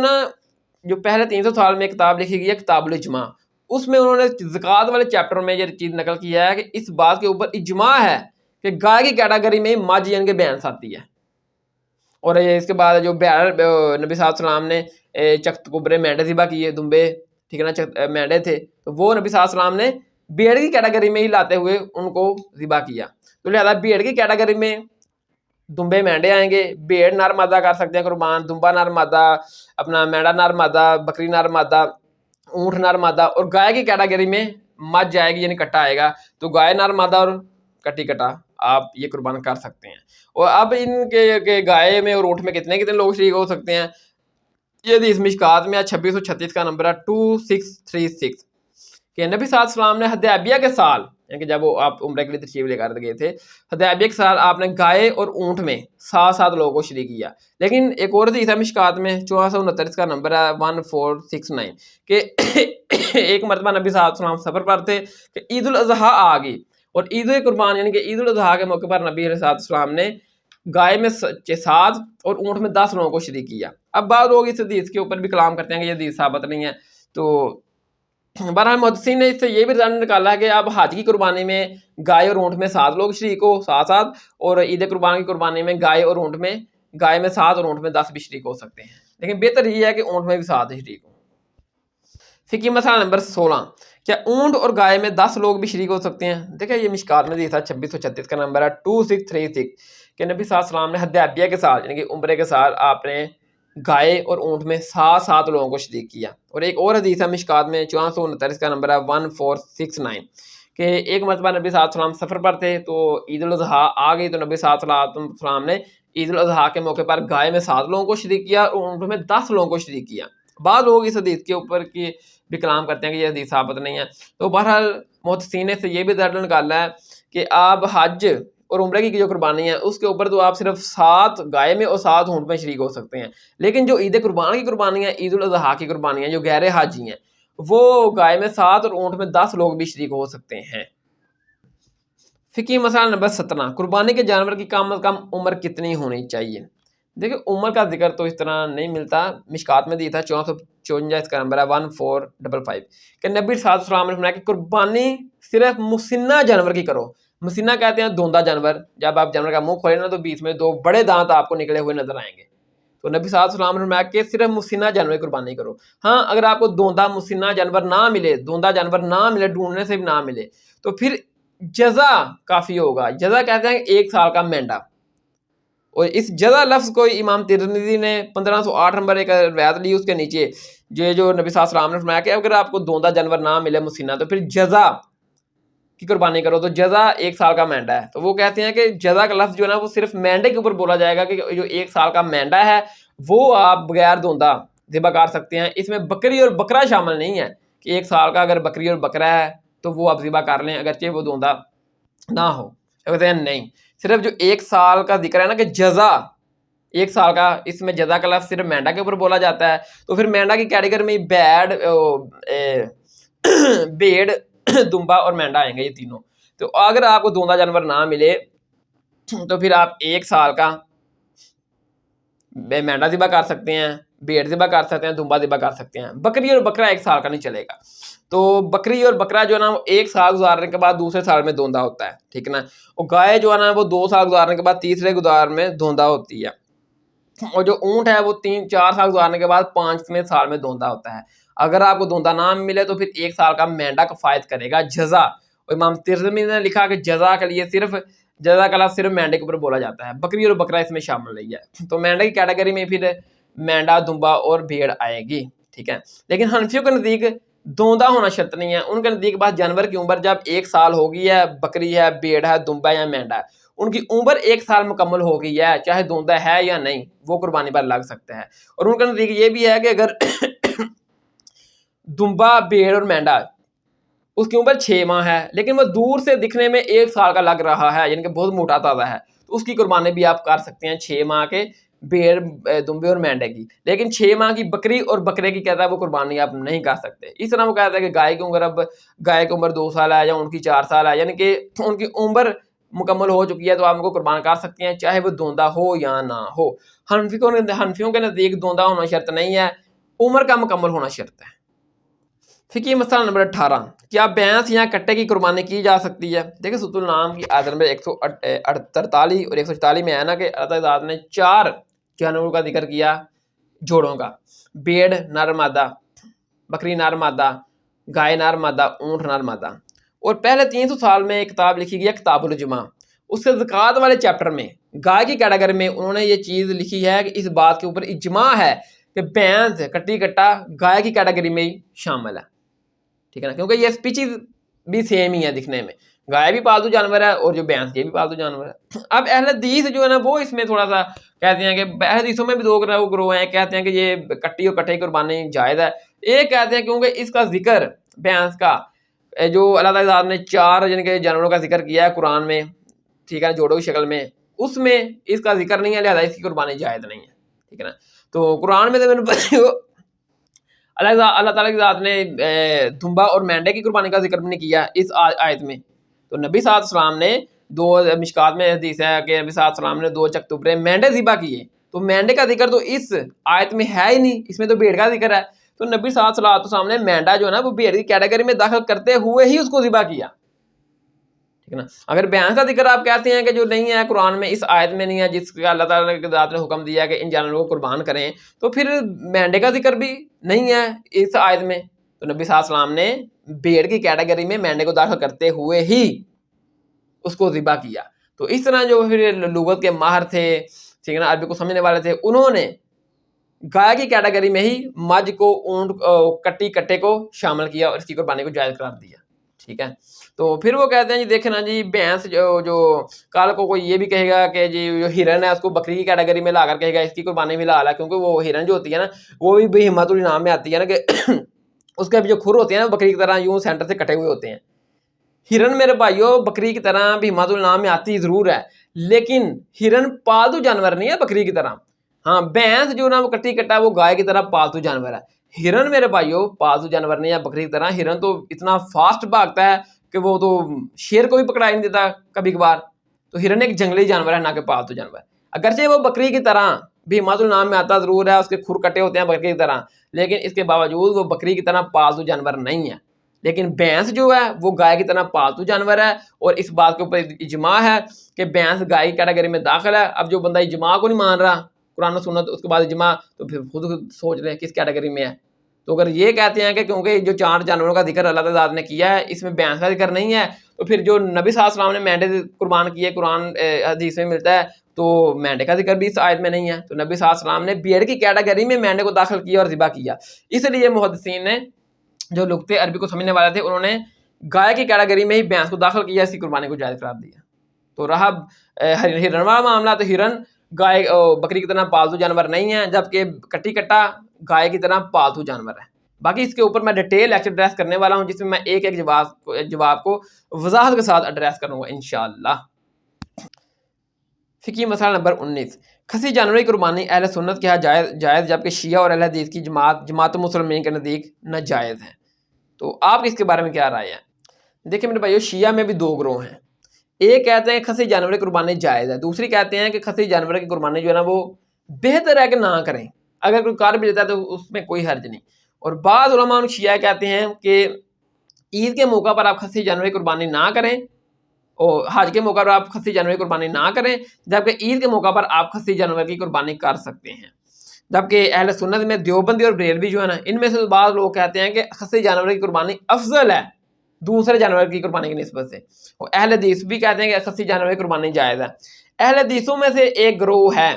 جو پہلے 300 سال میں کتاب لکھی گئی ہے کتاب الاجماع, اس میں انہوں نے زکوٰۃ والے چیپٹر میں یہ چیز نقل کیا ہے کہ اس بات کے اوپر اجماع ہے کہ گائے کی کیٹاگری میں ماجھ یعنی کہ بھینس آتی ہے. اور اس کے بعد جو نبی صلی اللہ علیہ وسلم نے چخت کبرے مینڈے ذبح کیے, دمبے, ٹھیک ہے نا, مینڈے تھے, تو وہ نبی صلی اللہ علیہ وسلم نے بھیڑ کی کیٹاگری میں ہی لاتے ہوئے ان کو ذبح کیا. تو لہٰذا بھیڑ کی کیٹاگری میں دمبے مینڈے آئیں گے, بھیڑ نر مادہ کر سکتے ہیں قربان, دمبا نر مادہ, اپنا مینڈا نر مادہ, بکری نر مادہ, اونٹ نر مادہ. اور گائے کی کیٹاگری میں مجھ جائے گی یعنی کٹا آئے گا, تو گائے نر مادہ اور کٹی کٹا آپ یہ قربان کر سکتے ہیں. اور اب ان کے گائے میں اور اونٹ میں کتنے کتنے لوگ شریک ہو سکتے ہیں, یہ حدیث مشکات میں 2636 کا نمبر ہے 2636, کہ نبی صلی اللہ علیہ وسلم نے حدیبیہ کے سال, یعنی کہ جب وہ آپ عمرے کے لیے تشریف لے کر گئے تھے, حدیبیہ کے سال آپ نے گائے اور اونٹ میں 7 لوگوں کو شریک کیا. لیکن ایک اور حدیث ہے مشکات میں 1469 کا نمبر ہے 1469, کہ ایک مرتبہ نبی صلی اللہ علیہ وسلم سفر پر تھے کہ عید الاضحیٰ آ گئی, اور عید قربان یعنی کہ عید الاضحیٰ کے موقع پر نبی علیہ السلام نے گائے میں 7 اور اونٹ میں 10 لوگوں کو شریک کیا. اب بعض لوگ اس حدیث کے اوپر بھی کلام کرتے ہیں کہ یہ حدیث ثابت نہیں ہے. تو بہرحال محدثین نے اس سے یہ بھی رزلٹ نکالا ہے کہ اب حج کی قربانی میں گائے اور اونٹ میں 7 لوگ شریک ہو ساتھ, اور عید قربان کی قربانی میں گائے میں 7 اور اونٹ میں 10 بھی شریک ہو سکتے ہیں. لیکن بہتر یہ ہے کہ اونٹ میں بھی 7 شریک ہوں. فقہی مسئلہ نمبر 16, کیا اونٹ اور گائے میں 10 لوگ بھی شریک ہو سکتے ہیں. دیکھیں یہ مشکات میں تھا 2636 کا نمبر ہے 2636, کہ نبی صلی اللہ علیہ وسلم نے حدیبیہ کے سال یعنی کہ عمرے کے سال آپ نے گائے اور اونٹ میں 7 لوگوں کو شریک کیا۔ اور ایک اور حدیث ہے مشکات میں 469 کا نمبر ہے 1469 کہ ایک مرتبہ نبی صلی اللہ علیہ وسلم سفر پر تھے تو عید الاضحیٰ آ گئی، تو نبی صلی اللہ علیہ وسلم نے عید الاضحیٰ کے موقع پر گائے میں 7 لوگوں کو شریک کیا اور اونٹ میں 10 لوگوں کو شریک کیا۔ بعض لوگ اس حدیث کے اوپر کی بھی کلام کرتے ہیں کہ یہ حدیث ثابت نہیں ہے، تو بہرحال محدثین نے سے یہ بھی درد نکالا ہے کہ آپ حج اور عمرے کی جو قربانی ہے اس کے اوپر تو آپ صرف 7 گائے میں اور 7 اونٹ میں شریک ہو سکتے ہیں، لیکن جو عید قربان کی قربانی ہے، عید الاضحیٰ کی قربانی ہے، جو غیر حاجی ہیں وہ گائے میں 7 اور اونٹ میں 10 لوگ بھی شریک ہو سکتے ہیں۔ فقہی مسئلہ نمبر 17، قربانی کے جانور کی کم از کم عمر کتنی ہونی چاہیے؟ دیکھیں عمر کا ذکر تو اس طرح نہیں ملتا، مشکات میں دیا تھا 454 اس کا نمبر ہے 1455 کہ نبی صلی اللہ علیہ وسلم نے فرمایا کہ قربانی صرف مسنہ جانور کی کرو۔ مسنہ کہتے ہیں دوندہ جانور، جب آپ جانور کا منہ کھولیں نا تو بیچ میں 2 بڑے دانت آپ کو نکلے ہوئے نظر آئیں گے، تو نبی صلی اللہ علیہ وسلم نے فرمایا کہ صرف مسنہ جانور کی قربانی کرو۔ ہاں اگر آپ کو دوندہ مسنہ جانور نہ ملے، دوندہ جانور نہ ملے، ڈھونڈنے سے بھی نہ ملے، تو پھر جزا کافی ہوگا۔ جزا کہتے ہیں 1 سال کا مینڈا، اور اس جزا لفظ کو امام ترمذی نے 1508 نمبر ایک روایت لی، اس کے نیچے جو نبی صلی اللہ علیہ وسلم نے فرمایا کہ اگر آپ کو دوندہ جانور نہ ملے مسنہ تو پھر جزا کی قربانی کرو، تو جزا 1 سال کا مینڈا ہے۔ تو وہ کہتے ہیں کہ جزا کا لفظ جو ہے نا وہ صرف مینڈے کے اوپر بولا جائے گا کہ جو 1 سال کا مینڈا ہے وہ آپ بغیر دوندہ ذبح کر سکتے ہیں۔ اس میں بکری اور بکرا شامل نہیں ہے کہ 1 سال کا اگر بکری اور بکرا ہے تو وہ آپ ذبح کر لیں اگرچہ وہ دوندہ نہ ہو۔ کہتے ہیں نہیں، صرف جو 1 سال کا ذکر ہے نا کہ جزا 1 سال کا، اس میں جزا کا لفظ صرف مینڈا کے اوپر بولا جاتا ہے، تو پھر مینڈا کی کیٹیگری میں بھیڑ، دمبا اور مینڈا آئیں گے، یہ تینوں۔ تو اگر آپ کو دوندہ جانور نہ ملے تو پھر آپ 1 سال کا مینڈا ذبح کر سکتے ہیں، بھیڑ ذبح کر سکتے ہیں، دمبا ذبح کر سکتے ہیں۔ بکری اور بکرا 1 سال کا نہیں چلے گا، تو بکری اور بکرا جو ہے نا وہ 1 سال گزارنے کے بعد دوسرے سال میں دوندہ ہوتا ہے، ٹھیک ہے نا۔ اور گائے جو ہے نا وہ 2 سال گزارنے کے بعد تیسرے گزار میں دوندہ ہوتی ہے، اور جو اونٹ ہے وہ 3-4 سال گزارنے کے بعد 5ویں سال میں دوندہ ہوتا ہے۔ اگر آپ کو دوندہ نہ ملے تو پھر 1 سال کا مینڈا کفایت کرے گا، جزا۔ اور امام ترمذی نے لکھا کہ جزا کے لیے صرف جزا کا لفظ صرف مینڈے کے اوپر بولا جاتا ہے، بکری اور بکرا اس میں شامل نہیں ہے، تو مینڈے کی کیٹیگری میں پھر مینڈا، دمبا اور بھیڑ آئے گی، ٹھیک ہے۔ لیکن حنفیوں کے نزدیک دوندہ ہونا شرط نہیں ہے، ان کے نزدیک بات جانور کی عمر جب 1 سال ہو گئی ہے، بکری ہے، بھیڑ ہے، دمبا یا مینڈا ہے، ان کی عمر 1 سال مکمل ہو گئی ہے، چاہے دوندہ ہے یا نہیں، وہ قربانی پر لگ سکتا ہے۔ اور ان کا نزدیک یہ بھی ہے کہ اگر دمبا، بھیڑ اور مینڈا اس کی عمر 6 ماہ ہے لیکن وہ دور سے دکھنے میں 1 سال کا لگ رہا ہے، یعنی کہ بہت موٹا تازہ ہے، تو اس کی قربانی بھی آپ کر سکتے ہیں 6 ماہ کے بھیڑ، دمبے اور مینڈے کی۔ لیکن 6 ماہ کی بکری اور بکرے کی کہتا ہے وہ قربانی آپ نہیں کر سکتے۔ اس طرح وہ کہتا ہے کہ گائے کی عمر، اب گائے کی عمر 2 سال ہے یا ان کی 4 سال ہے، یعنی کہ ان کی عمر مکمل ہو چکی ہے تو آپ ان کو قربان کر سکتے ہیں چاہے وہ دوندہ ہو یا نہ ہو۔ حنفیوں کے نزدیک دوندہ ہونا شرط نہیں ہے، عمر کا مکمل ہونا شرط ہے۔ فقہی مسئلہ نمبر 18، کیا بھینس یا کٹے کی قربانی کی جا سکتی ہے؟ دیکھیں سورۃ النعام کی آیت نمبر 143 اور 144 میں ہے نا کہ اللہ تعالیٰ نے 4 جانوروں کا ذکر کیا جوڑوں کا، بھیڑ نر مادہ، بکری نر مادہ، گائے نر مادہ، اونٹ نر مادہ۔ اور پہلے 300 سال میں ایک کتاب لکھی گئی ہے کتاب الجماع، اس کے زکوٰۃ والے چیپٹر میں گائے کی کیٹیگری میں انہوں نے یہ چیز لکھی ہے کہ اس بات کے اوپر اجماع ہے کہ بھینس کٹی کٹا گائے کی کیٹیگری میں ہی شامل ہے، ٹھیک ہے نا، کیونکہ یہ اسپیچیز بھی سیم ہی ہے دکھنے میں، گائے بھی پالتو جانور ہے اور جو بھینس یہ بھی پالتو جانور ہے۔ اب اہل حدیث جو ہے نا وہ اس میں تھوڑا سا کہتے ہیں کہ اہل حدیثوں میں بھی 2 گروہ ہیں، کہتے ہیں کہ یہ کٹی اور کٹے کی قربانی جائز ہے، ایک کہتے ہیں کیونکہ اس کا ذکر بھینس کا جو اللہ تعالیٰ نے 4 یعنی کہ جانوروں کا ذکر کیا ہے قرآن میں، ٹھیک ہے، جوڑوں کی شکل میں، اس میں اس کا ذکر نہیں ہے، لہٰذا اس کی قربانی جائز نہیں ہے، ٹھیک ہے نا۔ تو قرآن میں تو اللہ تعالیٰ کی ذات نے دمبا اور مینڈے کی قربانی کا ذکر بھی نہیں کیا اس آیت میں، تو نبی صلی اللہ علیہ وسلم نے 2 مشکات میں حدیث ہے کہ نبی صلی اللہ علیہ وسلم نے 2 چکتوبرے مینڈے ذبح کیے، تو مینڈے کا ذکر تو اس آیت میں ہے ہی نہیں، اس میں تو بھیڑ کا ذکر ہے، تو نبی صلی اللہ علیہ وسلم نے مینڈا جو ہے نا وہ بھیڑ کی کیٹیگری میں داخل کرتے ہوئے ہی اس کو ذبح کیا، ٹھیک ہے نا۔ اگر بھینس کا ذکر آپ کہتے ہیں کہ جو نہیں ہے قرآن میں، اس آیت میں نہیں ہے جس کا اللہ تعالیٰ کی ذات نے حکم دیا کہ ان جانوروں کو قربان کریں، تو پھر مینڈے کا ذکر بھی نہیں ہے اس آیت میں، تو نبی صلی اللہ علیہ وسلم نے بھیڑ کی کیٹیگری میں مینڈے کو داخل کرتے ہوئے ہی اس کو ذبح کیا۔ تو اس طرح جو پھر لغت کے ماہر تھے، ٹھیک ہے نا، عربی کو سمجھنے والے تھے، انہوں نے گائے کی کیٹیگری میں ہی مجھ کو، اونٹ، کٹی کٹے کو شامل کیا اور اس کی قربانی کو جائز قرار دیا. ٹھیک ہے. تو پھر وہ کہتے ہیں جی دیکھیں نا جی بھینس جو کل کو کوئی یہ بھی کہے گا کہ جی جو ہرن ہے اس کو بکری کی کیٹیگری میں لا کر کہے گا اس کی قربانی بھی لا لا، کیونکہ وہ ہرن جو ہوتی ہے نا وہ بھی بے ہمت النام میں آتی ہے نا کہ اس کے جو کھر ہوتے ہیں نا بکری کی طرح یوں سینٹر سے کٹے ہوئے ہوتے ہیں. ہرن میرے بھائیوں بکری کی طرح بھی ہمت النام میں آتی ضرور ہے، لیکن ہرن پالتو جانور نہیں ہے بکری کی طرح. ہاں بھینس جو نا وہ کٹی کٹا وہ گائے کی طرح پالتو جانور ہے. ہرن میرے بھائیوں پالتو جانور نہیں ہے بکری کی طرح. ہرن تو اتنا فاسٹ بھاگتا ہے کہ وہ تو شیر کو بھی پکڑا نہیں دیتا کبھی کبھار. تو ہرن ایک جنگلی جانور ہے نہ کہ پالتو جانور. اگرچہ وہ بکری کی طرح بھی ہمت النام میں آتا ضرور ہے، اس کے کھر کٹے ہوتے ہیں بکری کی طرح، لیکن اس کے باوجود وہ بکری کی طرح پالتو جانور نہیں ہے. لیکن بھینس جو ہے وہ گائے کی طرح پالتو جانور ہے، اور اس بات کے اوپر اجماع ہے کہ بھینس گائے کی کیٹیگری میں داخل ہے. اب جو بندہ اجماع کو نہیں مان رہا، قرآن و سنت اس کے بعد اجماع، تو پھر خود سوچ لیں کس کیٹیگری میں ہے. تو اگر یہ کہتے ہیں کہ کیونکہ جو 4 جانوروں کا ذکر اللہ تعالیٰ نے کیا ہے اس میں بھینس کا ذکر نہیں ہے، تو پھر جو نبی صلی اللہ علیہ وسلم نے مینڈے قربان کیے قرآن حدیث میں ملتا ہے تو مینڈے کا ذکر بھی اس آیت میں نہیں ہے. تو نبی صلی اللہ علیہ وسلم نے بھیڑ کی کیٹیگری میں مینڈے کو داخل کیا اور ذبح کیا. اس لیے محدثین نے جو لغت عربی کو سمجھنے والے تھے انہوں نے گائے کی کیٹیگری میں ہی بھینس کو داخل کیا، اس کی قربانی کو جائز قرار دیا. تو رہا ہرن والا معاملہ، تو ہرن گائے بکری کی طرح پالتو جانور نہیں ہے، جبکہ کٹی کٹا گائے کی طرح پالتو جانور ہے. باقی اس کے اوپر میں ڈیٹیل لیکچر ایڈریس کرنے والا ہوں جس میں ایک ایک جواب کو وضاحت کے ساتھ ایڈریس کروں گا انشاءاللہ. فقہی مسئلہ نمبر 19، کھسی جانور کی قربانی اہل سنت کے ہاں جائز جبکہ شیعہ اور اہل حدیث کی جماعت المسلمین کے نزدیک ناجائز ہے. تو آپ اس کے بارے میں کیا رائے ہے؟ دیکھیں میرے بھائیو شیعہ میں بھی 2 گروہ ہیں. ایک کہتے ہیں کھسی جانور کی قربانی جائز ہے، دوسری کہتے ہیں کہ کھسی جانور کی قربانی جو ہے نا وہ بہتر ہے کہ نہ کریں، اگر کوئی کر بھی لیتا ہے تو اس میں کوئی حرج نہیں. اور بعض علماء شیعہ کہتے ہیں کہ عید کے موقع پر آپ کھسی جانور کی قربانی نہ کریں، اور حج کے موقع پر آپ کھسی جانور کی قربانی نہ کریں، جبکہ عید کے موقع پر آپ کھسی جانور کی قربانی کر سکتے ہیں. جبکہ اہل سنت میں دیوبندی اور بریلوی جو ہے نا ان میں سے بعض لوگ کہتے ہیں کہ کھسی جانور کی قربانی افضل ہے دوسرے جانور کی قربانی کی نسبت سے. اور اہل حدیث بھی کہتے ہیں کہ کھسی جانور کی قربانی جائز ہے. اہل حدیثوں میں سے ایک گروہ ہے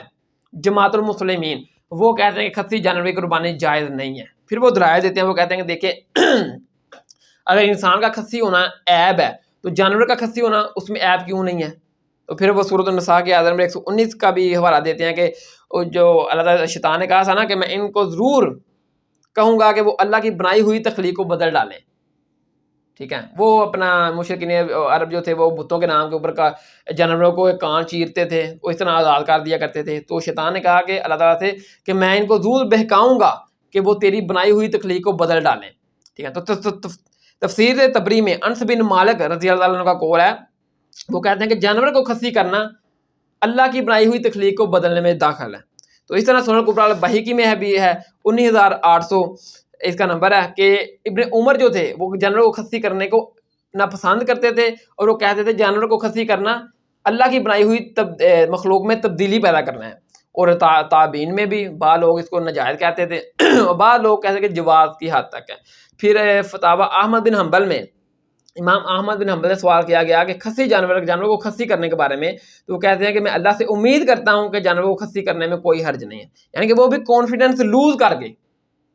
جماعت المسلمین، وہ کہتے ہیں کہ کھسی جانور کی قربانی جائز نہیں ہے. پھر وہ دلائل دیتے ہیں، وہ کہتے ہیں کہ دیکھیں اگر انسان کا کھسی ہونا عیب ہے تو جانور کا کھسی ہونا اس میں عیب کیوں نہیں ہے؟ تو پھر وہ سورۃ النساء کی آیت نمبر 119 کا بھی حوالہ دیتے ہیں کہ جو اللہ تعالیٰ شیطان نے کہا تھا نا کہ میں ان کو ضرور کہوں گا کہ وہ اللہ کی بنائی ہوئی تخلیق کو بدل ڈالیں. ٹھیک ہے، وہ اپنا مشرکین عرب جو تھے وہ بتوں کے نام کے اوپر کا جانوروں کو کان چیرتے تھے، وہ اس طرح آزاد کر دیا کرتے تھے. تو شیطان نے کہا کہ اللہ تعالیٰ سے کہ میں ان کو ضرور بہکاؤں گا کہ وہ تیری بنائی ہوئی تخلیق کو بدل ڈالیں. ٹھیک ہے، تو تفسیر تبری میں انس بن مالک رضی اللہ عنہ کا قول ہے، وہ کہتے ہیں کہ جانور کو کھسی کرنا اللہ کی بنائی ہوئی تخلیق کو بدلنے میں داخل ہے. تو اس طرح سنن کبریٰ البیہقی میں بھی ہے 19800 اس کا نمبر ہے کہ ابن عمر جو تھے وہ جانور کو کھسی کرنے کو ناپسند کرتے تھے، اور وہ کہتے تھے جانور کو کھسی کرنا اللہ کی بنائی ہوئی مخلوق میں تبدیلی پیدا کرنا ہے. اور تابعین میں بھی بعض لوگ اس کو ناجائز کہتے تھے اور بعض لوگ کہتے ہیں کہ جواز کی حد تک ہے. پھر فتاوی احمد بن حنبل میں امام احمد بن حنبل سے سوال کیا گیا کہ کھسی جانور کو کھسی کرنے کے بارے میں، تو وہ کہتے ہیں کہ میں اللہ سے امید کرتا ہوں کہ جانور کو کھسی کرنے میں کوئی حرج نہیں ہے، یعنی کہ وہ بھی کانفیڈنس لوز کر گئے.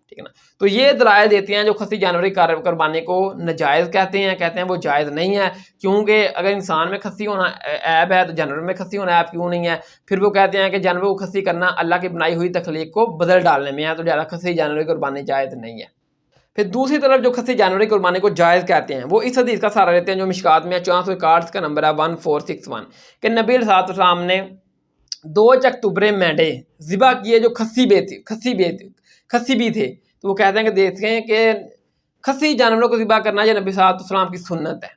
ٹھیک ہے نا. تو یہ دلائل دیتے ہیں جو کھسی جانور کی قربانی کو ناجائز کہتے ہیں وہ جائز نہیں ہے، کیونکہ اگر انسان میں کھسی ہونا عیب ہے تو جانور میں کھسی ہونا عیب کیوں نہیں ہے؟ پھر وہ کہتے ہیں کہ جانور کو کھسی کرنا اللہ کی بنائی ہوئی تخلیق کو بدل ڈالنے میں ہے، تو زیادہ کھسی جانور کی قربانی جائز نہیں ہے. پھر دوسری طرف جو کھسی جانور کی قربانی کو جائز کہتے ہیں وہ اس حدیث کا سہارا لیتے ہیں جو مشکات میں 461 کا نمبر ہے 1461 کہ نبی علیہ السلام نے 2 چکتبرے مینڈے ذبح کیے جو کھسی بھی تھے. تو وہ کہتے ہیں کہ دیکھیں کہ کھسی جانوروں کو ذبح کرنا یہ نبی صلی اللہ علیہ وسلم کی سنت ہے.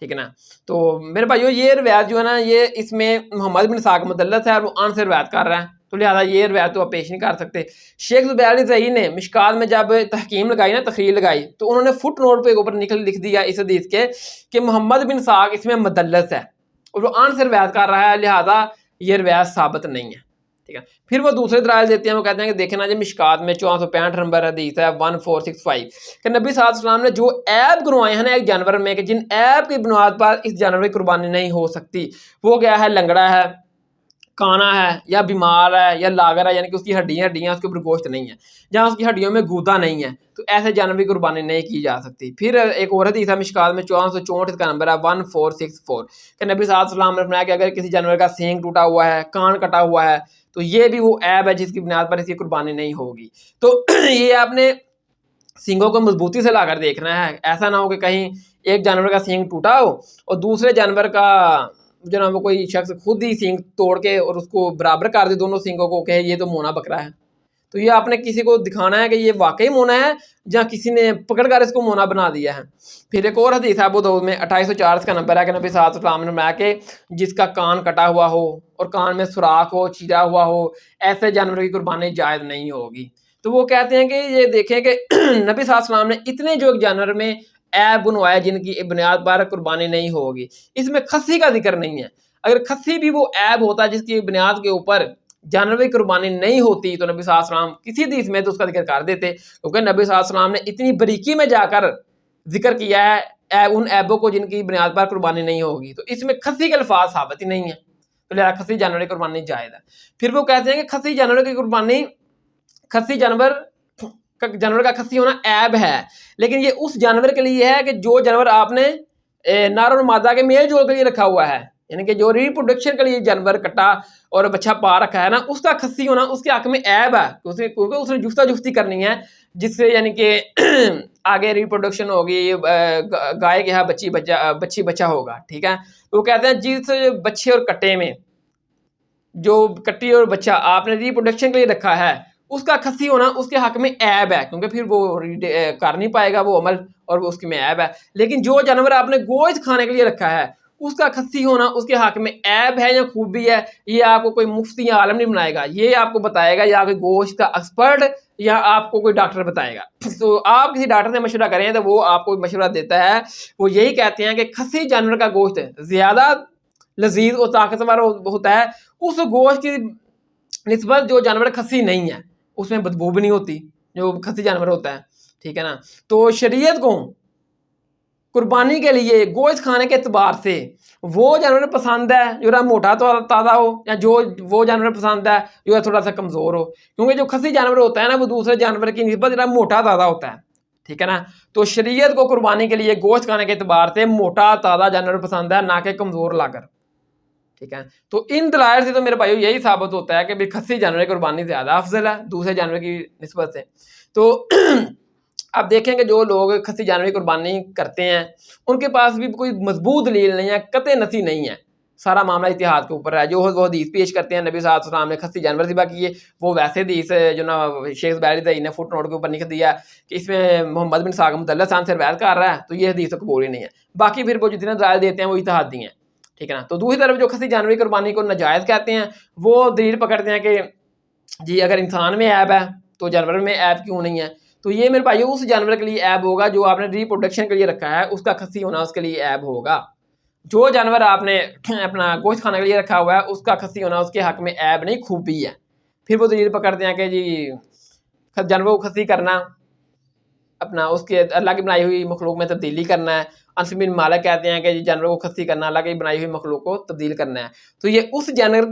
ٹھیک ہے نا. تو میرے بھائیو یہ روایت جو ہے نا یہ اس میں محمد بن اسحاق مدلس ہے اور وہ ان سے روایت کر رہا ہے، تو لہٰذا یہ روایت تو آپ پیش نہیں کر سکتے. شیخ زبیر علی زئی نے مشکات میں جب تحکیم لگائی نا تخریج لگائی تو انہوں نے فٹ نوٹ پہ اوپر لکھ دیا اس حدیث کے کہ محمد بن اسحاق اس میں مدلس ہے اور وہ ان سے روایت کر رہا ہے، لہٰذا یہ روایت ثابت نہیں ہے. ٹھیک ہے. پھر وہ دوسرے دلائل دیتے ہیں، وہ کہتے ہیں کہ دیکھیں نا جی مشکات میں 465 نمبر حدیث ہے 1465 کہ نبی صلی اللہ علیہ وسلم نے جو عیب گنوائے ہیں نا ایک جانور میں کہ جن عیب کی بنیاد پر اس جانور کی قربانی نہیں ہو سکتی، وہ کیا ہے؟ لنگڑا ہے، کانا ہے یا بیمار ہے یا لاغر ہے، یعنی کہ اس کی ہڈیاں اس کے اوپر گوشت نہیں ہے، جہاں اس کی ہڈیوں میں گودا نہیں ہے، تو ایسے جانور کی قربانی نہیں کی جا سکتی۔ پھر ایک اور حدیث ہے مشکات میں 1464، اس کا نمبر ہے 1464، کہ نبی صلی اللہ علیہ وسلم نے فرمایا کہ اگر کسی جانور کا سینگ ٹوٹا ہوا ہے، کان کٹا ہوا ہے، تو یہ بھی وہ عیب ہے جس کی بنیاد پر اس کی قربانی نہیں ہوگی۔ تو یہ آپ نے سینگوں کو مضبوطی سے لا کر دیکھنا ہے، ایسا نہ ہو کہ کہیں ایک جانور کا سینگ ٹوٹا ہو اور دوسرے جانور کا جو نا وہ کوئی شخص خود ہی سینگ توڑ کے اور اس کو برابر کر دے دونوں سینگوں کو، کہ یہ تو مونا بکرا ہے۔ تو یہ آپ نے کسی کو دکھانا ہے کہ یہ واقعی مونا ہے یا کسی نے پکڑ کر اس کو مونا بنا دیا ہے۔ پھر ایک اور حدیث ہے ابو داؤد میں 2804 کا نمبر ہے کہ نبی صلی اللہ علیہ وسلم نے فرمایا کہ جس کا کان کٹا ہوا ہو اور کان میں سوراخ ہو، چیرا ہوا ہو، ایسے جانور کی قربانی جائز نہیں ہوگی۔ تو وہ کہتے ہیں کہ یہ دیکھیں کہ نبی صلی اللہ علیہ وسلم نے اتنے جو جانور میں عیب بنوائے جن کی بنیاد پر قربانی نہیں ہوگی، اس میں خصی کا ذکر نہیں ہے۔ اگر خصی بھی وہ عیب ہوتا جس کی بنیاد کے اوپر جانور کی قربانی نہیں ہوتی تو نبی صلی اللہ علیہ وسلم کسی حدیث میں تو اس کا ذکر کر دیتے، کیونکہ نبی صلی اللہ علیہ وسلم نے اتنی باریکی میں جا کر ذکر کیا ہے ان عیبوں کو جن کی بنیاد پر قربانی نہیں ہوگی، تو اس میں خصی کے الفاظ ثابت ہی نہیں ہے، تو لہٰذا خصی جانور کی قربانی جائز ہے۔ پھر وہ کہتے ہیں کہ خصی جانور کی قربانی، خصی جانور کا خصی ہونا عیب ہے، لیکن یہ اس جانور کے لیے ہے کہ جو جانور آپ نے نر اور مادہ کے میل جول کے لیے رکھا ہوا ہے، یعنی کہ جو ریپروڈکشن کے لیے جانور کٹا اور بچہ پا رکھا ہے نا، اس کا خصی ہونا اس کے حق میں عیب ہے، کیونکہ اس نے جفتا جفتی کرنی ہے، جس سے یعنی کہ آگے ریپروڈکشن ہوگی، گائے کے یہاں بچی بچہ ہوگا، ٹھیک ہے۔ تو وہ کہتے ہیں جس بچے اور کٹے میں جو کٹی اور بچہ آپ نے ریپروڈکشن کے لیے رکھا ہے، اس کا خصی ہونا اس کے حق میں عیب ہے، کیونکہ پھر وہ کر نہیں پائے گا وہ عمل، اور وہ اس کے میں عیب ہے۔ لیکن جو جانور آپ نے گوشت کھانے کے لیے رکھا ہے، اس کا خصی ہونا اس کے حق میں عیب ہے یا خوبی ہے، یہ آپ کو کوئی مفتی یا عالم نہیں بنائے گا، یہ آپ کو بتائے گا یا کوئی گوشت کا ایکسپرٹ یا آپ کو کوئی ڈاکٹر بتائے گا۔ تو آپ کسی ڈاکٹر سے مشورہ کریں تو وہ آپ کو مشورہ دیتا ہے، وہ یہی کہتے ہیں کہ خصی جانور کا گوشت زیادہ لذیذ اور طاقتور ہوتا ہے اس گوشت کی نسبت جو جانور خصی نہیں ہے، اس میں بدبو بھی نہیں ہوتی جو خصی جانور ہوتا ہے، ٹھیک ہے نا۔ تو شریعت کو قربانی کے لیے گوشت کھانے کے اعتبار سے وہ جانور پسند ہے جو موٹا تازہ ہو، یا جو وہ جانور پسند ہے جو تھوڑا سا کمزور ہو، کیونکہ جو خصی جانور ہوتا ہے نا وہ دوسرے جانور کی نسبت موٹا تازہ ہوتا ہے، ٹھیک ہے نا۔ تو شریعت کو قربانی کے لیے گوشت کھانے کے اعتبار سے موٹا تازہ جانور پسند ہے، نہ کہ کمزور لا کر، ٹھیک ہے۔ تو ان دلائل سے تو میرے بھائیو یہی ثابت ہوتا ہے کہ خصی جانور کی قربانی زیادہ افضل ہے دوسرے جانور کی نسبت سے۔ تو اب دیکھیں کہ جو لوگ خصی جانور کی قربانی کرتے ہیں ان کے پاس بھی کوئی مضبوط دلیل نہیں ہے، قطع نفی نہیں ہے، سارا معاملہ اتحاد کے اوپر ہے۔ جو وہ حدیث پیش کرتے ہیں نبی صلی اللہ علیہ وسلم نے خصی جانور ذبح کیے، وہ ویسے حدیث جو نا شیخ زبیر نے فٹ نوٹ کے اوپر لکھ دیا کہ اس میں محمد بن اسحاق مدلس سے روایت کر رہا ہے، تو یہ حدیث قبول ہی نہیں ہے۔ باقی پھر وہ جتنے دلائل دیتے ہیں وہ اتحادی ہیں، ٹھیک ہے نا۔ تو دوسری طرف جو خصی جانور کی قربانی کو ناجائز کہتے ہیں، وہ دلیل پکڑتے ہیں کہ جی اگر انسان میں عیب ہے تو جانور میں عیب کیوں نہیں ہے؟ تو یہ میرے بھائیو اس جانور کے لیے عیب ہوگا جو آپ نے ریپروڈکشن کے لیے رکھا ہے، اس کا خصی ہونا اس کے لیے عیب ہوگا۔ جو جانور آپ نے اپنا گوشت کھانے کے لیے رکھا ہوا ہے اس کا خصی ہونا اس کے حق میں عیب نہیں، خوبی ہے۔ پھر وہ دلیل پکڑتے ہیں کہ جی جانور کو خصی کرنا اپنا اس کے اللہ کی بنائی ہوئی مخلوق میں تبدیلی کرنا ہے۔ انس بن مالک کہتے ہیں کہ جانور کو خصی کرنا اللہ کی بنائی ہوئی مخلوق کو تبدیل کرنا ہے۔ تو یہ اس جانور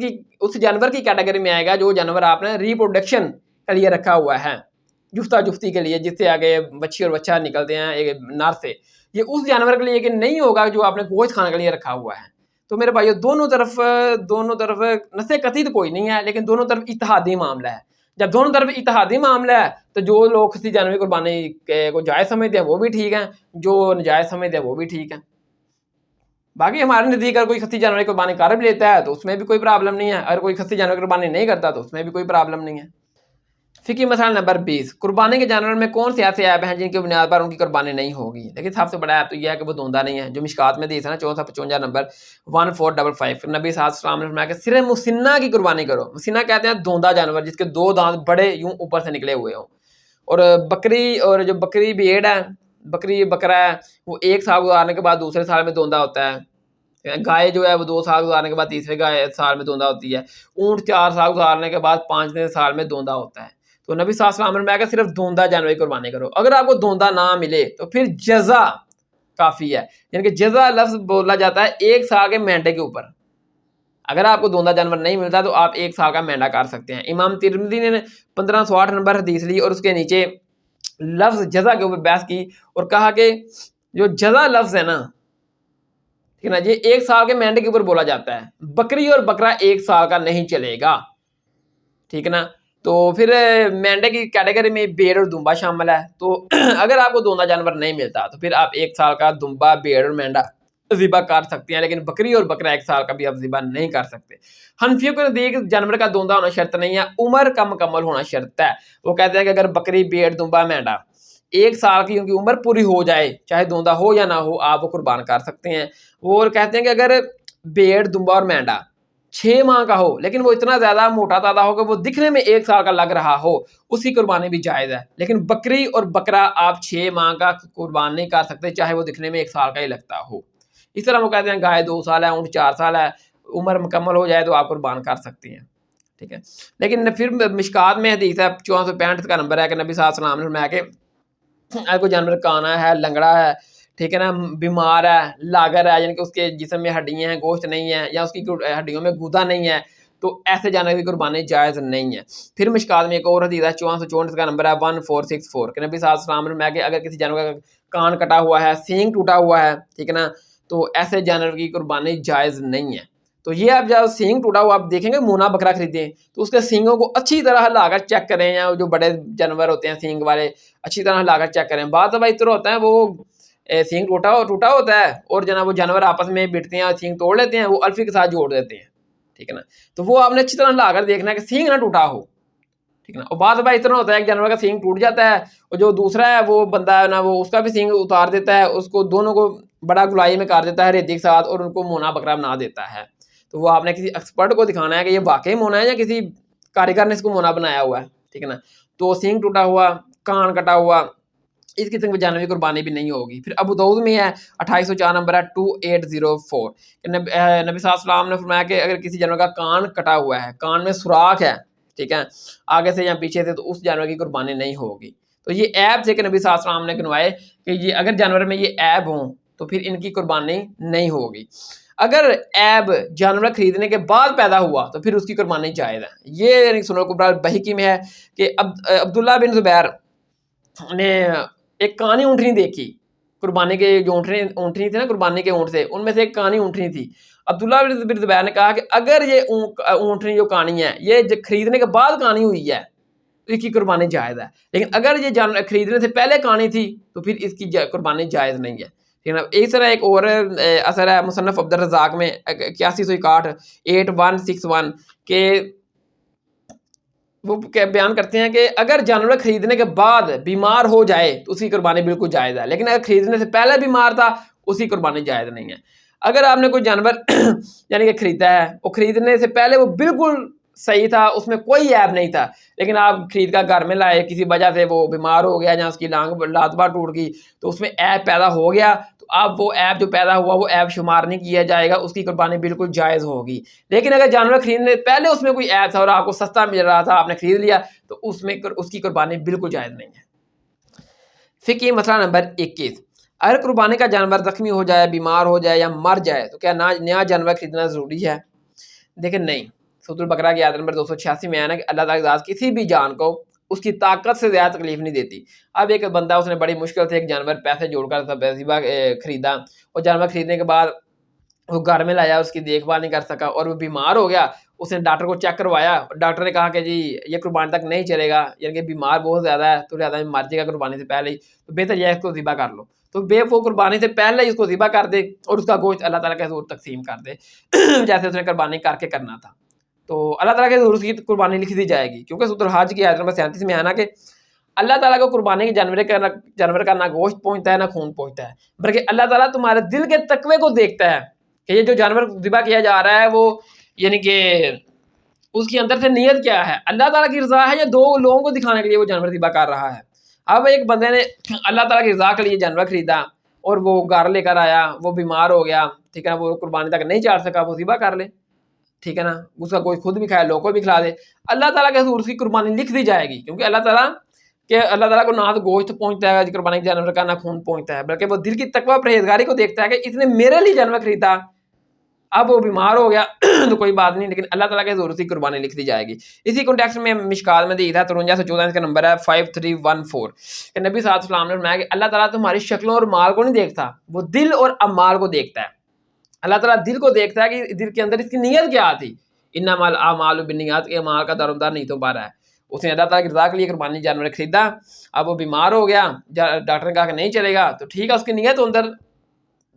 کی کیٹیگری میں آئے گا جو جانور آپ نے ریپروڈکشن کے لیے رکھا ہوا ہے، جفتا جفتی کے لیے، جس سے آگے بچی اور بچہ نکلتے ہیں ایک نر سے، یہ اس جانور کے لیے کہ نہیں ہوگا جو آپ نے گوشت کھانے کے لیے رکھا ہوا ہے۔ تو میرے بھائیو دونوں طرف نص قطعی تو کوئی نہیں ہے، لیکن دونوں طرف اتحادی معاملہ ہے۔ جب دونوں طرف اتحادی معاملہ ہے تو جو لوگ خصی جانور کی قربانی کو جائز سمجھتے ہیں وہ بھی ٹھیک ہیں، جو ناجائز سمجھتے ہیں وہ بھی ٹھیک ہیں۔ باقی ہمارے نزدیک اگر کوئی خصی جانور کی قربانی کر بھی لیتا ہے تو اس میں بھی کوئی پرابلم نہیں ہے، اگر کوئی خصی جانور کی قربانی نہیں کرتا تو اس میں بھی کوئی پرابلم نہیں ہے۔ فقہی مسئلہ نمبر 20، قربانی کے جانور میں کون سے ایسے عیب ہیں جن کی بنیاد پر ان کی قربانی نہیں ہوگی؟ لیکن سب سے بڑا عیب تو یہ ہے کہ وہ دوندا نہیں ہے، جو مشکات میں حدیث ہے نا 1455 نمبر 1455، نبی صلی اللہ علیہ وسلم نے فرمایا کہ صرف مسنہ کی قربانی کرو۔ مسنہ کہتے ہیں دوندا جانور جس کے دو دانت بڑے یوں اوپر سے نکلے ہوئے ہوں، اور بکری اور جو بکری بھیڑ ہے، بکرا ہے، وہ 1 سال گزارنے کے بعد دوسرے سال میں دوندا ہوتا ہے۔ گائے جو ہے وہ 2 سال گزارنے کے بعد تیسرے سال میں دوندا ہوتی ہے۔ اونٹ 4 سال گزارنے کے بعد 5ویں سال میں دوندا ہوتا ہے۔ تو نبی صلی اللہ علیہ وسلم نے کہا کہ صرف دوندا جانور کی قربانی کرو۔ اگر آپ کو دوندا نہ ملے تو پھر جزا کافی ہے، یعنی کہ جزا لفظ بولا جاتا ہے 1 سال کے مینڈے کے اوپر۔ اگر آپ کو دوندہ جانور نہیں ملتا تو آپ 1 سال کا مینڈا کاٹ سکتے ہیں۔ امام ترمذی نے 1508 نمبر حدیث لی اور اس کے نیچے لفظ جزا کے اوپر بحث کی اور کہا کہ جو جزا لفظ ہے نا، ٹھیک ہے نا، یہ 1 سال کے مینڈے کے اوپر بولا جاتا ہے، بکری اور بکرا 1 سال کا نہیں چلے گا، ٹھیک ہے نا۔ تو پھر مینڈے کی کیٹیگری میں بھیڑ اور دمبا شامل ہے۔ تو اگر آپ کو دوندہ جانور نہیں ملتا تو پھر آپ 1 سال کا دمبا، بھیڑ اور مینڈا ذبح کر سکتے ہیں، لیکن بکری اور بکرا 1 سال کا بھی آپ ذبح نہیں کر سکتے۔ حنفیوں کے نزدیک جانور کا دوندہ ہونا شرط نہیں ہے، عمر کا مکمل ہونا شرط ہے۔ وہ کہتے ہیں کہ اگر بکری، بھیڑ، دمبا، مینڈا 1 سال کی ان کی عمر پوری ہو جائے، چاہے دوندہ ہو یا نہ ہو، آپ وہ قربان کر سکتے ہیں۔ وہ کہتے ہیں کہ اگر بھیڑ، دمبا اور مینڈا 6 ماہ کا ہو لیکن وہ اتنا زیادہ موٹا تازہ ہو کہ وہ دکھنے میں 1 سال کا لگ رہا ہو، اس کی قربانی بھی جائز ہے۔ لیکن بکری اور بکرا آپ 6 ماہ کا قربان نہیں کر سکتے، چاہے وہ دکھنے میں 1 سال کا ہی لگتا ہو۔ اس طرح وہ کہتے ہیں گائے 2 سال ہے، اونٹ 4 سال ہے، عمر مکمل ہو جائے تو آپ قربان کر سکتے ہیں، ٹھیک ہے۔ لیکن پھر مشکات میں حدیث ہے 1465 کا نمبر ہے کہ نبی صلی اللہ علیہ وسلم نے فرمایا کہ اگر کوئی جانور کانا ہے، لنگڑا ہے، ٹھیک ہے نا، بیمار ہے، لاگر ہے، یعنی کہ اس کے جسم میں ہڈیاں ہیں، گوشت نہیں ہے، یا اس کی ہڈیوں میں گودا نہیں ہے، تو ایسے جانور کی قربانی جائز نہیں ہے۔ پھر مشکات میں ایک اور حدیث ہے 1464 کا نمبر ہے 1464 کہ نبی صلی اللہ علیہ وسلم نے فرمایا کہ اگر کسی جانور کا کان کٹا ہوا ہے، سینگ ٹوٹا ہوا ہے، ٹھیک ہے نا، تو ایسے جانور کی قربانی جائز نہیں ہے۔ تو یہ آپ جب سینگ ٹوٹا ہوا آپ دیکھیں گے مونا بکرا خریدیں تو اس کے سینگوں کو اچھی طرح ہلا کر چیک کریں، یا جو بڑے جانور ہوتے ہیں سینگ والے اچھی طرح ہلا کر چیک کریں۔ بعض دفعہ اس طرح ہوتا ہے وہ سینگ ٹوٹا ہوتا ہے اور جناب وہ جانور آپس میں بٹتے ہیں اور سینگ توڑ لیتے ہیں، وہ الفی کے ساتھ جوڑ دیتے ہیں، ٹھیک ہے نا۔ تو وہ آپ نے اچھی طرح ہلا کر دیکھنا ہے کہ سینگ نہ ٹوٹا ہو، ٹھیک ہے نا۔ اور بعض دفعہ اس طرح ہوتا ہے ایک جانور کا سینگ ٹوٹ جاتا ہے اور جو دوسرا ہے وہ بندہ ہے نا، وہ اس کا بھی سینگ اتار دیتا ہے، اس کو دونوں کو بڑا گلائی میں کاٹ دیتا ہے ریتی کے ساتھ اور ان کو مونا بکرا بنا دیتا ہے۔ تو وہ آپ نے کسی ایکسپرٹ کو دکھانا ہے کہ یہ واقعی مونا ہے یا کسی کاریگر نے اس کو مونا بنایا ہوا ہے، ٹھیک ہے نا۔ تو سینگ ٹوٹا ہوا، کان کٹا ہوا، اس قسم کے جانور کی قربانی بھی نہیں ہوگی۔ پھر ابو داؤد میں ہے 2804 نمبر ہے 2804 کہ نبی صلی اللہ علیہ وسلم نے فرمایا کہ اگر کسی جانور کا کان کٹا ہوا ہے، کان میں سوراخ ہے، ٹھیک ہے، آگے سے یا پیچھے سے، تو اس جانور کی قربانی نہیں ہوگی۔ تو یہ عیب تھے کہ نبی صلی اللہ علیہ وسلم نے گنوائے کہ یہ اگر جانور میں یہ عیب ہوں تو پھر ان کی قربانی نہیں ہوگی۔ اگر عیب جانور خریدنے کے بعد پیدا ہوا تو پھر اس کی قربانی جائز ہے۔ یہ یعنی سنن کبریٰ بہقی میں ہے کہ عبداللہ بن زبیر نے ایک کانی اونٹنی دیکھی، قربانی کے جو اونٹنی تھی نا، قربانی کے اونٹ سے ان میں سے ایک کانی اونٹنی تھی۔ عبداللہ بن زبیر نے کہا کہ اگر یہ اونٹنی جو کانی ہے یہ خریدنے کے بعد کانی ہوئی ہے تو اس کی قربانی جائز ہے، لیکن اگر یہ جانور خریدنے سے پہلے کانی تھی تو پھر اس کی قربانی جائز نہیں ہے، ٹھیک ہے نا۔ اس طرح ایک اور اثر ہے مصنف عبد الرزاق میں 8161 8161 کہ وہ بیان کرتے ہیں کہ اگر جانور خریدنے کے بعد بیمار ہو جائے تو اس کی قربانی بالکل جائز ہے، لیکن اگر خریدنے سے پہلے بیمار تھا اس کی قربانی جائز نہیں ہے۔ اگر آپ نے کوئی جانور یعنی کہ خریدا ہے، وہ خریدنے سے پہلے وہ بالکل صحیح تھا، اس میں کوئی عیب نہیں تھا، لیکن آپ خرید کر گھر میں لائے، کسی وجہ سے وہ بیمار ہو گیا یا اس کی لات بار ٹوٹ گئی تو اس میں عیب پیدا ہو گیا، تو اب وہ عیب جو پیدا ہوا وہ عیب شمار نہیں کیا جائے گا، اس کی قربانی بالکل جائز ہوگی۔ لیکن اگر جانور خریدنے پہلے اس میں کوئی عیب تھا اور آپ کو سستا مل رہا تھا، آپ نے خرید لیا، تو اس کی قربانی بالکل جائز نہیں ہے۔ فقہی مسئلہ نمبر 21، اگر قربانی کا جانور زخمی ہو جائے، بیمار ہو جائے یا مر جائے تو کیا نیا جانور خریدنا ضروری ہے؟ دیکھیں نہیں، سورۃ البقرہ کی آیت نمبر 286 میں آیا کہ اللہ تعالیٰ کی ذات کسی بھی جان کو اس کی طاقت سے زیادہ تکلیف نہیں دیتی۔ اب ایک بندہ اس نے بڑی مشکل سے ایک جانور پیسے جوڑ کر خریدا، اور جانور خریدنے کے بعد وہ گھر میں لایا، اس کی دیکھ بھال نہیں کر سکا اور وہ بیمار ہو گیا، اس نے ڈاکٹر کو چیک کروایا، ڈاکٹر نے کہا کہ جی یہ قربانی تک نہیں چلے گا، یعنی کہ بیمار بہت زیادہ ہے تو لہٰذا مر جائے گا قربانی سے پہلے ہی، تو بہتر یہ ہے اس کو ذبح کر لو، تو وہ قربانی سے پہلے ہی اس کو ذبح کر دے اور اس کا گوشت اللہ تعالیٰ کے حضور تقسیم کر دے جیسے اس نے قربانی کر کے کرنا تھا، تو اللہ تعالیٰ کے حضور اس کی قربانی لکھ دی جائے گی، کیونکہ سورۃ الحج کی آیت نمبر 37 میں آنا کہ اللہ تعالیٰ کو قربانی کے جانور کا نہ گوشت پہنچتا ہے نہ خون پہنچتا ہے، بلکہ اللہ تعالیٰ تمہارے دل کے تقوی کو دیکھتا ہے کہ یہ جو جانور ذبح کیا جا رہا ہے وہ یعنی کہ اس کی اندر سے نیت کیا ہے، اللہ تعالیٰ کی رضا ہے یا دو لوگوں کو دکھانے کے لیے وہ جانور ذبح کر رہا ہے۔ اب ایک بندے نے اللہ تعالیٰ کی رضا کے لیے جانور خریدا اور وہ گھر لے کر آیا، وہ بیمار ہو گیا، ٹھیک ہے نا، وہ قربانی تک نہیں چڑھ سکا، وہ ذبح کر لے، ٹھیک ہے نا، اس کا کوئی خود بھی کھائے، لوگوں کو بھی کھلا دے، اللہ تعالیٰ کے حضور اس کی قربانی لکھ دی جائے گی، کیونکہ اللہ تعالیٰ کو نہ تو گوشت پہنچتا ہے قربانی کے جانور کا، نہ خون پہنچتا ہے، بلکہ وہ دل کی تقوی پرہیزگاری کو دیکھتا ہے کہ اس نے میرے لیے جانور خریدا اب وہ بیمار ہو گیا تو کوئی بات نہیں، لیکن اللہ تعالیٰ کے حضور کی قربانی لکھ دی جائے گی۔ اسی کانٹیکسٹ میں مشکات میں حدیث ہے 53 سے 14 کا نمبر ہے 5314 کہ نبی صلی اللہ علیہ وسلم نے فرمایا کہ اللہ تعالیٰ تمہاری شکلوں اور مال کو نہیں دیکھتا، وہ دل اور اعمال کو دیکھتا ہے۔ اللہ تعالیٰ دل کو دیکھتا ہے کہ دل کے اندر اس کی نیت کیا تھی، انما الاعمال بالنیات، کے اعمال کا دارومدار نیتوں پر ہے۔ اس نے اللہ تعالیٰ کی رضا کے لیے قربانی جانور خریدا، اب وہ بیمار ہو گیا، ڈاکٹر نے کہا کہ نہیں چلے گا، تو ٹھیک ہے، اس کی نیت اندر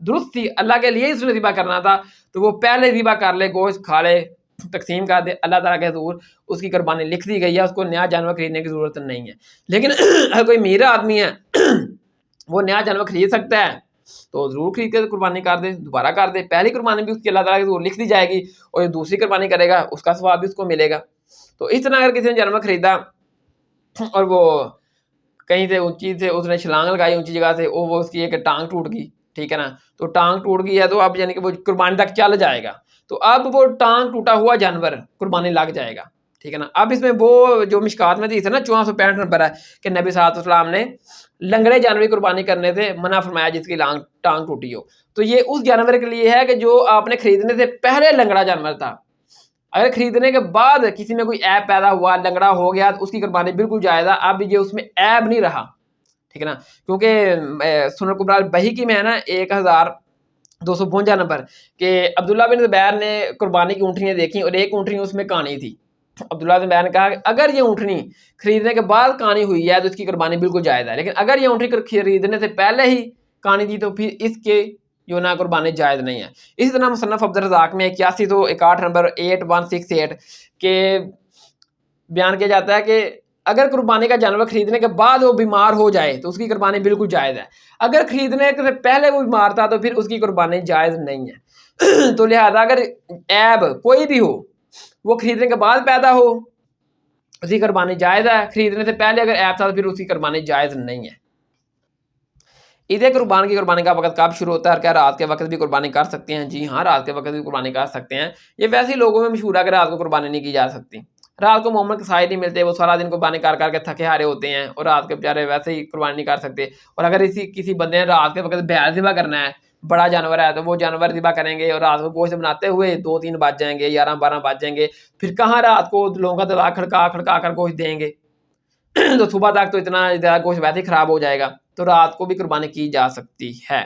درست تھی، اللہ کے لیے اس نے ذبح کرنا تھا، تو وہ پہلے ذبح کر لے، گوشت کھا لے، تقسیم کر دے، اللہ تعالیٰ کے حضور اس کی قربانی لکھ دی گئی ہے، اس کو نیا جانور خریدنے کی ضرورت نہیں ہے۔ لیکن اگر کوئی میرا آدمی ہے وہ نیا جانور خرید سکتا ہے تو ضرور خرید کے قربانی کر دے، دوبارہ کر دے، پہلی قربانی بھی اس کی اللہ تعالیٰ کے حضور لکھ دی جائے گی، اور جو دوسری قربانی کرے گا اس کا ثواب بھی اس کو ملے گا۔ تو اس طرح اگر کسی نے جانور خریدا اور وہ کہیں سے اونچی سے اس نے چھلانگ لگائی اونچی جگہ سے، وہ اس کی ایک ٹانگ ٹوٹ گئی، ٹھیک ہے نا، تو ٹانگ ٹوٹ گئی ہے تو اب یعنی کہ وہ قربانی تک چل جائے گا، تو اب وہ ٹانگ ٹوٹا ہوا جانور قربانی لگ جائے گا، ٹھیک ہے نا۔ اب اس میں وہ جو مشکات میں تھی نا 465 نمبر ہے کہ نبی صلی اللہ علیہ وسلم نے لنگڑے جانور کی قربانی کرنے سے منع فرمایا جس کی ٹانگ ٹوٹی ہو، تو یہ اس جانور کے لیے ہے کہ جو آپ نے خریدنے سے پہلے لنگڑا جانور تھا، اگر خریدنے کے بعد کسی میں کوئی عیب پیدا ہوا، لنگڑا ہو گیا، تو اس کی قربانی بالکل جائز ہے، اب یہ اس میں عیب نہیں رہا، ٹھیک ہے نا، کیونکہ سنن کبریٰ البیہقی میں ہے نا 1252 نمبر کہ عبداللہ بن زبیر نے قربانی کی اونٹنیاں دیکھیں اور ایک اونٹنی اس میں کانی تھی، عبداللہ بن زبیر نے کہا کہ اگر یہ اونٹنی خریدنے کے بعد کانی ہوئی ہے تو اس کی قربانی بالکل جائز ہے، لیکن اگر یہ اونٹنی خریدنے سے پہلے ہی کانی تھی تو پھر اس کے جو نا قربانی جائز نہیں ہے۔ اسی طرح مصنف عبدالرزاق میں 8161 نمبر 8168 کے بیان کیا جاتا ہے کہ اگر قربانی کا جانور خریدنے کے بعد وہ بیمار ہو جائے تو اس کی قربانی بالکل جائز ہے، اگر خریدنے سے پہلے وہ بیمار تھا تو پھر اس کی قربانی جائز نہیں ہے۔ تو لہذا اگر عیب کوئی بھی ہو وہ خریدنے کے بعد پیدا ہو اس کی قربانی جائز ہے، خریدنے سے پہلے اگر عیب تھا تو پھر اس کی قربانی جائز نہیں ہے۔ عید قربان کی قربانی کا وقت کب شروع ہوتا ہے اور کیا رات کے وقت بھی قربانی کر سکتے ہیں؟ جی ہاں، رات کے وقت بھی قربانی کر سکتے ہیں، یہ ویسے ہی لوگوں میں مشہور ہے کہ رات کو قربانی نہیں کی جا سکتی، رات کو مومن کسائی نہیں ملتے، وہ سارا دن قربانی کر کے تھکے ہارے ہوتے ہیں اور رات کے بیچارے ویسے ہی قربانی نہیں کر سکتے، اور اگر کسی بندے نے رات کے وقت بیل ذبح کرنا ہے، بڑا جانور ہے، تو وہ جانور ذبح کریں گے اور رات کو گوشت بناتے ہوئے 2-3 بج جائیں گے، 11-12 بج جائیں گے، پھر کہاں رات کو لوگوں کا دروازہ کھڑکا کر گوشت دیں گے تو صبح تک تو اتنا گوشت ویسے ہی خراب ہو جائے گا، تو رات کو بھی قربانی کی جا سکتی ہے۔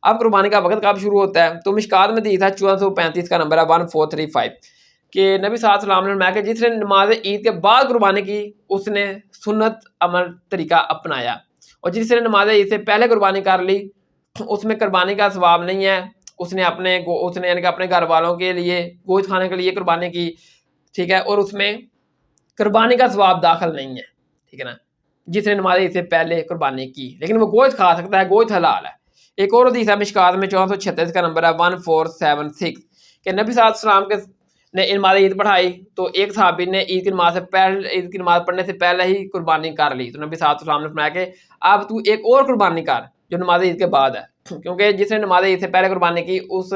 اب قربانی کا وقت کب شروع ہوتا ہے؟ تو مشکات میں حدیث ہے 1435 کا نمبر ہے 1435 کہ نبی صلی اللہ علیہ وسلم نے فرمایا کہ جس نے نماز عید کے بعد قربانی کی اس نے سنت عمل طریقہ اپنایا، اور جس نے نماز عید سے پہلے قربانی کر لی اس میں قربانی کا ثواب نہیں ہے، اس نے یعنی کہ اپنے گھر والوں کے لیے گوشت کھانے کے لیے قربانی کی، ٹھیک ہے، اور اس میں قربانی کا ثواب داخل نہیں ہے، ٹھیک ہے نا، جس نے نماز عید سے پہلے قربانی کی، لیکن وہ گوشت کھا سکتا ہے، گوشت حلال ہے۔ ایک اور حدیث ہے مشکات میں 1436 کا نمبر ہے 1476 کہ نبی صلی اللہ علیہ وسلم نے نماز عید پڑھائی تو ایک صحابی نے عید کی نماز پڑھنے سے پہلے ہی قربانی کر لی، تو نبی صلی اللہ علیہ وسلم نے فرمایا کہ اب تو ایک اور قربانی کر جو نماز عید کے بعد ہے، کیونکہ جس نے نماز عید سے پہلے قربانی کی اس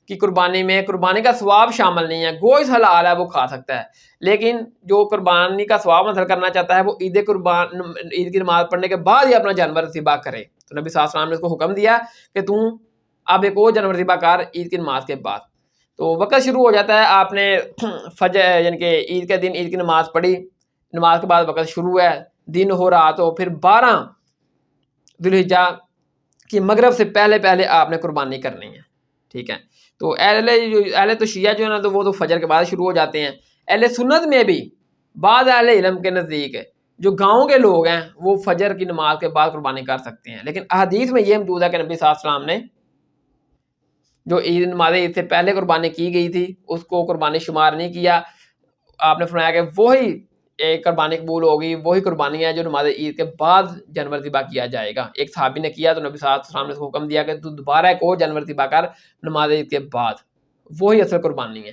کی قربانی میں قربانی کا ثواب شامل نہیں ہے، گوشت حلال ہے، وہ کھا سکتا ہے، لیکن جو قربانی کا ثواب حاصل کرنا چاہتا ہے وہ عید کی نماز پڑھنے کے بعد ہی اپنا جانور ذبح کرے، تو نبی صلی اللہ علیہ وسلم نے اس کو حکم دیا کہ تم اب ایک اور جانور ذبح کر عید کی نماز کے بعد۔ تو وقت شروع ہو جاتا ہے، آپ نے فجر یعنی کہ عید کے دن عید کی نماز پڑھی، نماز کے بعد وقت شروع ہے، دن ہو رہا تو پھر 12 ذی الحجہ کی مغرب سے پہلے آپ نے قربانی کرنی ہے، ٹھیک ہے۔ تو اہل تشیع جو ہے نا تو وہ تو فجر کے بعد شروع ہو جاتے ہیں، اہل سنت میں بھی بعض اہل علم کے نزدیک جو گاؤں کے لوگ ہیں وہ فجر کی نماز کے بعد قربانی کر سکتے ہیں، لیکن احادیث میں یہ موجود ہے کہ نبی صلی اللہ علیہ وسلم نے جو نماز عید سے پہلے قربانی کی گئی تھی اس کو قربانی شمار نہیں کیا، آپ نے فرمایا کہ وہی ایک قربانی قبول ہوگی، وہی قربانی ہے جو نماز عید کے بعد جانور ذبح کیا جائے گا۔ ایک صحابی نے کیا تو نبی صلی اللہ علیہ وسلم نے اس کو حکم دیا کہ تو دوبارہ ایک اور جانور ذبح کر نماز عید کے بعد، وہی اصل قربانی ہے۔